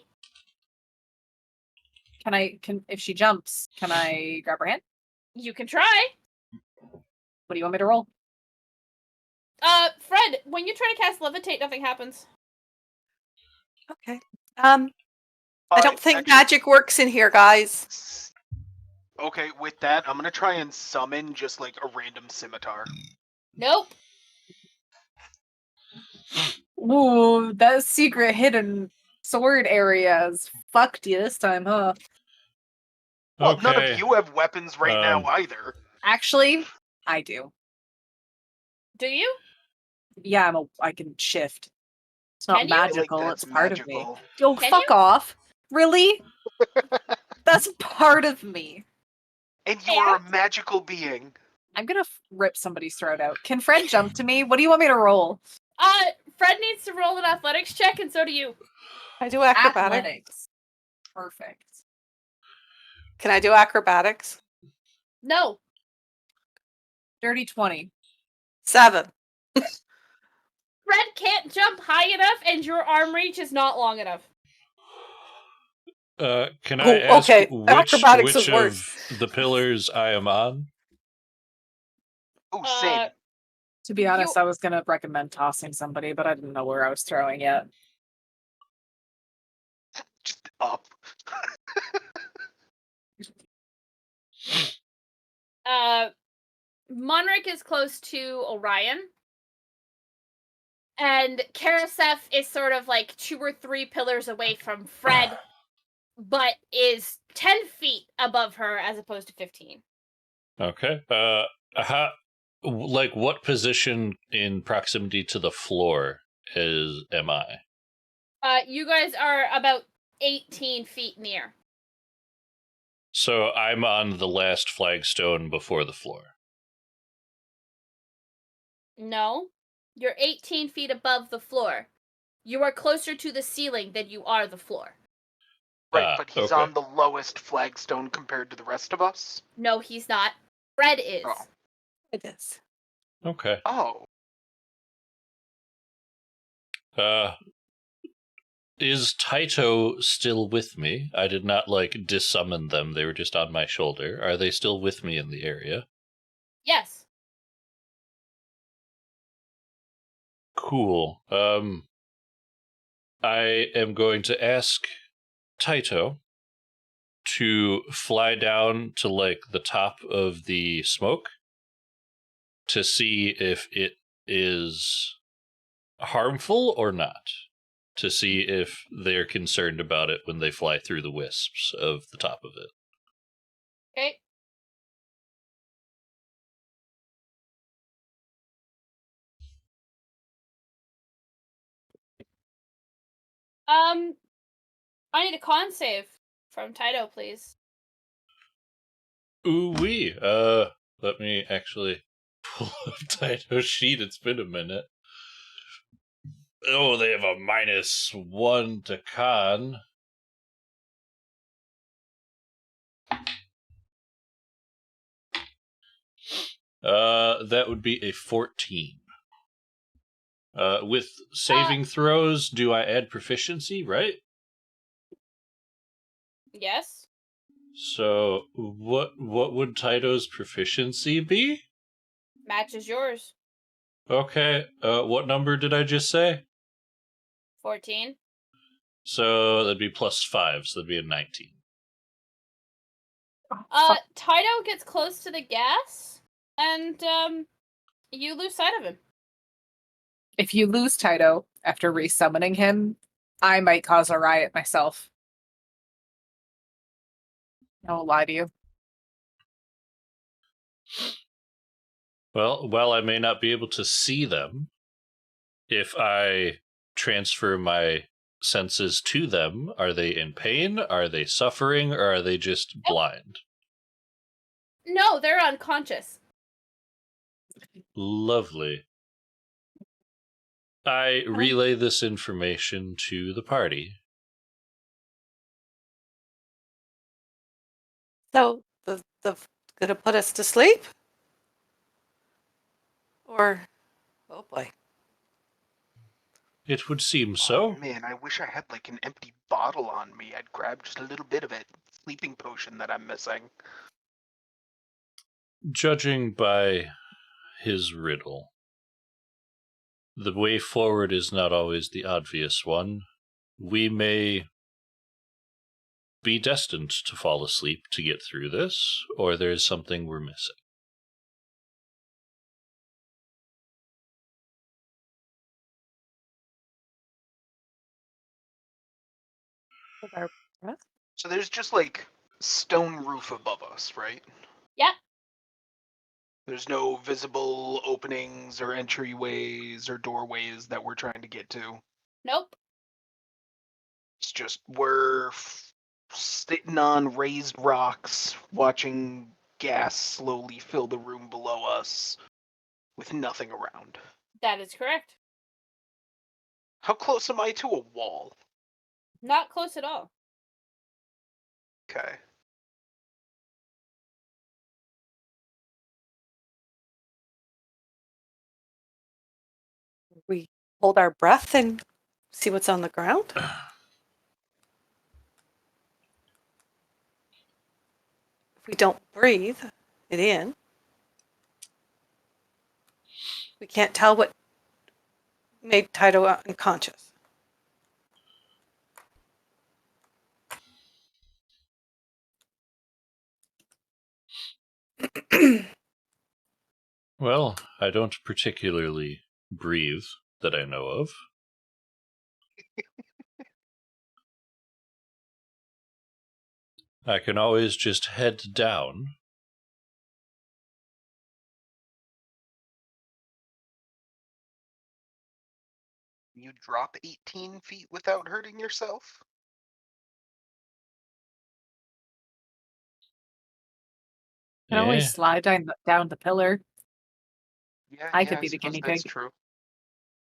S5: Can if she jumps, can I grab her hand?
S1: You can try.
S5: What do you want me to roll?
S1: Fred, when you try to cast levitate, nothing happens.
S4: Okay. I don't think magic works in here, guys.
S2: Okay, with that, I'm gonna try and summon just like a random scimitar.
S1: Nope.
S5: Ooh, that secret hidden sword area is fucked you this time, huh?
S2: Well, none
S3: Okay.
S2: of you have weapons right now either.
S5: Actually, I do.
S1: Do you?
S5: Yeah, I can shift. It's not
S1: Can you?
S5: magical,
S2: Like,
S5: it's
S2: that's
S5: part of
S2: magical.
S5: me. Oh,
S1: Can
S5: fuck off. Really? That's part of me.
S2: And you are a magical being.
S5: I'm gonna rip somebody's throat out. Can Fred jump to me? What do you want me to roll?
S1: Fred needs to roll an athletics check, and so do you.
S4: I do acrobatics.
S5: Athletics. Perfect.
S4: Can I do acrobatics?
S1: No.
S5: Dirty 20.
S4: 7.
S1: Fred can't jump high enough, and your arm reach is not long enough.
S3: Can I ask
S4: okay.
S3: which
S4: Acrobatics is
S3: of
S4: worse.
S3: the pillars I am on?
S2: Oh, same.
S5: To be honest, I was gonna recommend tossing somebody, but I didn't know where I was throwing yet.
S2: Just up.
S1: Monric is close to Orion. And Karasef is sort of like 2 or 3 pillars away from Fred, but is 10 feet above her as opposed to 15.
S3: Okay. What position in proximity to the floor am I?
S1: You guys are about 18 feet near.
S3: So I'm on the last flagstone before the floor.
S1: No, you're 18 feet above the floor. You are closer to the ceiling than you are the floor.
S2: Right, but he's
S3: okay.
S2: on the lowest flagstone compared to the rest of us?
S1: No, he's not. Fred is.
S2: Oh.
S4: It is.
S3: Okay.
S2: Oh.
S3: Is Taito still with me? I did not, dissummon them. They were just on my shoulder. Are they still with me in the area?
S1: Yes.
S3: Cool. I am going to ask Taito to fly down to, the top of the smoke to see if it is harmful or not. To see if they're concerned about it when they fly through the wisps of the top of it.
S1: Okay. I need a con save from Taito, please.
S3: Ooh-wee. Let me actually pull up Taito's sheet. It's been a minute. Oh, they have a -1 to con. That would be a 14. With saving throws, do I add proficiency, right?
S1: Yes.
S3: So, what would Taito's proficiency be?
S1: Matches yours.
S3: Okay, what number did I just say?
S1: 14.
S3: So, that'd be +5, so that'd be a 19.
S1: Taito gets close to the gas, and, you lose sight of him.
S5: If you lose Taito after resummoning him, I might cause a riot myself. I won't lie to you.
S3: Well, while I may not be able to see them, if I transfer my senses to them, are they in pain? Are they suffering? Or are they just blind?
S1: No, they're unconscious.
S3: Lovely. I relay this information to the party.
S4: So the gonna put us to sleep? Or oh boy.
S3: It would seem so.
S2: Oh, man, I wish I had like an empty bottle on me. I'd grab just a little bit of it. Sleeping potion that I'm missing.
S3: Judging by his riddle, the way forward is not always the obvious one. We may be destined to fall asleep to get through this, or there's something we're missing.
S2: So there's just like stone roof above us, right?
S1: Yeah.
S2: There's no visible openings or entryways or doorways that we're trying to get to.
S1: Nope.
S2: It's just we're sitting on raised rocks, watching gas slowly fill the room below us with nothing around.
S1: That is correct.
S2: How close am I to a wall?
S1: Not close at all.
S2: Okay.
S4: We hold our breath and see what's on the ground? If we don't breathe it in, we can't tell what made Taito unconscious.
S3: Well, I don't particularly breathe that I know of. I can always just head down.
S2: You drop 18 feet without hurting yourself?
S5: Can always slide down the pillar.
S2: Yeah,
S5: I
S2: yeah,
S5: could be the
S2: suppose
S5: guinea
S2: that's
S5: pig.
S2: true.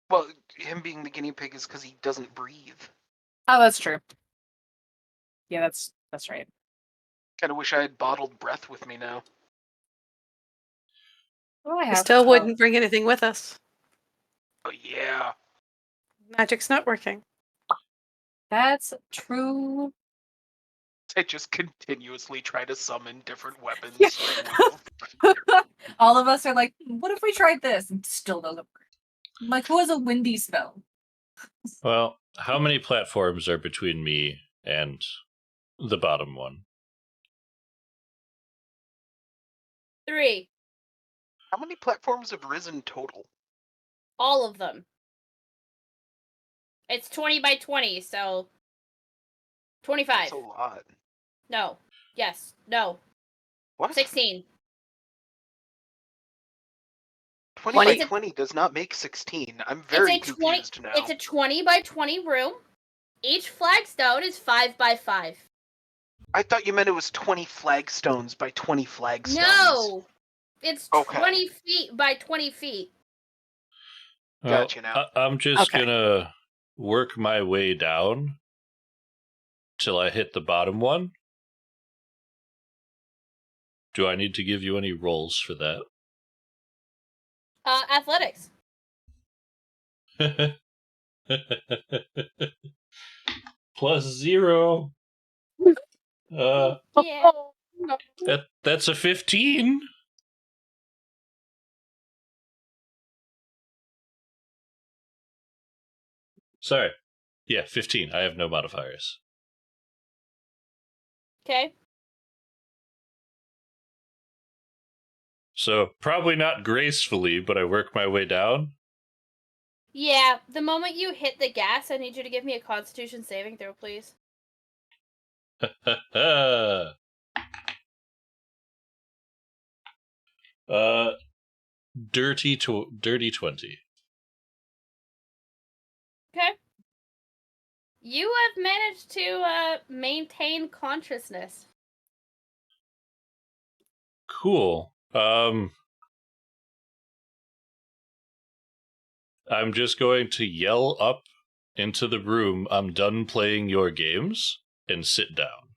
S2: Well, him being the guinea pig is because he doesn't breathe.
S5: Oh, that's true. Yeah, that's right.
S2: Kind of wish I had bottled breath with me now.
S5: What do I
S4: We
S5: have?
S4: still
S5: Oh,
S4: wouldn't bring anything with us.
S2: Oh yeah.
S4: Magic's not working.
S5: that's true.
S2: I just continuously try to summon different weapons
S5: Yeah.
S2: at will.
S5: All of us are like, what if we tried this? And it still doesn't work. I'm like, who has a windy spell?
S3: Well, how many platforms are between me and the bottom one?
S1: 3.
S2: How many platforms have risen total?
S1: All of them. It's 20 by 20, so 25.
S2: That's a lot.
S1: No. Yes. No.
S2: What?
S1: 16.
S2: 20
S4: 20
S2: by 20 does not make 16. I'm
S1: It's
S2: very
S1: a 20.
S2: confused now.
S1: It's a 20 by 20 room. Each flagstone is 5 by 5.
S2: I thought you meant it was 20 flagstones by 20 flagstones.
S1: No. It's
S2: Okay.
S1: 20 feet by 20 feet.
S3: Well,
S2: Gotcha now.
S3: I'm just
S4: Okay.
S3: gonna work my way down till I hit the bottom one. Do I need to give you any rolls for that?
S1: Athletics.
S3: +0.
S1: Yeah.
S3: That's a 15. Sorry. Yeah, 15. I have no modifiers.
S1: Okay.
S3: So, probably not gracefully, but I work my way down.
S1: Yeah. The moment you hit the gas, I need you to give me a Constitution saving throw, please.
S3: Dirty 20.
S1: Okay. You have managed to maintain consciousness.
S3: Cool. I'm just going to yell up into the room, I'm done playing your games, and sit down.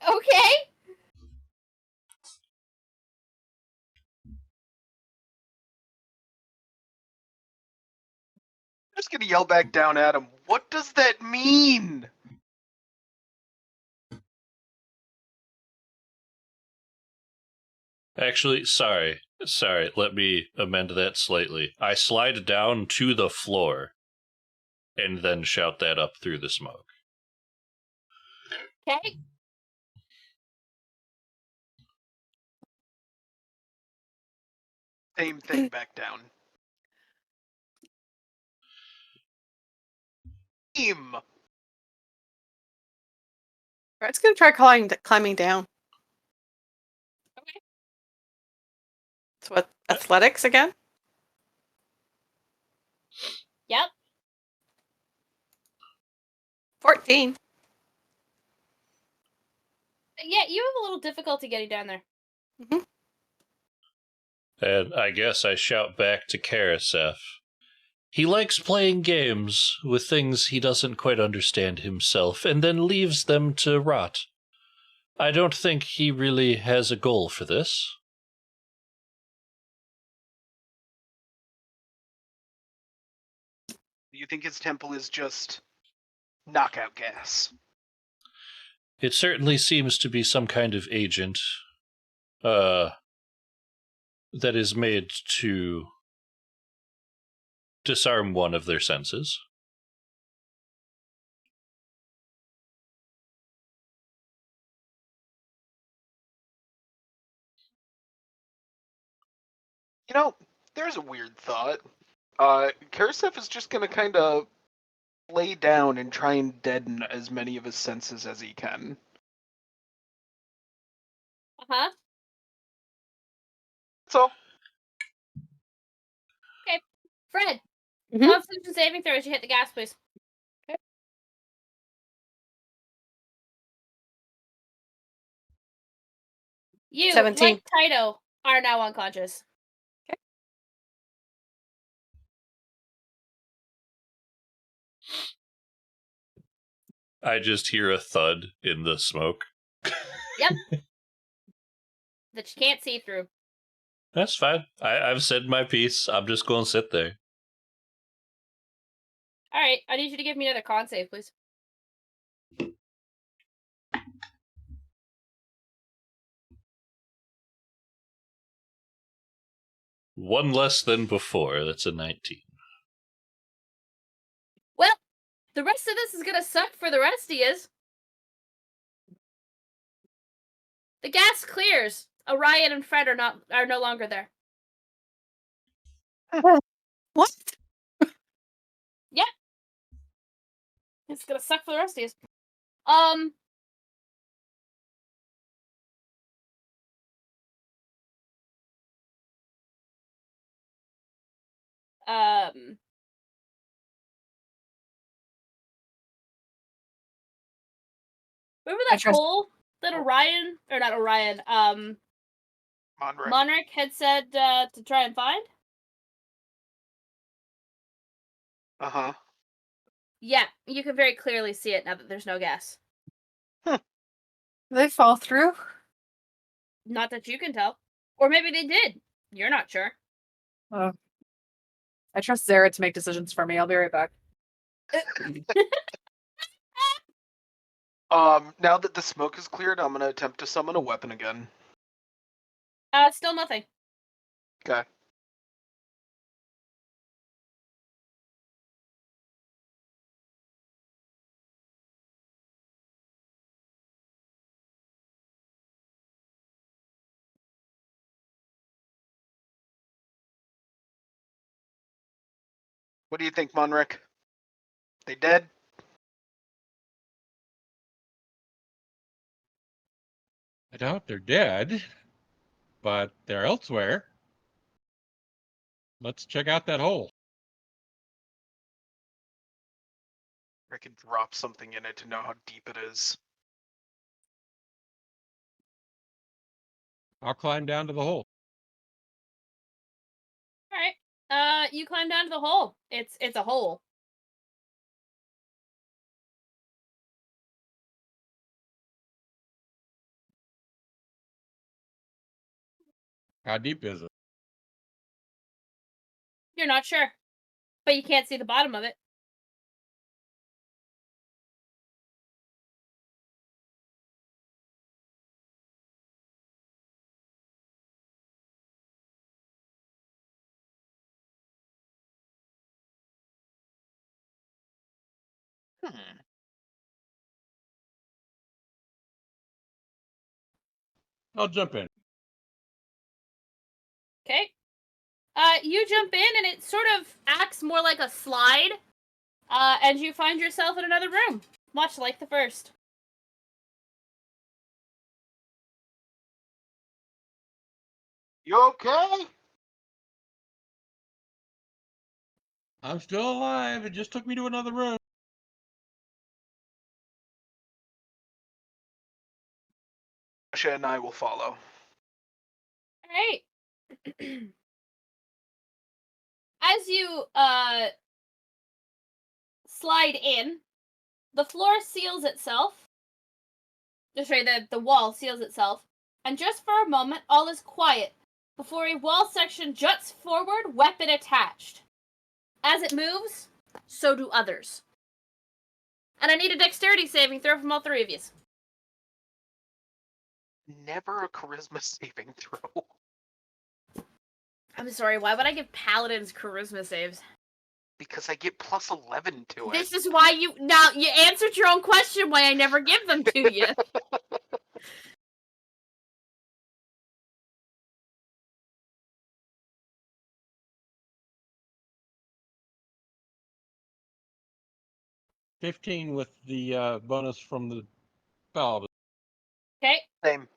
S1: Okay.
S2: I'm just gonna yell back down at him. What does that mean?
S3: Actually, sorry, let me amend that slightly. I slide down to the floor, and then shout that up through the smoke.
S1: Okay.
S2: Same thing back down. Team.
S4: Fred's gonna try climbing down.
S1: Okay.
S4: So what? Athletics again?
S1: Yep.
S4: 14.
S1: Yeah, you have a little difficulty getting down there.
S3: And I guess I shout back to Karasef. He likes playing games with things he doesn't quite understand himself, and then leaves them to rot. I don't think he really has a goal for this.
S2: You think his temple is just knockout gas?
S3: It certainly seems to be some kind of agent that is made to disarm one of their senses.
S2: You know, there's a weird thought. Karisef is just gonna kind of lay down and try and deaden as many of his senses as he can.
S1: Uh-huh.
S2: So,
S1: Fred,
S4: Mhm.
S1: Constitution saving throw as you hit the gas, please.
S4: Okay.
S1: You,
S4: 17.
S1: like Taito, are now unconscious.
S3: I just hear a thud in the smoke.
S1: That you can't see through.
S3: That's fine. I've said my piece. I'm just going to sit there.
S1: Alright, I need you to give me another con save, please.
S3: One less than before. That's a 19.
S1: Well, the rest of this is gonna suck for the rest of yous. The gas clears. Orion and Fred are no longer there.
S4: What?
S1: It's gonna suck for the rest of yous. Remember
S5: I
S1: that
S5: trust-
S1: hole that Orion, or not Orion,
S2: Monrek.
S1: Monarch had said to try and find?
S2: Uh-huh.
S1: Yeah, you can very clearly see it now that there's no gas.
S5: They fall through.
S1: Not that you can tell. Or maybe they did. You're not sure.
S5: Oh. I trust Zara to make decisions for me. I'll be right back.
S2: Now that the smoke is cleared, I'm gonna attempt to summon a weapon again.
S1: Still nothing.
S2: Okay. What do you think, Monrek? They dead?
S6: I doubt they're dead, but they're elsewhere. Let's check out that hole.
S2: I can drop something in it to know how deep it is.
S6: I'll climb down to the hole.
S1: Alright. You climb down to the hole. It's a hole.
S6: How deep is it?
S1: You're not sure. But you can't see the bottom of it.
S6: I'll jump in.
S1: Okay. You jump in and it sort of acts more like a slide. And you find yourself in another room. Much like the first.
S2: You okay?
S6: I'm still alive. It just took me to another room.
S2: Asha and I will follow.
S1: Alright. As you slide in, the floor seals itself. Sorry, the wall seals itself. And just for a moment, all is quiet before a wall section juts forward, weapon attached. As it moves, so do others. And I need a dexterity saving throw from all three of you.
S2: Never a charisma saving throw.
S1: I'm sorry, why would I give paladins charisma saves?
S2: Because I get plus 11 to it.
S1: This is why you answered your own question why I never give them to you.
S6: $15 with the bonus from the spell.
S1: Okay.
S2: Same.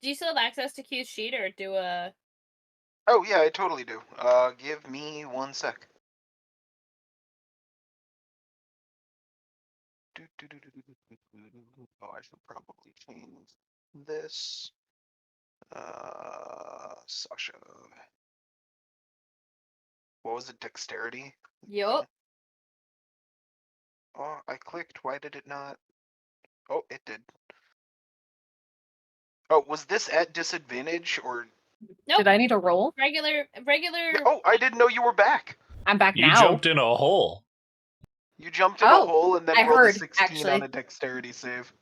S1: Do you still have access to Q's sheet or do a...
S2: Oh, yeah, I totally do. Give me 1 sec. Oh, I should probably change this. Sasha. What was it? Dexterity?
S1: Yup.
S2: Oh, I clicked. Why did it not? Oh, it did. Oh, was this at disadvantage or?
S1: Nope.
S5: Did I need a roll?
S1: Regular.
S2: Oh, I didn't know you were back.
S5: I'm back
S3: You
S5: now.
S3: jumped in a hole.
S2: You jumped in a
S5: Oh,
S2: hole and then
S5: I
S2: rolled
S5: heard,
S2: a 16
S5: actually.
S2: on a dexterity save.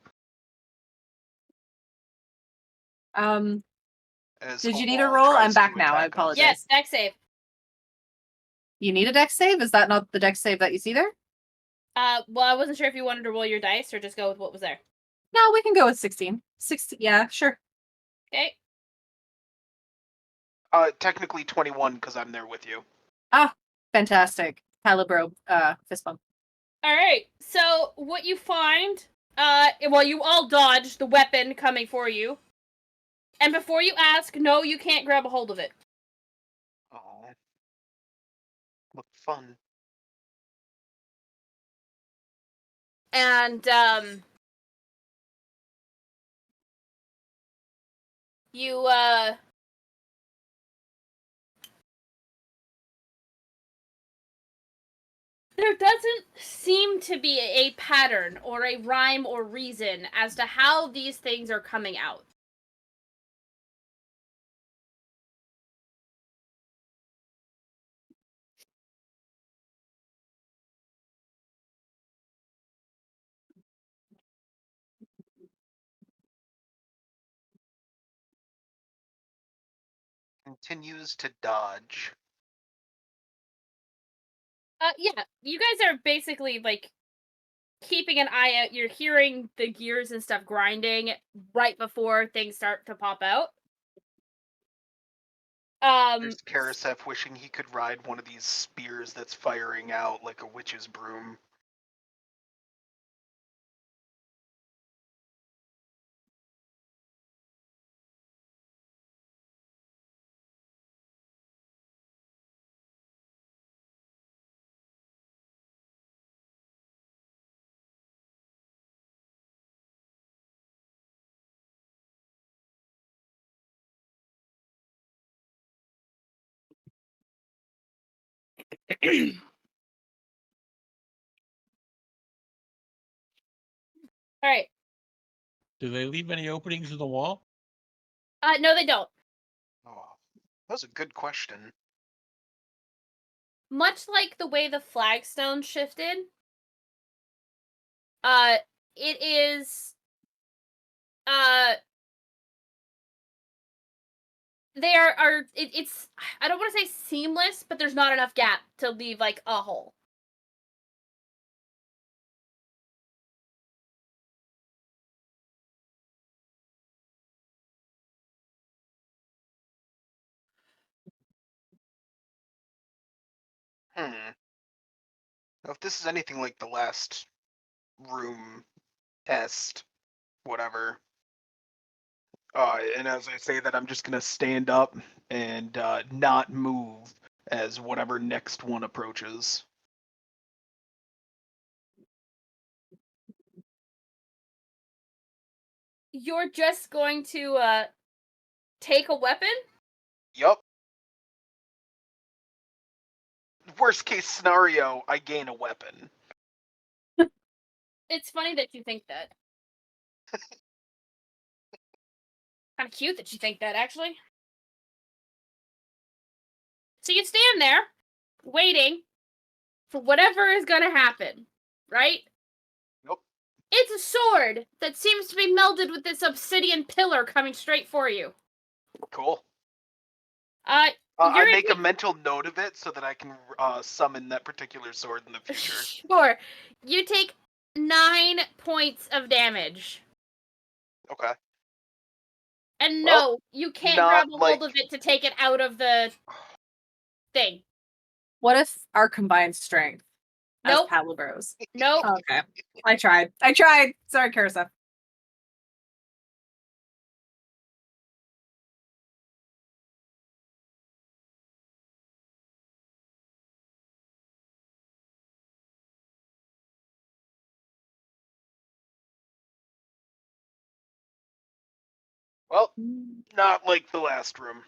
S2: As
S5: Did you need a
S2: Hall
S5: roll?
S2: tries
S5: I'm back
S2: to
S5: now. I
S2: attack us.
S5: apologize.
S1: Yes, dex save.
S5: You need a dex save? Is that not the dex save that you see there?
S1: Well, I wasn't sure if you wanted to roll your dice or just go with what was there.
S5: No, we can go with 16. 16, yeah, sure.
S1: Okay.
S2: Technically 21 because I'm there with you.
S5: Ah, fantastic. Calibro, fist bump.
S1: All right. So what you find, well, you all dodge the weapon coming for you, and before you ask, no, you can't grab a hold of it.
S2: Oh, look fun.
S1: And you there doesn't seem to be a pattern or a rhyme or reason as to how these things are coming out.
S2: Continues to dodge.
S1: Yeah, you guys are basically like keeping an eye out. You're hearing the gears and stuff grinding right before things start to pop out.
S2: There's Karasef wishing he could ride one of these spears that's firing out like a witch's broom.
S1: All right.
S6: Do they leave any openings in the wall?
S1: No, they don't.
S2: Oh, that was a good question.
S1: Much like the way the flagstone shifted, it is, they are it's, I don't want to say seamless, but there's not enough gap to leave, like, a hole.
S2: Now, if this is anything like the last room test, whatever. And as I say that, I'm just gonna stand up and not move as whatever next one approaches.
S1: You're just going to, take a weapon?
S2: Yup. Worst case scenario, I gain a weapon.
S1: It's funny that you think that. Kind of cute that you think that, actually. So you stand there, waiting for whatever is gonna happen, right?
S2: Nope.
S1: It's a sword that seems to be melded with this obsidian pillar coming straight for you.
S2: Cool.
S1: You're
S2: I
S1: gonna
S2: make a
S1: take-
S2: mental note of it so that I can summon that particular sword in the future.
S1: Sure. You take 9 points of damage.
S2: Okay.
S1: And
S2: Well,
S1: no, you can't
S2: not
S1: grab a hold
S2: like-
S1: of it to take it out of the thing.
S5: What if our combined strength as
S1: Nope.
S5: Palabros?
S1: Nope.
S5: Okay. I tried. Sorry, Karasa.
S2: Well, not like the last room.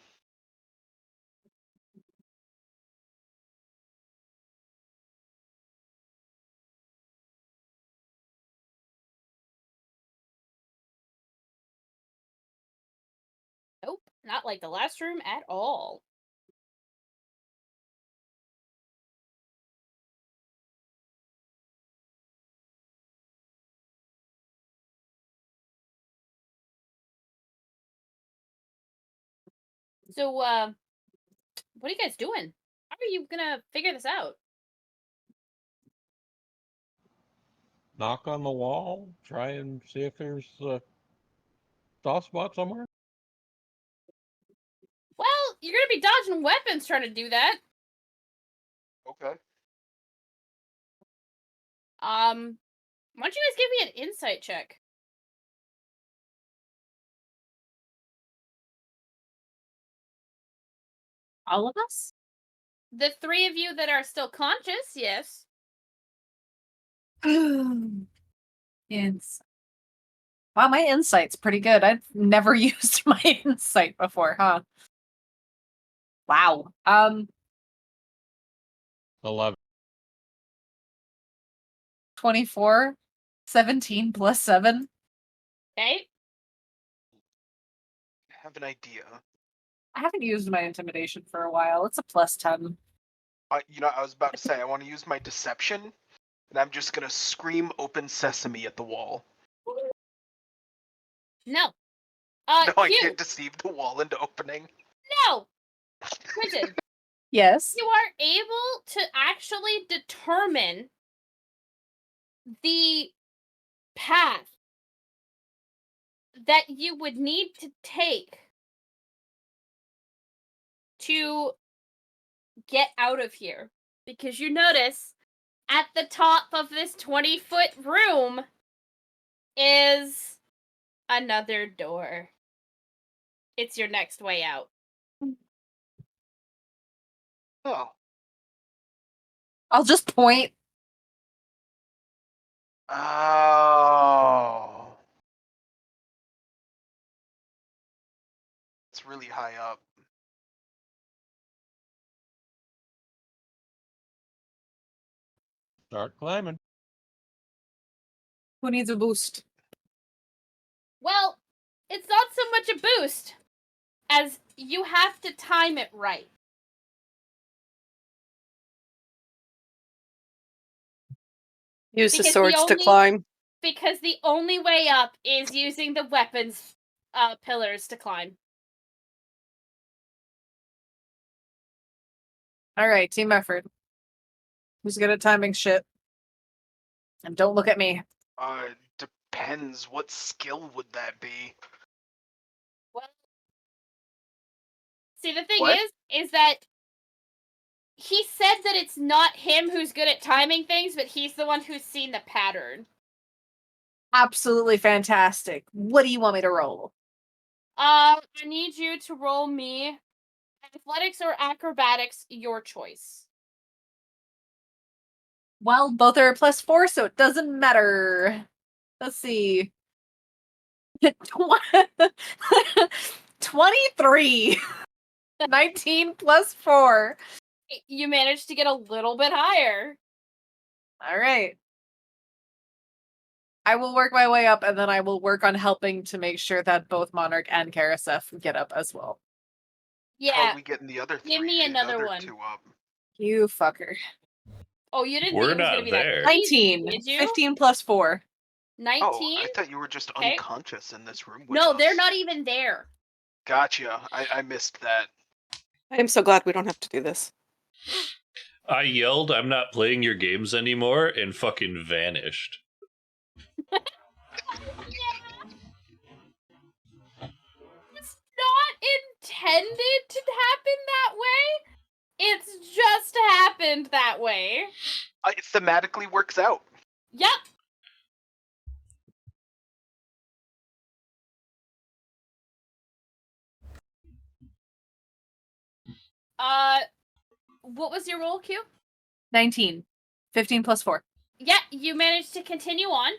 S1: Nope. Not like the last room at all. So, what are you guys doing? How are you gonna figure this out?
S6: Knock on the wall, try and see if there's a soft spot somewhere.
S1: Well, you're gonna be dodging weapons trying to do that.
S2: Okay.
S1: Why don't you guys give me an insight check?
S5: All of us?
S1: The 3 of you that are still conscious, yes.
S5: Wow, my insight's pretty good. I've never used my insight before, huh? Wow.
S6: 11.
S5: 24, 17 plus 7.
S1: Okay.
S2: I have an idea.
S5: I haven't used my intimidation for a while. It's a plus 10.
S2: I was about to say I want to use my deception, and I'm just gonna scream "Open Sesame" at the wall.
S1: No.
S2: No, I
S1: Hugh,
S2: can't deceive the wall into opening.
S1: no! Quentin,
S5: Yes.
S1: you are able to actually determine the path that you would need to take to get out of here. Because you notice at the top of this 20-foot room is another door. It's your next way out.
S2: Oh.
S5: I'll just point.
S2: Oh. It's really high up.
S6: Start climbing.
S5: Who needs a boost?
S1: Well, it's not so much a boost as you have to time it right.
S4: Use the
S1: Because
S4: swords to climb.
S1: Because the only way up is using the weapons pillars to climb.
S5: All right, team effort. Who's good at timing shit? And don't look at me.
S2: Depends. What skill would that be?
S1: Well, see, the thing
S2: What?
S1: is that he said that it's not him who's good at timing things, but he's the one who's seen the pattern.
S5: Absolutely fantastic. What do you want me to roll?
S1: I need you to roll me athletics or acrobatics, your choice.
S5: Well, both are a +4, so it doesn't matter. Let's see. 23. 19 plus 4.
S1: You managed to get a little bit higher.
S5: All right. I will work my way up, and then I will work on helping to make sure that both Monarch and Karasef get up as well.
S2: How
S1: Yeah.
S2: are we getting the other three?
S1: Give me
S2: the
S1: another
S2: other
S1: one.
S2: two up?
S5: You fucker.
S1: Oh, you didn't
S3: We're
S1: think it was going
S3: not
S1: to be
S3: there.
S1: that easy,
S5: 19.
S1: did you?
S5: 15 plus 4.
S1: 19?
S2: Oh, I thought you were just
S1: Okay.
S2: unconscious in this room with
S1: No,
S2: us.
S1: they're not even there.
S2: Gotcha. I missed that.
S4: I am so glad we don't have to do this.
S3: I yelled, "I'm not playing your games anymore," and fucking vanished.
S1: It's not intended to happen that way. It's just happened that way.
S2: It thematically works out.
S1: Yep. What was your roll, Q?
S5: 19. 15 plus 4.
S1: Yeah, you managed to continue on.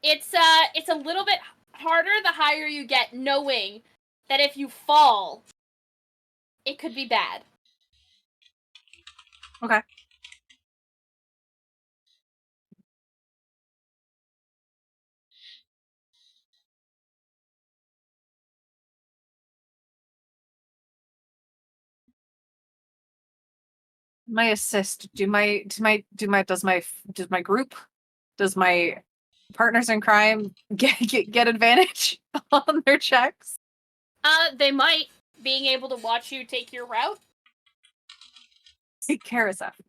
S1: It's a little bit harder the higher you get, knowing that if you fall, it could be bad.
S5: Okay. My assist. Does my group, does my partners in crime get advantage on their checks?
S1: They might, being able to watch you take your route.
S5: Take care of stuff.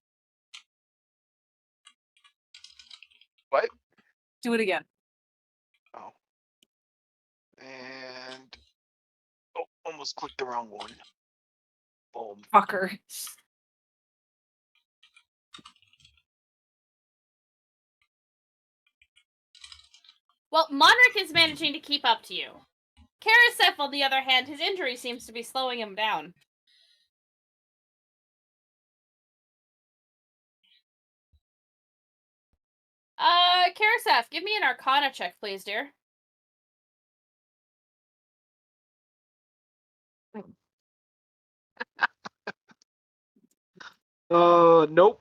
S2: What?
S5: Do it again.
S2: Oh. And almost clicked the wrong one. Boom.
S5: Fucker.
S1: Well, Monric is managing to keep up to you. Karasef, on the other hand, his injury seems to be slowing him down. Karasef, give me an Arcana check, please, dear.
S2: Nope.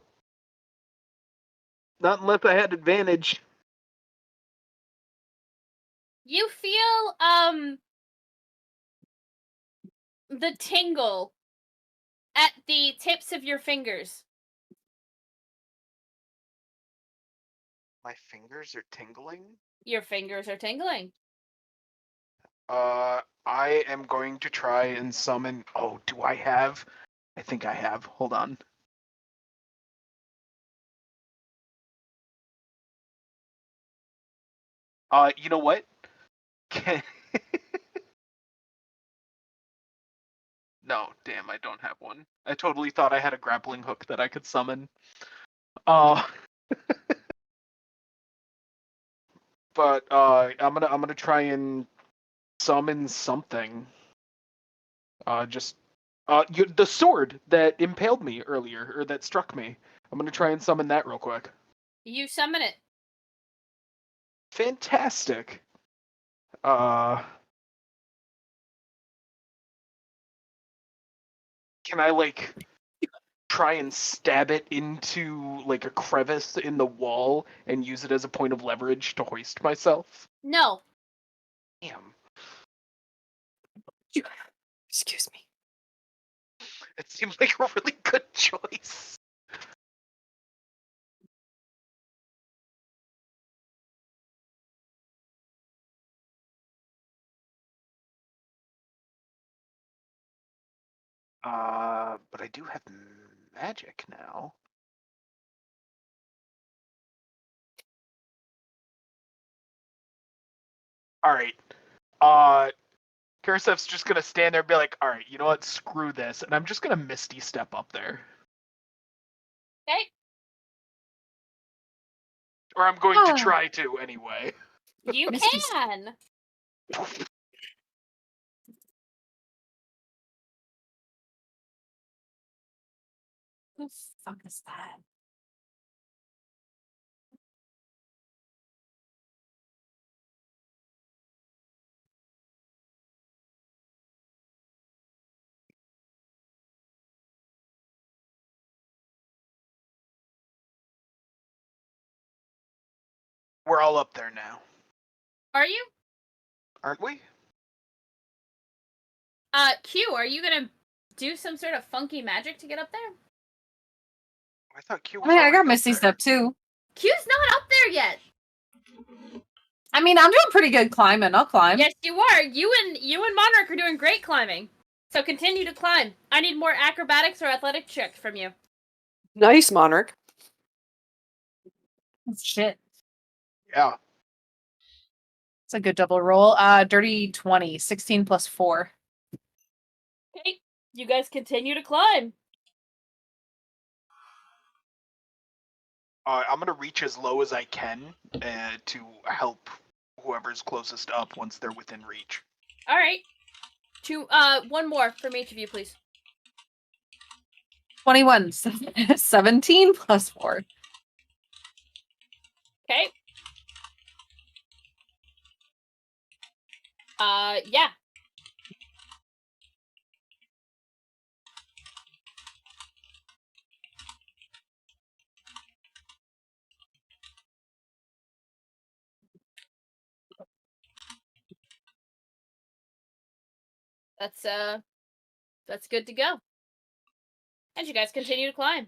S2: Not unless I had advantage.
S1: You feel, the tingle at the tips of your fingers.
S2: My fingers are tingling.
S1: Your fingers are tingling.
S2: I am going to try and summon. Oh, do I have? I think I have. Hold on. You know what? No, damn, I don't have one. I totally thought I had a grappling hook that I could summon. But I'm gonna try and summon something. The sword that impaled me earlier, or that struck me. I'm gonna try and summon that real quick.
S1: You summon it.
S2: Fantastic. Can I like try and stab it into like a crevice in the wall and use it as a point of leverage to hoist myself?
S1: No.
S2: Damn.
S4: Excuse me.
S2: It seems like a really good choice. But I do have magic now. All right. Karsef's just gonna stand there and be like, all right, you know what? Screw this. And I'm just gonna Misty Step up there.
S1: Okay.
S2: Or I'm going to try to anyway.
S1: You
S5: Misty
S1: can.
S5: Who the fuck is that?
S2: We're all up there now,
S1: Are you?
S2: aren't we?
S1: Q, are you gonna do some sort of funky magic to get up there?
S2: I thought Q
S5: I
S2: was
S5: mean, I
S2: already
S5: got
S2: up
S5: Misty
S2: there.
S5: Step too.
S1: Q's not up there yet.
S5: I mean, I'm doing pretty good climbing. I'll climb.
S1: Yes, you are. You and Monarch are doing great climbing. So continue to climb. I need more acrobatics or athletic checks from you.
S4: Nice, Monarch.
S5: Shit.
S2: Yeah.
S5: It's a good double roll. Dirty 20. 16 plus 4.
S1: Okay, you guys continue to climb.
S2: I'm gonna reach as low as I can to help whoever's closest up once they're within reach.
S1: All right. One more from each of you, please.
S5: 21. 17 plus 4.
S1: Okay. Yeah. That's good to go. And you guys continue to climb.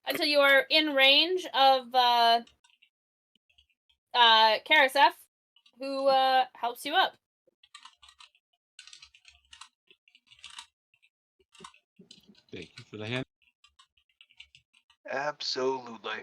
S1: Until you are in range of, Karasef, who, helps you up.
S6: Thank you for the hand.
S2: Absolutely.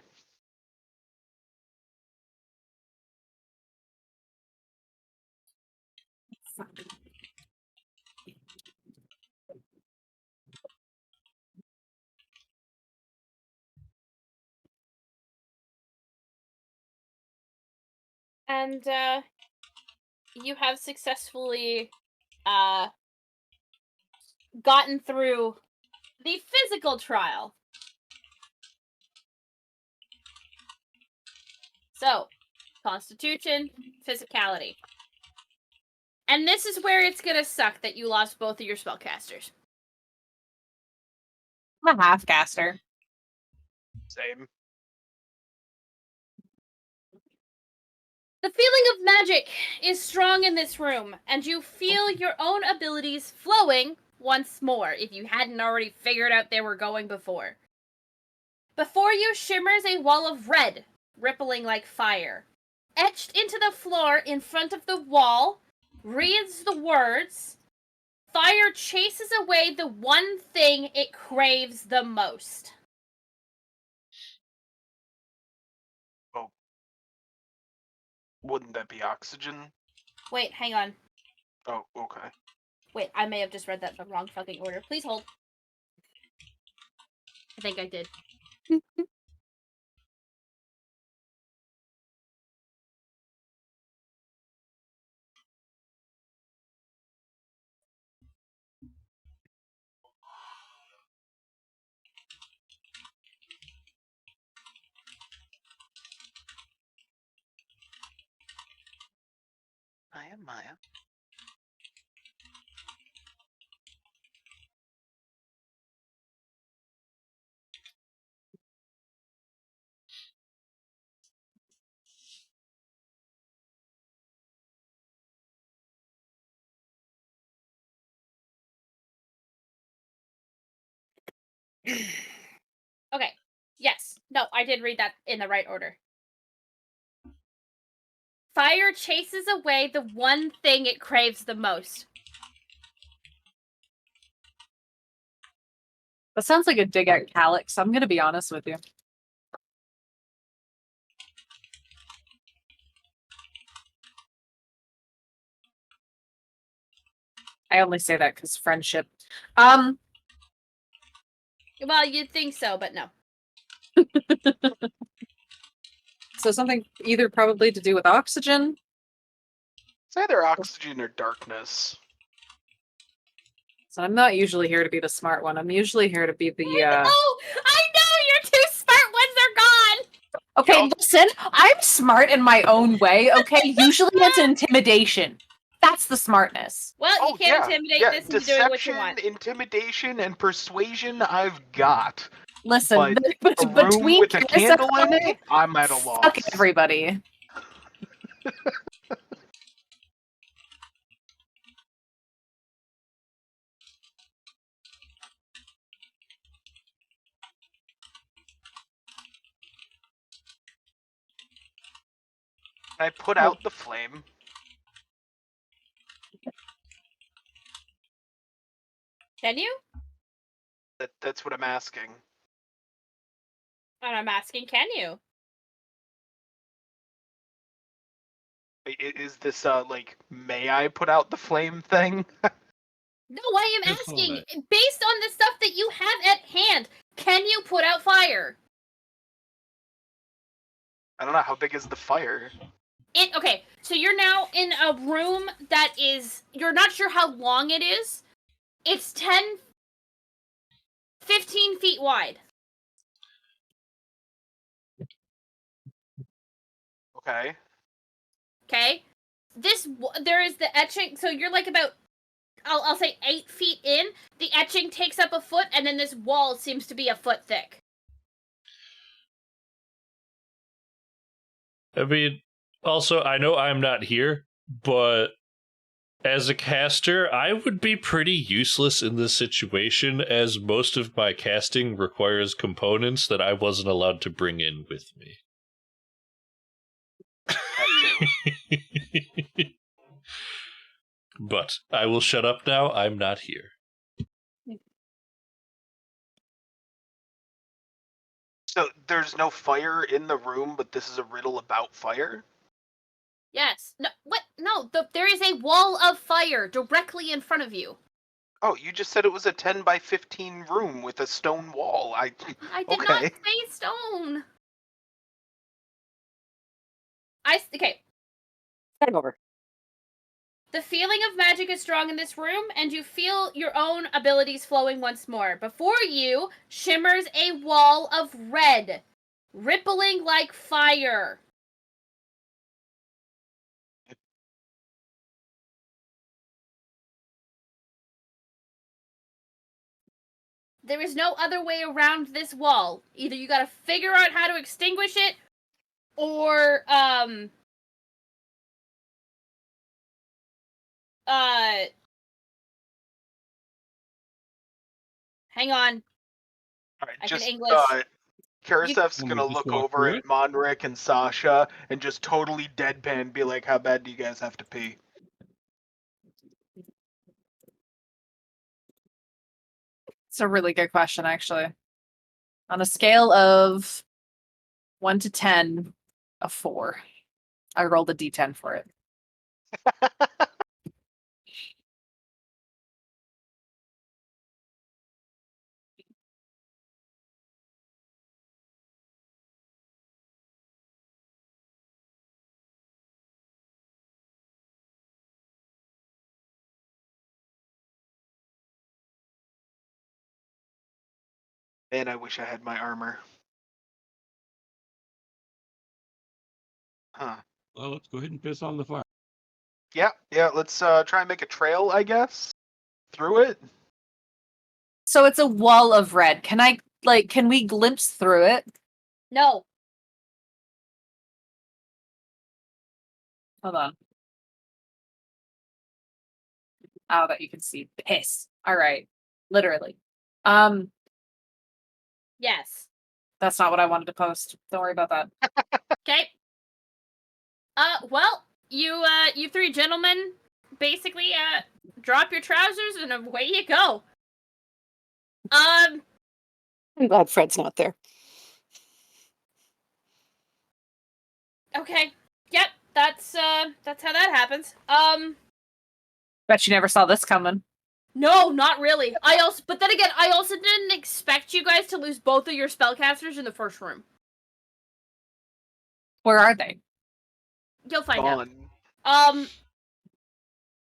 S1: And, you have successfully, gotten through the physical trial. So, Constitution, physicality. And this is where it's gonna suck that you lost both of your spellcasters.
S5: I'm a half caster.
S2: Same.
S1: The feeling of magic is strong in this room, and you feel your own abilities flowing once more, if you hadn't already figured out they were going before. Before you shimmers a wall of red, rippling like fire. Etched into the floor in front of the wall reads the words, "Fire chases away the one thing it craves the most."
S2: Oh. Wouldn't that be oxygen?
S1: Wait, hang on.
S2: Oh, okay.
S1: Wait, I may have just read that in the wrong fucking order. Please hold. I think I did.
S2: I am Maya.
S1: Okay. Yes. No, I did read that in the right order. Fire chases away the one thing it craves the most.
S5: That sounds like a dig at Calyx. I'm gonna be honest with you. I only say that because friendship.
S1: Well, you'd think so, but no.
S5: So something either probably to do with oxygen.
S2: It's either oxygen or darkness.
S5: So I'm not usually here to be the smart one. I'm usually here to be the
S1: Oh, I know! Your two smart ones are gone!
S5: Okay,
S2: Yup.
S5: listen, I'm smart in my own way, okay? Usually it's intimidation. That's the smartness.
S1: Well, you can't intimidate this into doing what you
S2: Deception,
S1: want.
S2: intimidation, and persuasion I've got.
S5: Listen,
S2: But a room
S5: between
S2: with a
S5: Karasef
S2: candle in it, I'm at a loss.
S5: fuck everybody.
S2: I put out the flame.
S1: Can you?
S2: That's what I'm asking.
S1: And I'm asking, can you?
S2: Is this like, may I put out the flame thing?
S1: No, I am
S6: Just on
S1: asking,
S6: it.
S1: based on the stuff that you have at hand, can you put out fire?
S2: I don't know, how big is the fire?
S1: Okay, so you're now in a room that is, you're not sure how long it is. It's 15 feet wide.
S2: Okay.
S1: Okay? There is the etching, so you're like about, I'll say 8 feet in. The etching takes up a foot, and then this wall seems to be a foot thick.
S3: I mean, also, I know I'm not here, but as a caster, I would be pretty useless in this situation, as most of my casting requires components that I wasn't allowed to bring in with me. But I will shut up now. I'm not here.
S2: So there's no fire in the room, but this is a riddle about fire?
S1: Yes. No, what? No, there is a wall of fire directly in front of you.
S2: Oh, you just said it was a 10 by 15 room with a stone wall.
S1: I did not
S2: Okay.
S1: say stone. Okay.
S4: Start over.
S1: The feeling of magic is strong in this room, and you feel your own abilities flowing once more. Before you shimmers a wall of red, rippling like fire. There is no other way around this wall. Either you gotta figure out how to extinguish it, or, hang on.
S2: Alright,
S1: I
S2: just,
S1: can English.
S2: Karasev's
S6: Want me
S2: gonna
S6: to just
S2: look
S6: walk
S2: over
S6: through
S2: at
S6: it?
S2: Monrick and Sasha and just totally deadpan be like, how bad do you guys have to pee?
S5: It's a really good question, actually. On a scale of 1 to 10, a 4. I rolled a d10 for it.
S2: Man, I wish I had my armor. Huh.
S6: Well, let's go ahead and piss on the fire.
S2: Yeah, let's try and make a trail, I guess. Through it.
S5: So it's a wall of red. Can we glimpse through it?
S1: No.
S5: Hold on. Oh, that you can see. Piss. All right. Literally.
S1: Yes.
S5: That's not what I wanted to post. Don't worry about that.
S1: Okay. Well, you three gentlemen basically, drop your trousers and away you go.
S4: I'm glad Fred's not there.
S1: Okay. Yep, that's how that happens.
S5: Bet you never saw this coming.
S1: No, not really. But then again, I also didn't expect you guys to lose both of your spellcasters in the first room.
S5: Where are they?
S1: You'll find out.
S2: Gone.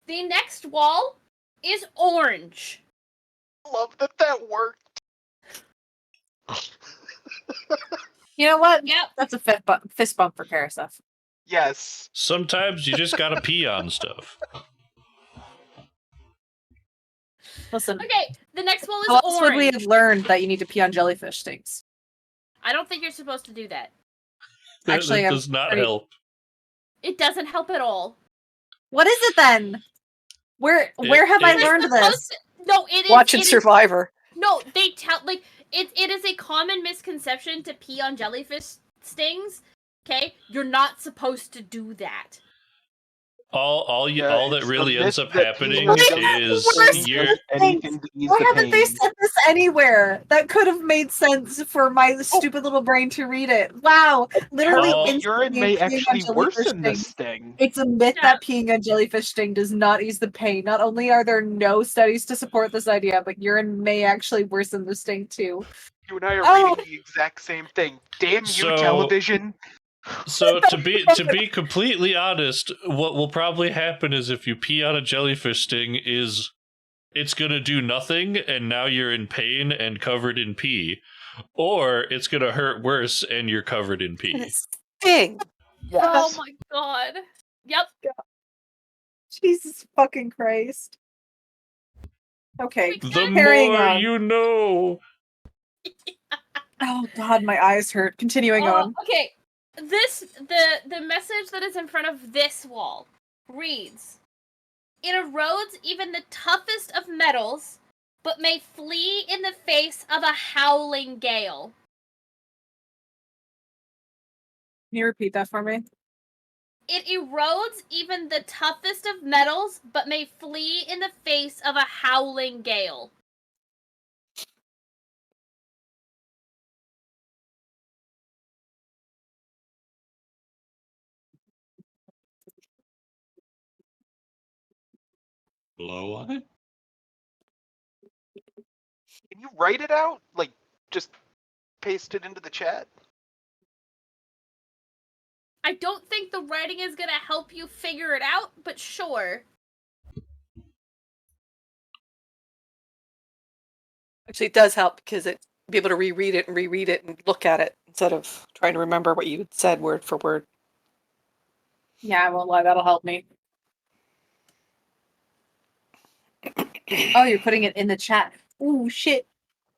S1: The next wall is orange.
S2: Love that worked.
S5: You know what?
S1: Yep.
S5: That's a fist bump for Karasef.
S2: Yes.
S3: Sometimes you just gotta pee on stuff.
S5: Listen,
S1: Okay, the next wall is
S5: how else
S1: orange.
S5: would we have learned that you need to pee on jellyfish stings?
S1: I don't think you're supposed to do that.
S5: Actually,
S3: That
S5: I'm
S3: does not
S5: pretty-
S3: help.
S1: It doesn't help at all.
S5: What is it then? Where have I
S3: You're
S5: learned this?
S1: No, it is.
S4: Watching
S1: it is-
S4: Survivor.
S1: No, they tell it is a common misconception to pee on jellyfish stings Okay? You're not supposed to do that.
S3: All that
S2: it's
S3: really
S2: the
S3: ends
S2: myth
S3: up
S2: that
S3: happening
S2: peeing
S3: is
S5: worst
S3: you're
S2: does anything to ease
S5: Why
S2: the
S5: haven't they
S2: pain.
S5: said this anywhere? That could have made sense for my stupid little brain to read it. Wow. Literally
S3: All-
S2: Apparently, urine
S5: instantly
S2: may
S5: peeing on
S2: actually
S5: jellyfish
S2: worsen this
S5: stings.
S2: sting.
S5: It's a myth
S1: Yeah.
S5: that peeing on jellyfish sting does not ease the pain. Not only are there no studies to support this idea, but urine may actually worsen the sting too.
S2: You and I are
S5: Oh.
S2: reading the exact same thing. Damn you,
S3: So-
S2: television.
S3: So to be completely honest, what will probably happen is if you pee on a jellyfish sting is it's gonna do nothing and now you're in pain and covered in pee. Or it's gonna hurt worse and you're covered in
S4: And
S3: pee.
S4: it's sting.
S1: Oh my god. Yep.
S5: Jesus fucking Christ. Okay,
S1: We
S3: The
S5: carrying
S3: more
S5: on.
S3: you know.
S5: Oh god, my eyes hurt. Continuing
S1: Oh,
S5: on.
S1: okay. The message that is in front of this wall reads: "It erodes even the toughest of metals, but may flee in the face of a howling gale."
S5: Can you repeat that for me?
S1: It erodes even the toughest of metals, but may flee in the face of a howling gale.
S6: Blow on it?
S2: Can you write it out? Like, just paste it into the chat?
S1: I don't think the writing is gonna help you figure it out, but sure.
S4: Actually, it does help because it be able to reread it and look at it instead of trying to remember what you said word for word.
S5: Yeah, I won't lie, that'll help me. Oh, you're putting it in the chat. Ooh, shit.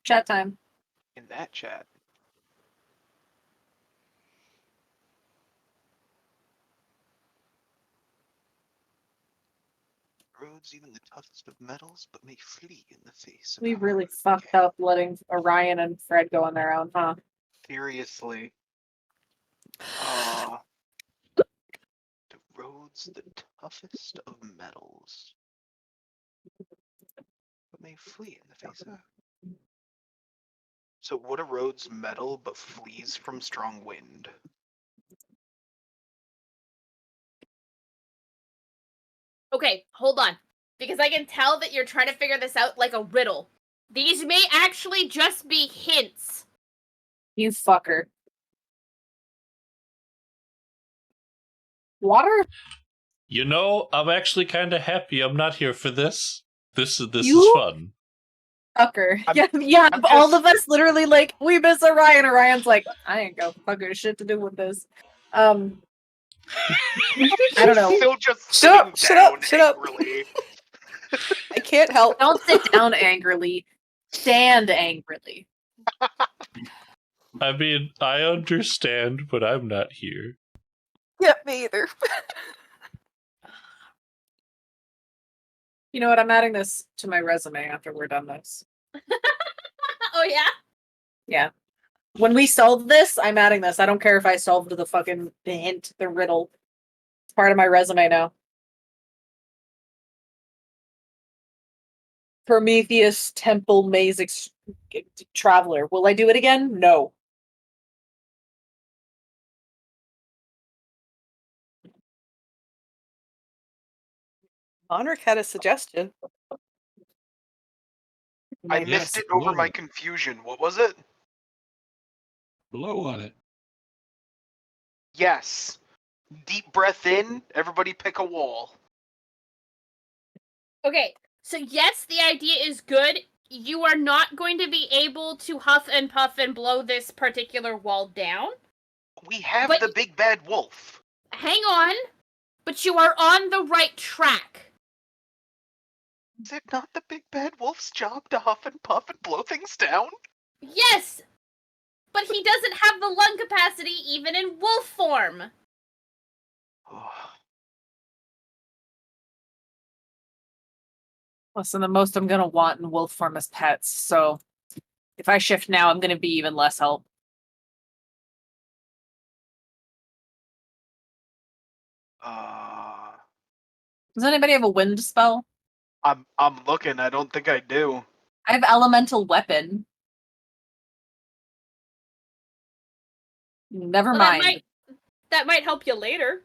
S5: Chat time.
S2: In that chat. Erodes even the toughest of metals, but may flee in the face of
S5: We
S2: a
S5: really
S2: howling
S5: fucked
S2: gale.
S5: up letting Orion and Fred go on their own, huh?
S2: Seriously. Erodes the toughest of metals, but may flee in the face of. So what erodes metal but flees from strong wind?
S1: Okay, hold on. Because I can tell that you're trying to figure this out like a riddle. These may actually just be hints.
S5: You fucker. Water?
S3: You know, I'm actually kind of happy I'm not here for this. This is
S5: You-
S3: fun.
S5: Fucker.
S2: I'm-
S5: Yeah,
S2: I'm
S5: all
S2: just-
S5: of us literally like, we miss Orion. Orion's like, I ain't got fucking shit to do with this. I don't know.
S2: Still just
S4: Shut up,
S2: sitting
S4: shut up,
S2: down
S4: shut up.
S2: angrily.
S4: I can't help.
S5: Don't sit down angrily. Stand angrily.
S3: I mean, I understand, but I'm not here.
S4: Yeah, me either.
S5: You know what? I'm adding this to my resume after we're done this.
S1: Oh yeah?
S5: Yeah. When we solve this, I'm adding this. I don't care if I solved the fucking hint, the riddle. It's part of my resume now. Prometheus Temple Maze Traveler. Will I do it again? No.
S4: Monarch had a suggestion.
S2: I
S5: Nice.
S2: missed it over my confusion. What was it?
S6: Blow on it.
S2: Yes. Deep breath in. Everybody pick a wall.
S1: Okay, so yes, the idea is good. You are not going to be able to huff and puff and blow this particular wall down.
S2: We have
S1: But-
S2: the big bad wolf.
S1: Hang on, but you are on the right track.
S2: Is it not the big bad wolf's job to huff and puff and blow things down?
S1: Yes, but he doesn't have the lung capacity even in wolf form.
S5: Listen, the most I'm gonna want in wolf form is pets, so if I shift now, I'm gonna be even less help. Does anybody have a wind spell?
S2: I'm looking. I don't think I do.
S5: I have elemental weapon. Never
S1: Well,
S5: mind.
S1: that might help you later.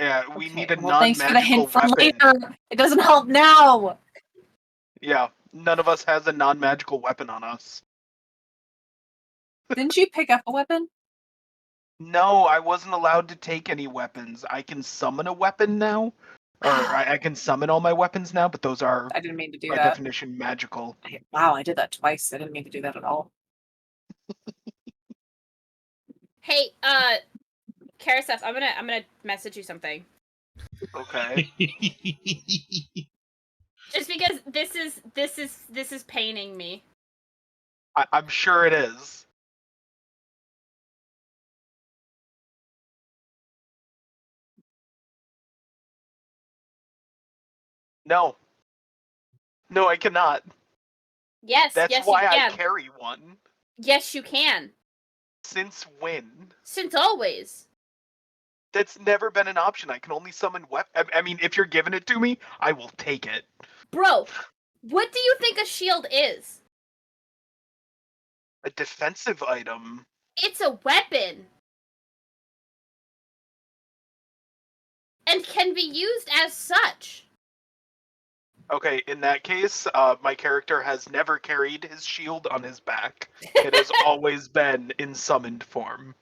S2: Yeah, we
S5: Okay,
S2: need a
S5: well, thanks for the
S2: non-magical
S5: hint for
S2: weapon.
S5: later. It doesn't help now.
S2: Yeah, none of us has a non-magical weapon on us.
S5: Didn't you pick up a weapon?
S2: No, I wasn't allowed to take any weapons. I can summon a weapon now, or I can summon all my weapons now, but those are,
S5: I didn't mean to do
S2: by
S5: that.
S2: definition, magical.
S5: Wow, I did that twice. I didn't mean to do that at all.
S1: Hey, Karaseth, I'm gonna message you something.
S2: Okay.
S1: Just because this is paining me.
S2: I'm sure it is. No. No, I cannot.
S1: Yes,
S2: That's
S1: yes
S2: why
S1: you
S2: I
S1: can.
S2: carry one.
S1: Yes, you can.
S2: Since when?
S1: Since always.
S2: That's never been an option. I can only summon weapon. I mean, if you're giving it to me, I will take it.
S1: Bro, what do you think a shield is?
S2: A defensive item.
S1: It's a weapon. And can be used as such.
S2: Okay, in that case, my character has never carried his shield on his back. It has always been in summoned form.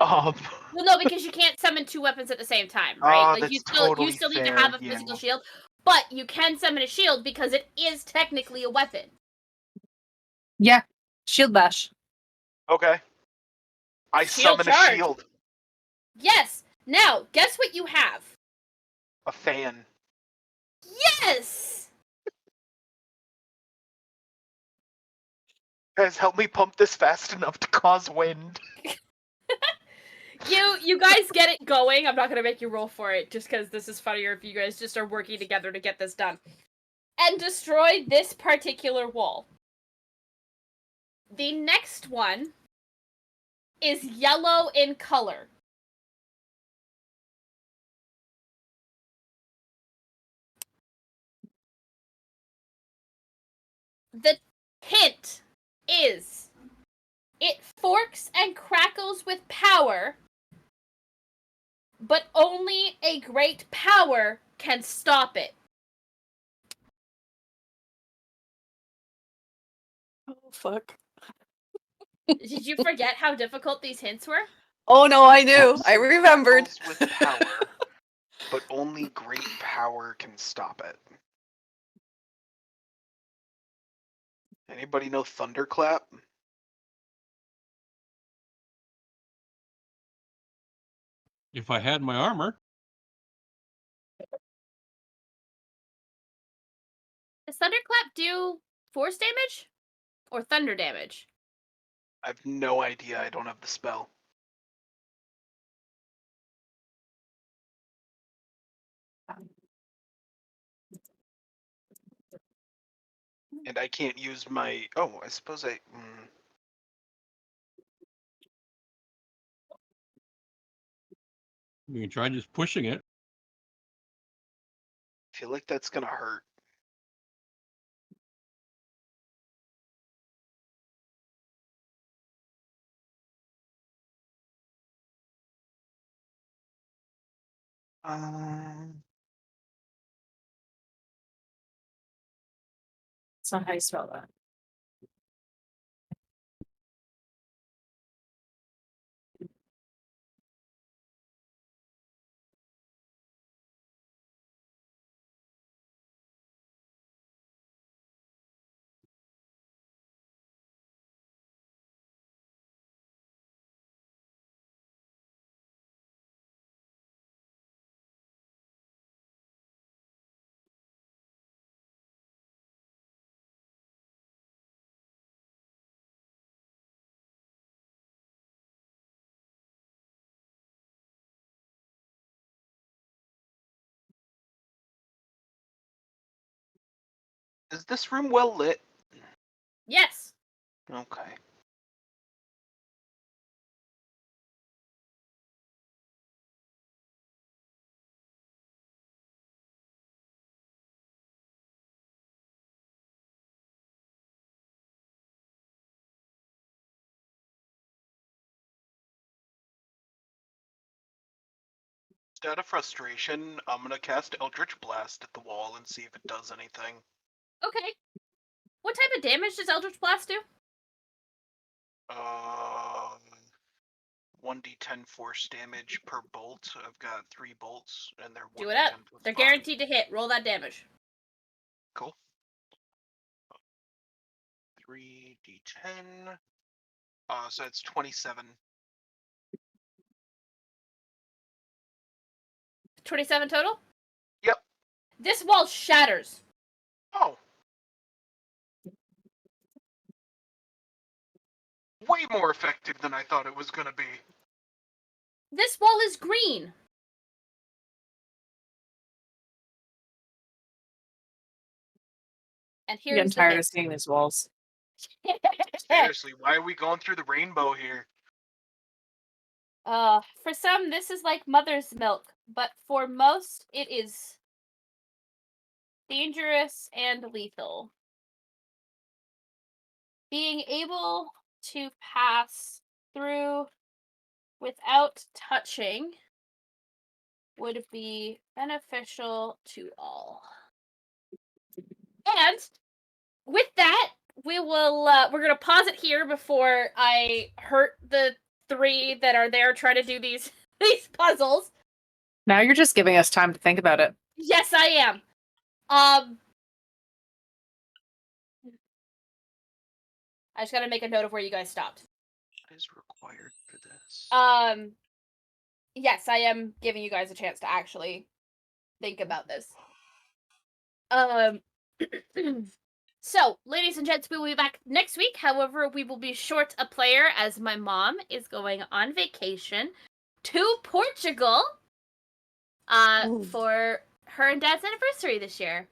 S1: Well, no, because you can't summon two weapons at the same time, right?
S2: Oh,
S1: Like
S2: that's
S1: you
S2: totally
S1: still need to
S2: fair,
S1: have a
S2: yeah.
S1: physical shield, but you can summon a shield because it is technically a weapon.
S5: Yeah, shield bash.
S2: Okay. I
S1: Shield
S2: summon
S1: charge.
S2: a shield.
S1: Yes. Now, guess what you have?
S2: A fan.
S1: Yes.
S2: Guys, help me pump this fast enough to cause wind.
S1: You guys get it going. I'm not gonna make you roll for it just because this is funnier if you guys just are working together to get this done. And destroy this particular wall. The next one is yellow in color. The hint is it forks and crackles with power, but only a great power can stop it.
S4: Oh, fuck.
S1: Did you forget how difficult these hints were?
S4: Oh, no, I knew.
S2: Forks
S4: I
S2: and
S4: remembered.
S2: crackles with power, but only great power can stop it. Anybody know Thunderclap?
S6: If I had my armor,
S1: Does Thunderclap do force damage? Or thunder damage?
S2: I have no idea. I don't have the spell. And I can't use my... Oh, I suppose I...
S6: you can try just pushing it.
S2: I feel like that's gonna hurt.
S5: That's not how you spell that.
S2: Is this room well lit?
S1: Yes.
S2: Okay. Just out of frustration, I'm gonna cast Eldritch Blast at the wall and see if it does anything.
S1: Okay. What type of damage does Eldritch Blast do?
S2: 1d10 force damage per bolt. I've got 3 bolts, and they're 1d10
S1: Do it up.
S2: plus
S1: They're
S2: 5.
S1: guaranteed to hit. Roll that damage.
S2: Cool. 3d10. So it's 27.
S1: 27 total?
S2: Yep.
S1: This wall shatters.
S2: Oh. Way more effective than I thought it was gonna be.
S1: This wall is green. And
S5: I'm getting
S1: here's the
S5: tired
S1: hit.
S5: of seeing these walls.
S2: Seriously, why are we going through the rainbow here?
S1: For some, this is like mother's milk, but for most, it is dangerous and lethal. Being able to pass through without touching would be beneficial to all. And with that, we're gonna pause it here before I hurt the 3 that are there trying to do these puzzles.
S5: Now you're just giving us time to think about it.
S1: Yes, I am. I just gotta make a note of where you guys stopped.
S2: What is required for this?
S1: Yes, I am giving you guys a chance to actually think about this. So, ladies and gents, we will be back next week. However, we will be short a player as my mom is going on vacation to Portugal for her and Dad's anniversary this year.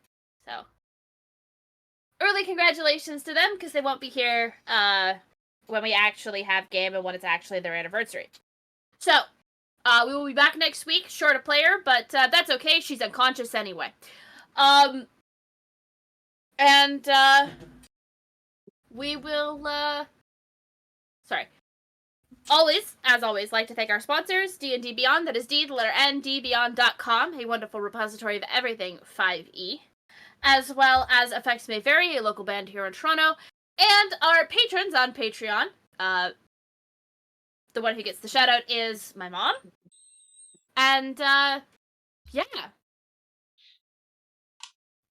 S1: So, early congratulations to them because they won't be here when we actually have game and when it's actually their anniversary. So, we will be back next week, short a player, but that's okay. She's unconscious anyway. And we will, always, as always, like to thank our sponsors, D&D Beyond, that is D, the letter N, dbeyond.com, a wonderful repository of everything 5e, as well as Effects May Vary, a local band here in Toronto, and our patrons on Patreon. The one who gets the shout out is my mom. And, yeah.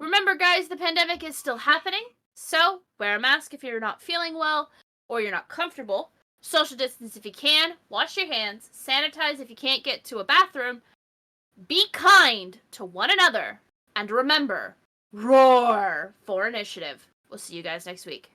S1: Remember, guys, the pandemic is still happening, so wear a mask if you're not feeling well or you're not comfortable. Social distance if you can. Wash your hands. Sanitize if you can't get to a bathroom. Be kind to one another. And remember, roar for initiative. We'll see you guys next week.